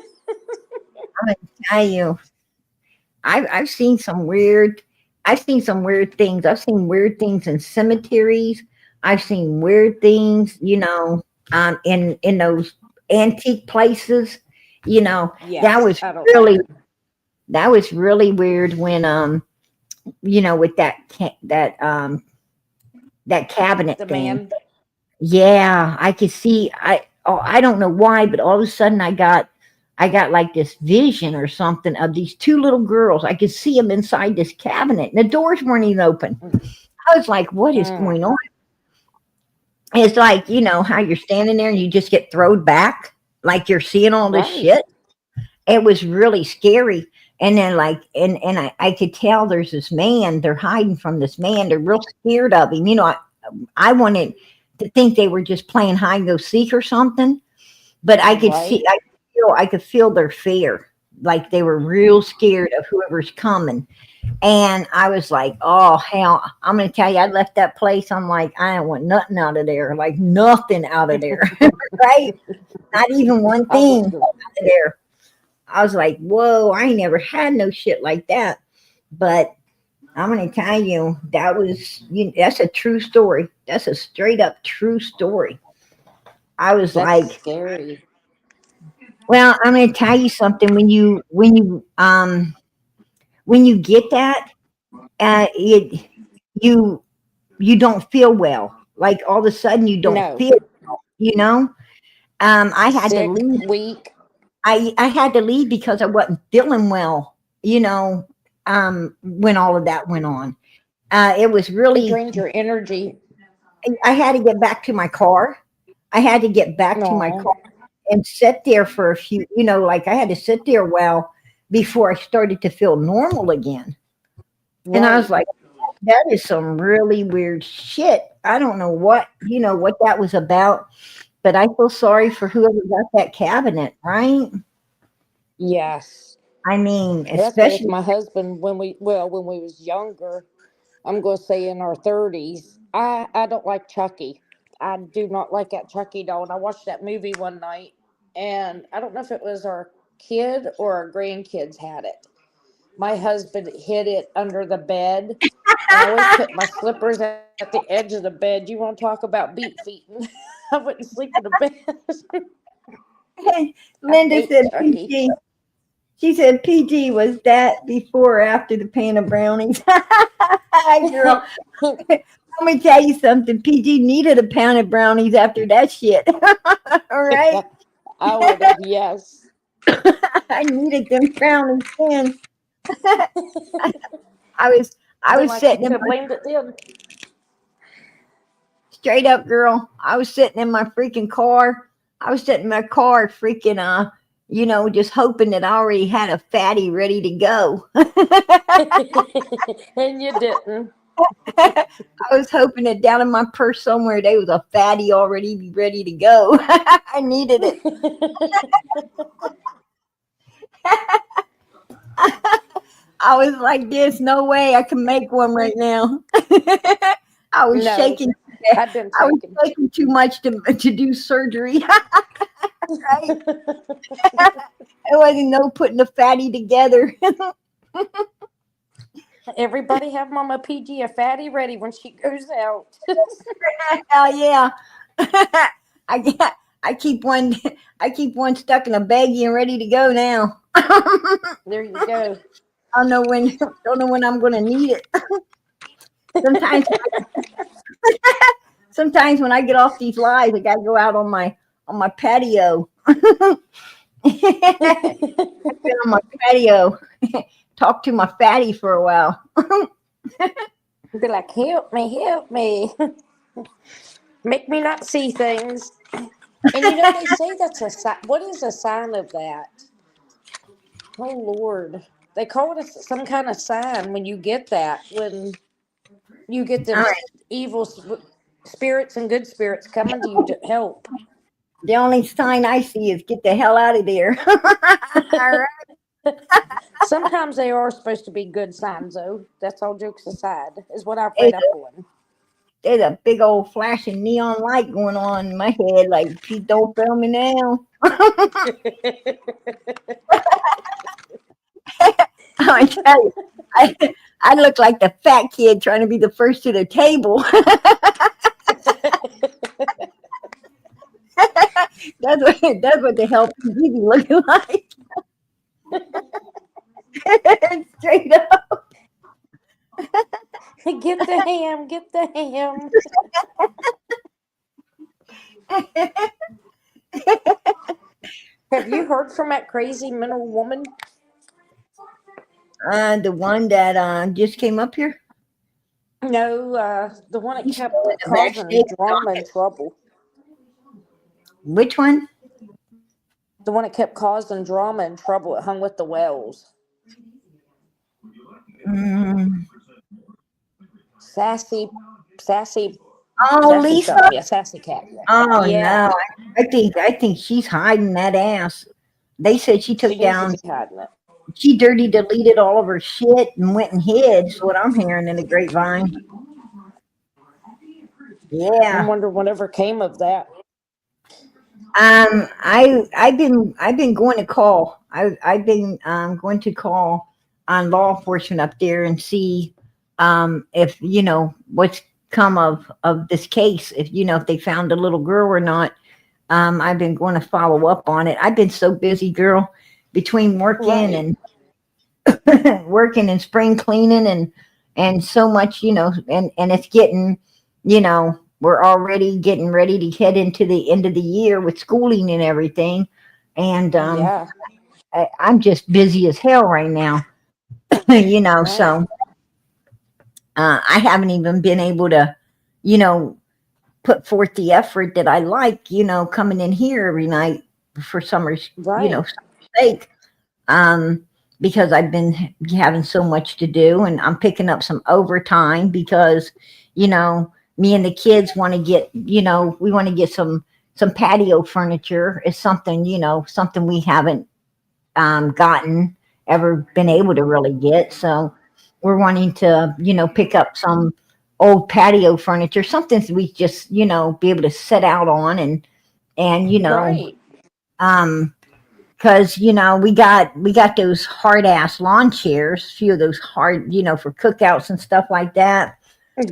gonna tell you, I've seen some weird things. I've seen weird things in cemeteries. I've seen weird things, in those antique places. You know, that Yes. was I don't like really them. that was really weird when with that cabinet The thing. man. Yeah, I could see. I don't know why, but all of a sudden I got like this vision or something of these two little girls. I could see them inside this cabinet, and the doors weren't even open. I was like, "What is Mm, going on?" It's like how you're standing there and you just get thrown back, like you're seeing all this right. shit. It was really scary. And then I could tell there's this man. They're hiding from this man. They're real scared of him. I wanted to think they were just playing hide and go seek or something, but Right. I could feel their fear, like they were real scared of whoever's coming. And I was like, oh hell, I'm gonna tell you, I left that place. I'm like, I don't want nothing out of there, like nothing out of there, right? Not even one I thing wouldn't out go. of there. I was like, whoa, I ain't never had no shit like that. But I'm gonna tell you, that's a true story. That's a straight up true story. I was That's like, scary. well, I'm gonna tell you something. When you get that, it you you don't feel well. Like all of a sudden, you don't No. feel. You know, I had to Sick, leave. weak. I had to leave because I wasn't feeling well, you know, when all of that went on. It was It really, drains your energy. I had to get back to my car. I had to get back to my No, car and sit there for a few, like I had to sit there a while before I started to feel normal again. And I was right. like, that is some really weird shit. I don't know what that was about, but I feel sorry for whoever got that cabinet, right? Yes. I mean, That's what with especially, my husband when we was younger. I'm going to say in our 30s. I don't like Chucky. I do not like that Chucky doll. And I watched that movie one night, and I don't know if it was our kid or our grandkids had it. My husband hid it under the bed, and I always put my slippers at the edge of the bed. You want to talk about beat feet? I wouldn't sleep in the bed. I Linda hate said Chucky. PG. She said PG was that before or after the pan of brownies. Girl, let me tell you something. PG needed a pound of brownies after that shit. All right. I would have, yes. I needed them brownies then. I was I've I been was like, you sitting could in have my blamed it then. straight up girl. I was sitting in my freaking car. I was sitting in my car freaking just hoping that I already had a fatty ready to go. And you didn't. I was hoping that down in my purse somewhere there was a fatty already ready to go. I needed it. I was like, "There's no way I can make one right now." I was No, shaking. I've been I was taken. shaking too much to do surgery. Right? It wasn't no putting the fatty together. Everybody have Mama PG a fatty ready when she goes out. Hell yeah! I got. I keep one. I keep one stuck in a baggie and ready to go now. There you go. I don't know when. Don't know when I'm going to need it. Sometimes. Sometimes when I get off these lives, I gotta go out on my patio. Sit on my patio, talk to my fatty for a while. Be like, help me, make me not see things. And they say that's a sign. What is a sign of that? Oh Lord, they call it some kind of sign when you get that. When you get them All right. evil spirits and good spirits coming to you to help. The only sign I see is get the hell out of there. All right. Sometimes they are supposed to be good signs, though. That's all jokes aside, is what I've There's read up a, on. there's a big old flashing neon light going on in my head. Like, Pete, don't fail me now. I tell you, I look like the fat kid trying to be the first to the table. That's what the hell PG be looking like. Straight up. Get the ham, get the ham. Have you heard from that crazy mental woman? The one that just came up here. No, the one that He's still kept in the causing backstage drama and talking. trouble. Which one? The one that kept causing drama and trouble at Hung with the Wells. Mm. Sassy, sassy, Oh, sassy Lisa. something. Yeah, sassy cat. Oh Yeah, no, I think she's hiding that ass. They said she she took needs to down. be hiding it. She dirty deleted all of her shit and went and hid. Is what I'm hearing in the grapevine. I'm Yeah. wondering whatever came of that. I've been going to call. I've been going to call on law enforcement up there and see if what's come of this case. If they found the little girl or not. I've been going to follow up on it. I've been so busy, girl, between working Right. and working and spring cleaning and so much, and it's getting, we're already getting ready to head into the end of the year with schooling and everything. and Yeah. I'm just busy as hell right now. Right. So I haven't even been able to, you know, put forth the effort that I like, coming in here every night for summer's, Right. sake. Um, because I've been having so much to do, and I'm picking up some overtime because, me and the kids want to get, we want to get some patio furniture. Is something, something we haven't gotten, ever been able to really get. So we're wanting to, pick up some old patio furniture, something that we just, be able to sit out on, and Right. um, because we got those hard ass lawn chairs, a few of those hard, for cookouts and stuff like that.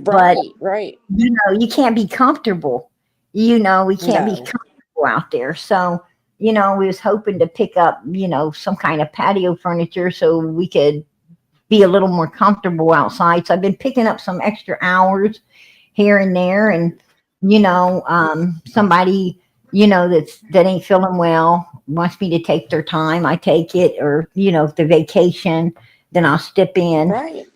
But Right. Right. you can't be comfortable. We can't be No. comfortable out there. So, we was hoping to pick up, some kind of patio furniture so we could be a little more comfortable outside. So I've been picking up some extra hours here and there, and somebody that ain't feeling well wants me to take their time, I take it, or if the vacation, then I'll step in, Right.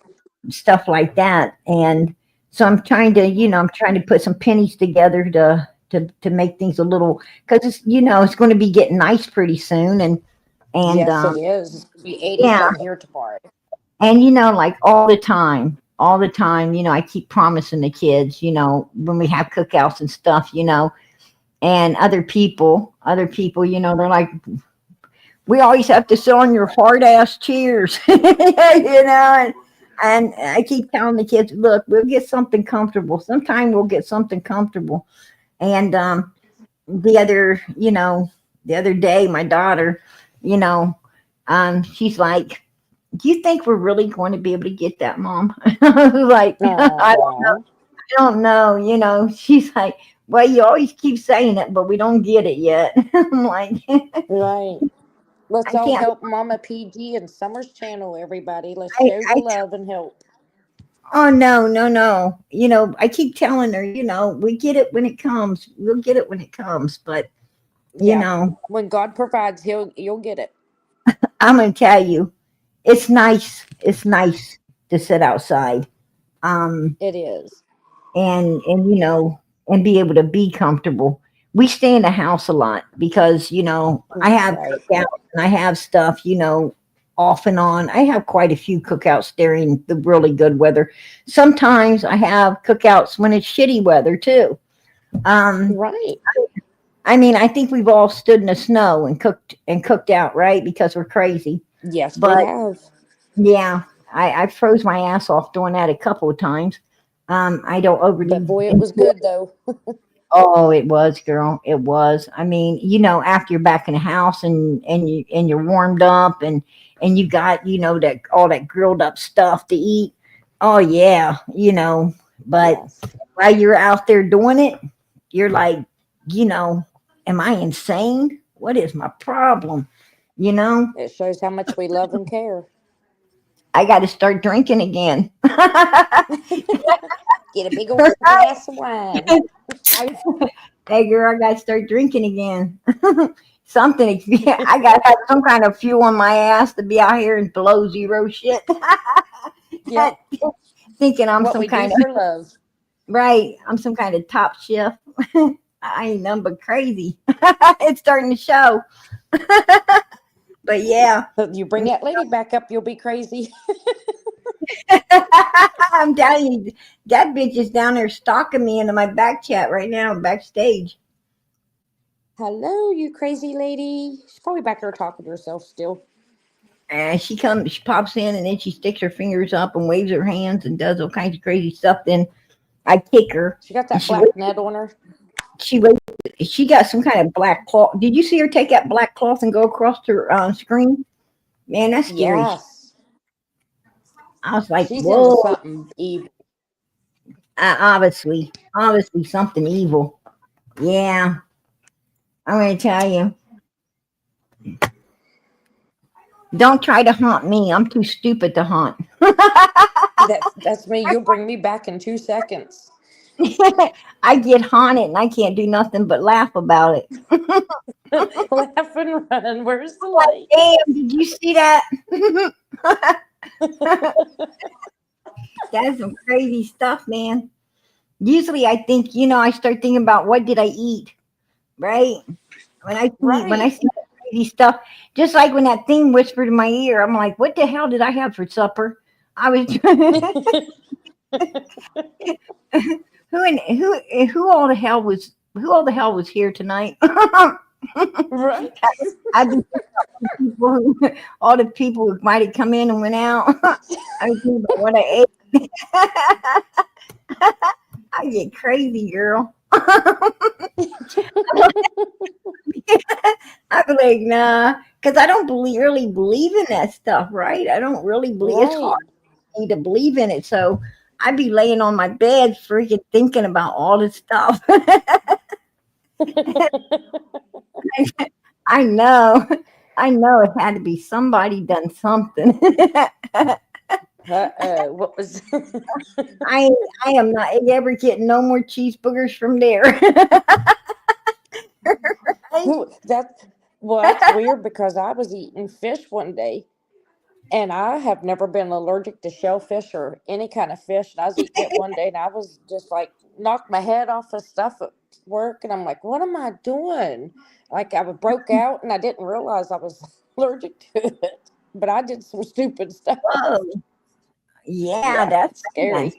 stuff like that. And so I'm trying to put some pennies together to make things a little, because it's going to be getting nice pretty soon, and Yes, it is. It's gonna be 80 yeah, some here tomorrow. and like all the time, I keep promising the kids, when we have cookouts and stuff, and other people, they're like, we always have to sit on your hard ass chairs, and I keep telling the kids, look, we'll get something comfortable. Sometime we'll get something comfortable. And the other, the other day, my daughter, you know, she's like, do you think we're really going to be able to get that, Mom? I was like, Oh, I don't know. She's like, well, you always keep saying it, but we don't get it yet. I'm like, right. Let's I all can't. help Mama PG and Summer's channel, everybody. Let's I, show the I, love and help. oh no, no, no. I keep telling her, we get it when it comes. We'll get it when it comes. But you Yeah. know, When God provides, you'll get it. I'm gonna tell you, it's nice. It's nice to sit outside. Um, It is. and be able to be comfortable. We stay in the house a lot because I have Right. cookouts and I have stuff, off and on. I have quite a few cookouts during the really good weather. Sometimes I have cookouts when it's shitty weather too. um Right. I mean, I think we've all stood in the snow and cooked out, right? Because we're crazy. Yes, we But have. yeah, I froze my ass off doing that a couple of times. I don't But overly boy, it was enjoy. good though. Oh, it was, girl. It was. I mean, after you're back in the house and you're warmed up and you got, that all that grilled up stuff to eat. Oh yeah, but Yes. while you're out there doing it, you're like, you know, am I insane? What is my problem? You know, It shows how much we love and care. I got to start drinking again. Get a big old glass of wine. I, hey girl, I got to start drinking again. Something. I got to have some kind of fuel on my ass to be out here and below zero shit. Yep. Thinking I'm What some we do kind of for love. right. I'm some kind of top chef. I ain't nothing but crazy. It's starting to show. But yeah, You bring that lady back up, you'll be crazy. I'm telling you, that bitch is down there stalking me into my back chat right now, backstage. Hello, you crazy lady. She's probably back there talking to herself still. And she pops in, and then she sticks her fingers up and waves her hands and does all kinds of crazy stuff. Then I kick her, She got and that black net on her. she waves. She got some kind of black cloth. Did you see her take that black cloth and go across her screen? Man, that's scary. Yes. I was like, She's into whoa, something evil. obviously something evil. Yeah, I'm gonna tell you. Don't try to haunt me. I'm too stupid to haunt. That's me. You'll bring me back in 2 seconds. I get haunted and I can't do nothing but laugh about it. Laugh and run. Where's the Like, light? damn, did you see that? That's some crazy stuff, man. Usually I think, I start thinking about what did I eat, right? When I Right. see that crazy stuff, just like when that thing whispered in my ear, I'm like, what the hell did I have for supper? I was who all the hell was here tonight? Right. I've been people all the people who might have come in and went out. I was thinking about what I ate. I get crazy, girl. I'm like, nah, because I don't really believe in that stuff, right? I don't really believe it's Right. hard for me to believe in it. So I'd be laying on my bed freaking thinking about all this stuff. I know. I know it had to be somebody done something. What was I I am not ever getting no more cheeseburgers from there. Right? that? Well, that's weird because I was eating fish one day, and I have never been allergic to shellfish or any kind of fish. And I was eating it one day, and I was just like knocked my head off of stuff at work, and I'm like, "What am I doing?" Like I broke out, and I didn't realize I was allergic to it. But I did some stupid stuff. Oh, yeah, Yeah, that's it's very scary. nice.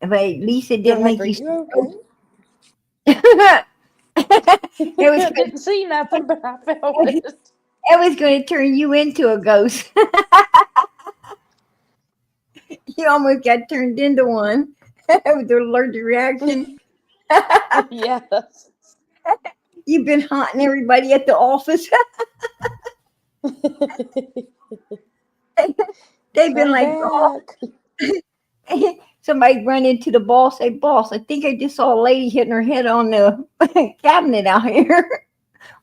But at least it They're didn't like, make "Are you you okay?" it was I didn't see nothing, but I felt it it. was going to turn you into a ghost. You almost got turned into one with the allergic reaction. Yes. You've been haunting everybody at the office. They've been Come like, back. somebody run into the boss, say, boss, I think I just saw a lady hitting her head on the cabinet out here.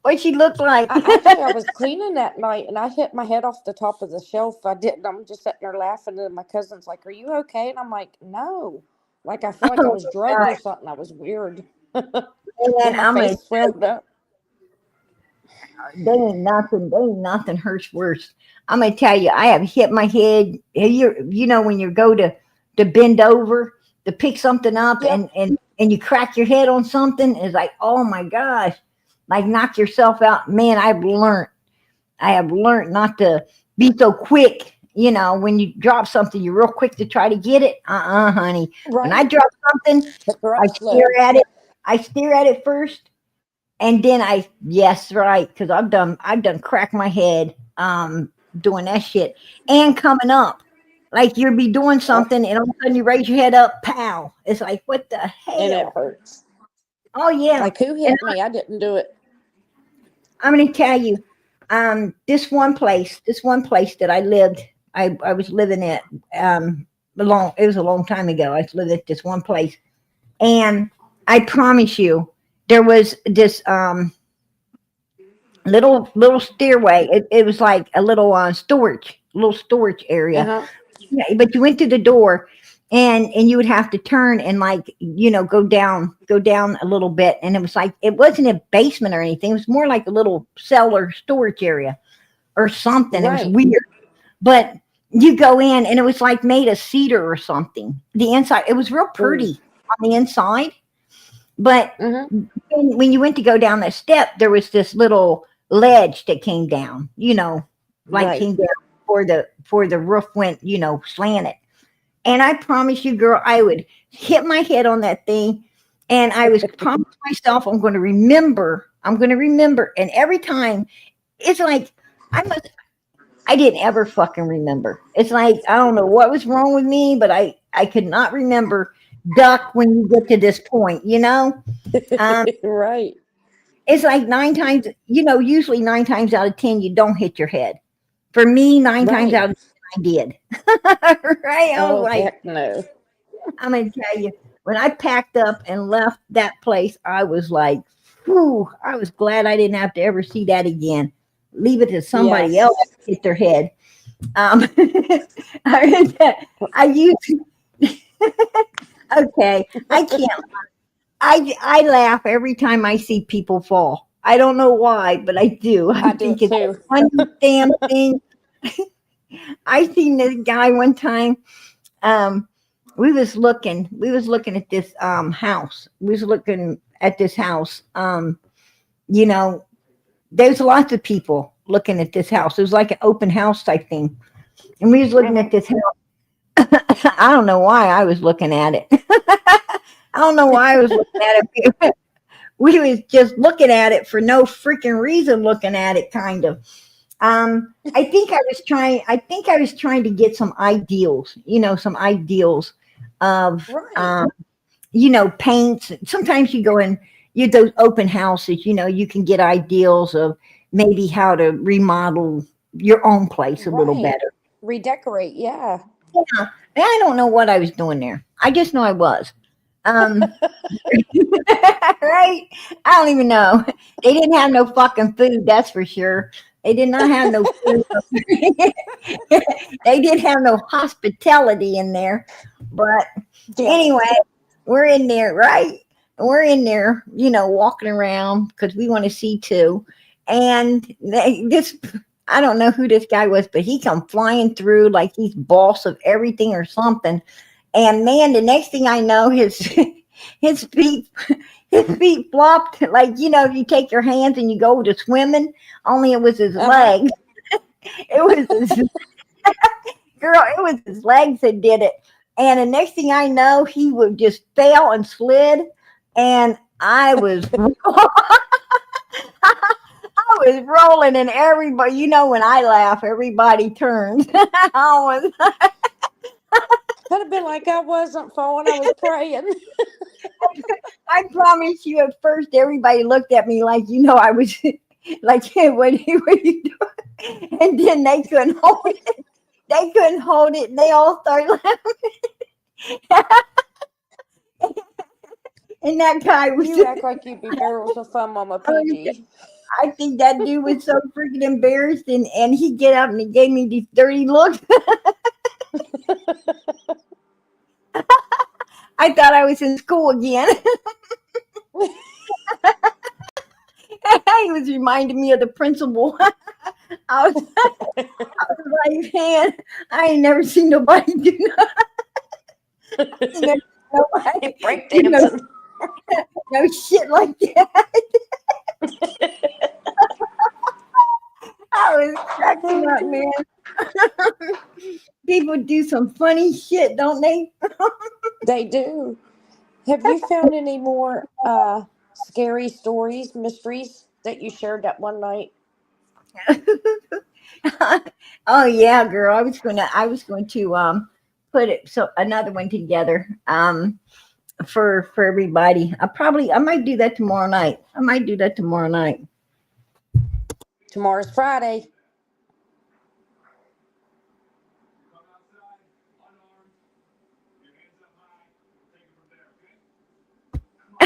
What she looked like. I was cleaning that night and I hit my head off the top of the shelf. I didn't. I'm just sitting there laughing, and my cousin's like, "Are you okay?" And I'm like, "No." Like I feel like I Oh was my drugged or God. something. I was weird. Man, Then my I'm gonna face swelled up. they ain't nothing hurts worse. I'm gonna tell you, I have hit my head. You know when you go to bend over to pick something up Yep. and you crack your head on something, it's like, oh my gosh, like knock yourself out. Man, I have learned not to be so quick. When you drop something, you're real quick to try to get it. Honey. When I Right. drop something, Pick her I up stare slow. at it. I stare at it first, and then yes, right, because I've done cracked my head doing that shit and coming up. Like you'll be doing Oh, something, and all of a sudden you raise your head up, pow! It's like what the and it hell? hurts. Oh yeah, Like who and hit me? I didn't do it. I'm going to tell you, this one place that I lived, I was living at, it was a long time ago. I was living at this one place, and I promise you, there was this little stairway. It was like a little storage Uh area. huh. Yeah, but you went to the door, and you would have to turn and like go down a little bit, and it was like it wasn't a basement or anything. It was more like a little cellar storage area or something. It was Right. weird, but you go in, and it was like made of cedar or something. The inside, it was real Ooh. pretty on the inside, but Mhm. when you went to go down that step, there was this little ledge that came down. Like Right. came down before the roof went, slanted. And I promise you, girl, I would hit my head on that thing, and I was promised myself I'm going to remember. I'm going to remember. And every time, it's like I must. I didn't ever fucking remember. It's like I don't know what was wrong with me, but I could not remember duck when you get to this point. Um, Right. it's like nine times. Usually 9 times out of 10, you don't hit your head. For me, 9 times Right. out of 10, I did. Right? I was Oh like, heck no. I'm gonna tell you, when I packed up and left that place, I was like, whew, I was glad I didn't have to ever see that again. Leave it to somebody else Yes. to hit their head. Um, I used, okay, I can't. I laugh every time I see people fall. I don't know why, but I do. I I do think it it's too. the funniest damn thing. I seen this guy one time. Um, we was looking at this house. We was looking at this house. You know, there's lots of people looking at this house. It was like an open house type thing. And we was looking Hmm. at this house. I don't know why I was looking at it. I don't know why I was looking at it. We was just looking at it for no freaking reason, looking at it kind of. I think I was trying to get some ideals, some ideals of Right. paints. Sometimes you go in those open houses, you can get ideals of maybe how to remodel your own place a little Right. better. Redecorate. Yeah. Yeah. And I don't know what I was doing there. I just know I was. Um, right? I don't even know. They didn't have no fucking food, that's for sure. They did not have no food. They didn't have no hospitality in there. But Yeah. anyway, we're in there, right? We're in there, walking around because we want to see too. And this, I don't know who this guy was, but he come flying through like he's boss of everything or something. And man, the next thing I know, his his feet his feet flopped like you take your hands and you go to swimming. Only it was his Uh huh. legs. It was his girl. It was his legs that did it. And the next thing I know, he would just fell and slid, and I was I was rolling, and everybody, when I laugh, everybody turns. I was Could have been like I wasn't falling. I was praying. I promise you, at first, everybody looked at me like, I was like, hey, what are you doing? And then they couldn't hold it. They couldn't hold it. And they all started laughing. And that guy was, You act like you'd be barrels of fun, Mama PG. I think that dude was so freaking embarrassed. And he get up and he gave me these dirty looks. I thought I was in school again. He was reminding me of the principal. I was like, man, I ain't never seen nobody do nothing. Nobody Break do dancing. no shit like that. I was cracking up, man. People do some funny shit, don't they? They do. Have you found any more scary stories, mysteries that you shared that one night? Oh yeah, girl. I was going to put it so another one together for everybody. I might do that tomorrow night. I might do that tomorrow night. Tomorrow's Friday.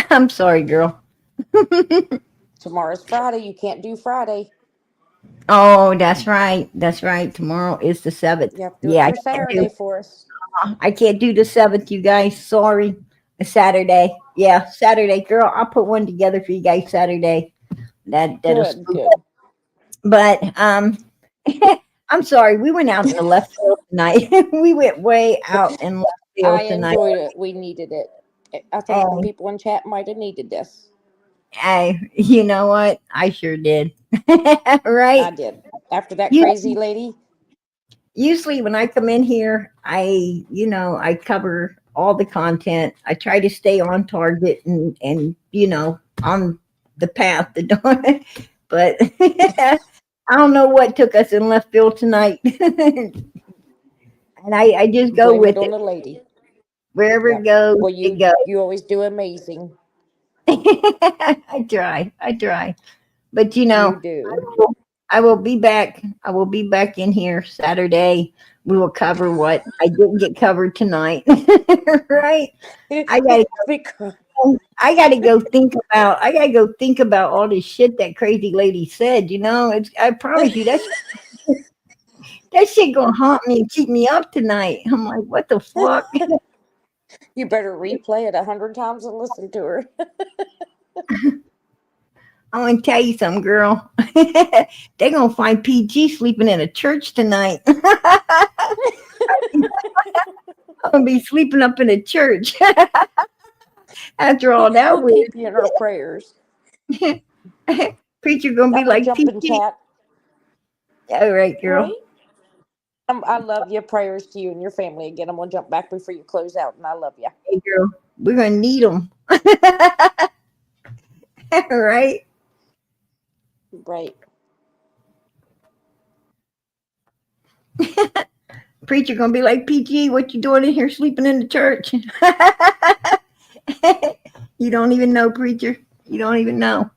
I'm sorry, girl. Tomorrow's Friday. You can't do Friday. Oh, that's right. That's right. Tomorrow is the 7th. You have to do it Yeah, for Saturday for us. I can't do the 7th, you guys. Sorry. Saturday. Yeah, Saturday, girl. I'll put one together for you guys Saturday. That'll Good, spook. good. But I'm sorry. We went out in the left field tonight. We went way out in left I field tonight. enjoyed it. We needed it. I think the And people in chat might have needed this. you know what? I sure did. I Right? did. After that You crazy lady. usually when I come in here, I cover all the content. I try to stay on target and on the path to doing. But I don't know what took us in left field tonight. And I just go Blame it with on it. the lady. Wherever it Yep. goes, Well, it you goes. you always do amazing. I try. I try. But You I do. will, I will be back. I will be back in here Saturday. We will cover what I didn't get covered tonight. Right? I gotta Because I gotta go think about all this shit that crazy lady said, I promise you that shit gonna haunt me and keep me up tonight. I'm like, what the fuck? You better replay it 100 times and listen to her. I'm gonna tell you something, girl. They're gonna find PG sleeping in a church tonight. I'm gonna be sleeping up in a church after all that We'll was. keep you in our prayers. Preacher gonna be I'm gonna like jump in PG. chat. All right, girl. Right? I love you. Prayers to you and your family again. I'm gonna jump back before you close out, and I love you. Hey, girl. We're gonna need them. All right. Right. Preacher gonna be like PG. What you doing in here sleeping in the church? You don't even know, preacher. You don't even know.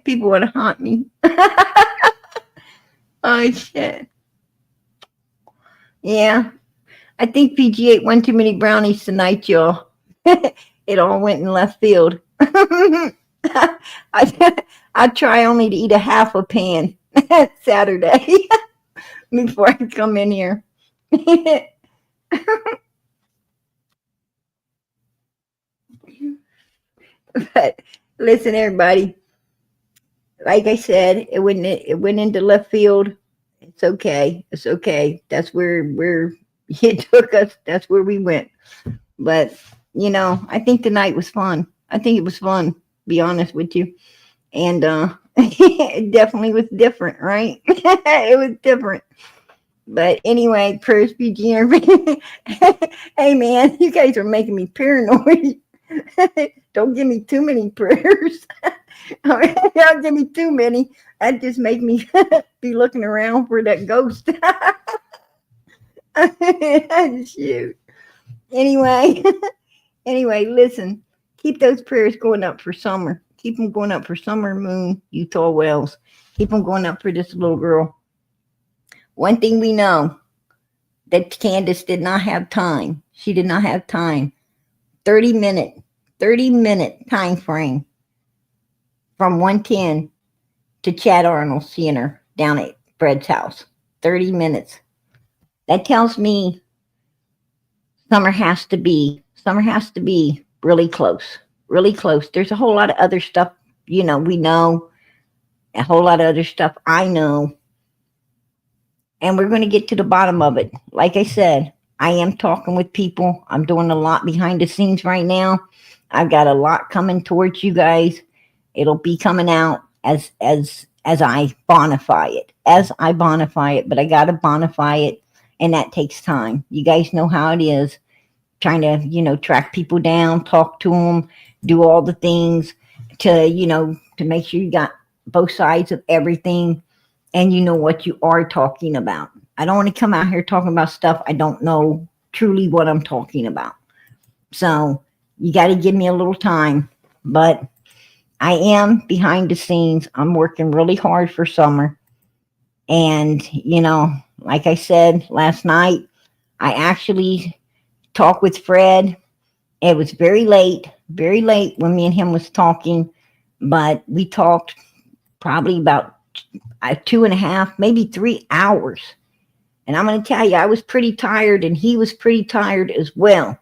People want to haunt me. Oh shit. Yeah. I think PG ate one too many brownies tonight, y'all. It all went in left field. I try only to eat a half a pan Saturday before I come in here. But listen, everybody. Like I said, it went into left field. It's okay. It's okay. That's where it took us. That's where we went. But I think the night was fun. I think it was fun. Be honest with you, and it definitely was different, right? It was different. But anyway, prayers be GM. Hey man, you guys are making me paranoid. Don't give me too many prayers. Don't give me too many. That just make me be looking around for that ghost. Shoot. Anyway, listen. Keep those prayers going up for Summer. Keep them going up for Summer Moon, Utah Wells. Keep them going up for this little girl. One thing we know, that Candace did not have time. She did not have time. 30-minute time frame from 110 to Chad Arnold seeing her down at Fred's house. 30 minutes. That tells me Summer has to be really close. Really close. There's a whole lot of other stuff, we know. A whole lot of other stuff I know. And we're going to get to the bottom of it. Like I said, I am talking with people. I'm doing a lot behind the scenes right now. I've got a lot coming towards you guys. It'll be coming out as I bonify it. But I got to bonify it, and that takes time. You guys know how it is. Trying to, track people down, talk to them, do all the things to make sure you got both sides of everything and you know what you are talking about. I don't want to come out here talking about stuff I don't know truly what I'm talking about. So you got to give me a little time, but I am behind the scenes. I'm working really hard for Summer. And, like I said last night, I actually talked with Fred. It was very late when me and him was talking, but we talked probably about 2.5, maybe 3 hours. And I'm going to tell you, I was pretty tired and he was pretty tired as well.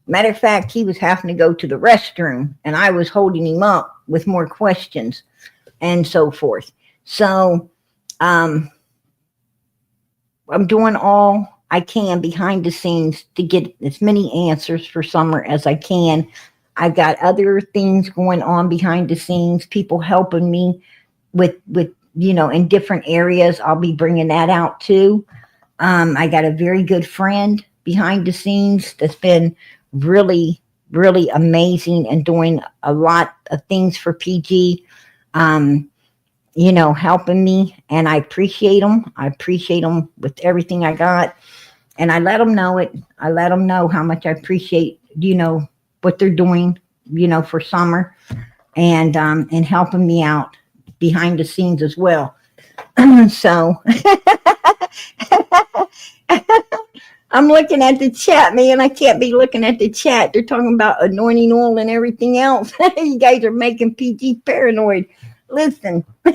Matter of fact, he was having to go to the restroom and I was holding him up with more questions and so forth. So, I'm doing all I can behind the scenes to get as many answers for Summer as I can. I've got other things going on behind the scenes, people helping me with in different areas. I'll be bringing that out too. I got a very good friend behind the scenes that's been really, really amazing and doing a lot of things for PG. Helping me, and I appreciate them. I appreciate them with everything I got, and I let them know it. I let them know how much I appreciate, what they're doing, for Summer, and helping me out behind the scenes as well. So I'm looking at the chat, man. I can't be looking at the chat. They're talking about anointing oil and everything else. You guys are making PG paranoid. Listen. I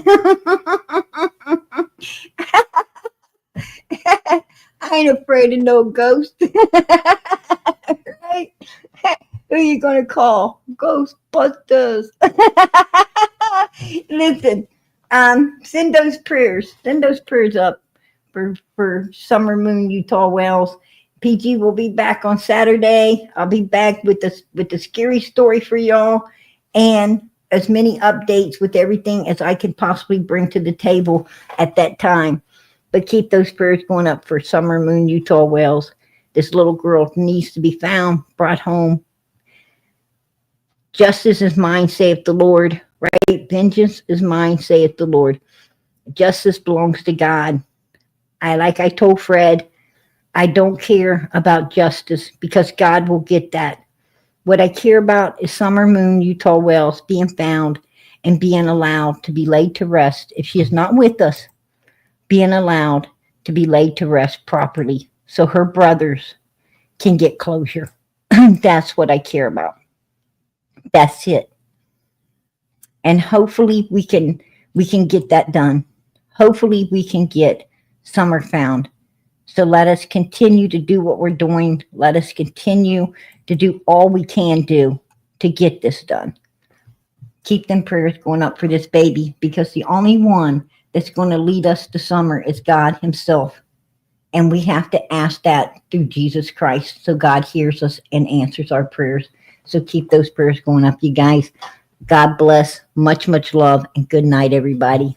ain't afraid of no ghost. Right? Who are you gonna call? Ghostbusters. Listen, send those prayers. Send those prayers up for Summer Moon Utah Wells. PG will be back on Saturday. I'll be back with the scary story for y'all, and as many updates with everything as I can possibly bring to the table at that time. But keep those prayers going up for Summer Moon Utah Wells. This little girl needs to be found, brought home. Justice is mine, saith the Lord. Right? Vengeance is mine, saith the Lord. Justice belongs to God. Like I told Fred, I don't care about justice because God will get that. What I care about is Summer Moon Utah Wells being found and being allowed to be laid to rest. If she is not with us, being allowed to be laid to rest properly so her brothers can get closure. That's what I care about. That's it. And hopefully we can get that done. Hopefully we can get Summer found. So let us continue to do what we're doing. Let us continue to do all we can do to get this done. Keep them prayers going up for this baby, because the only one that's going to lead us to Summer is God himself. And we have to ask that through Jesus Christ, so God hears us and answers our prayers. So keep those prayers going up, you guys. God bless. Much, much love, and good night, everybody.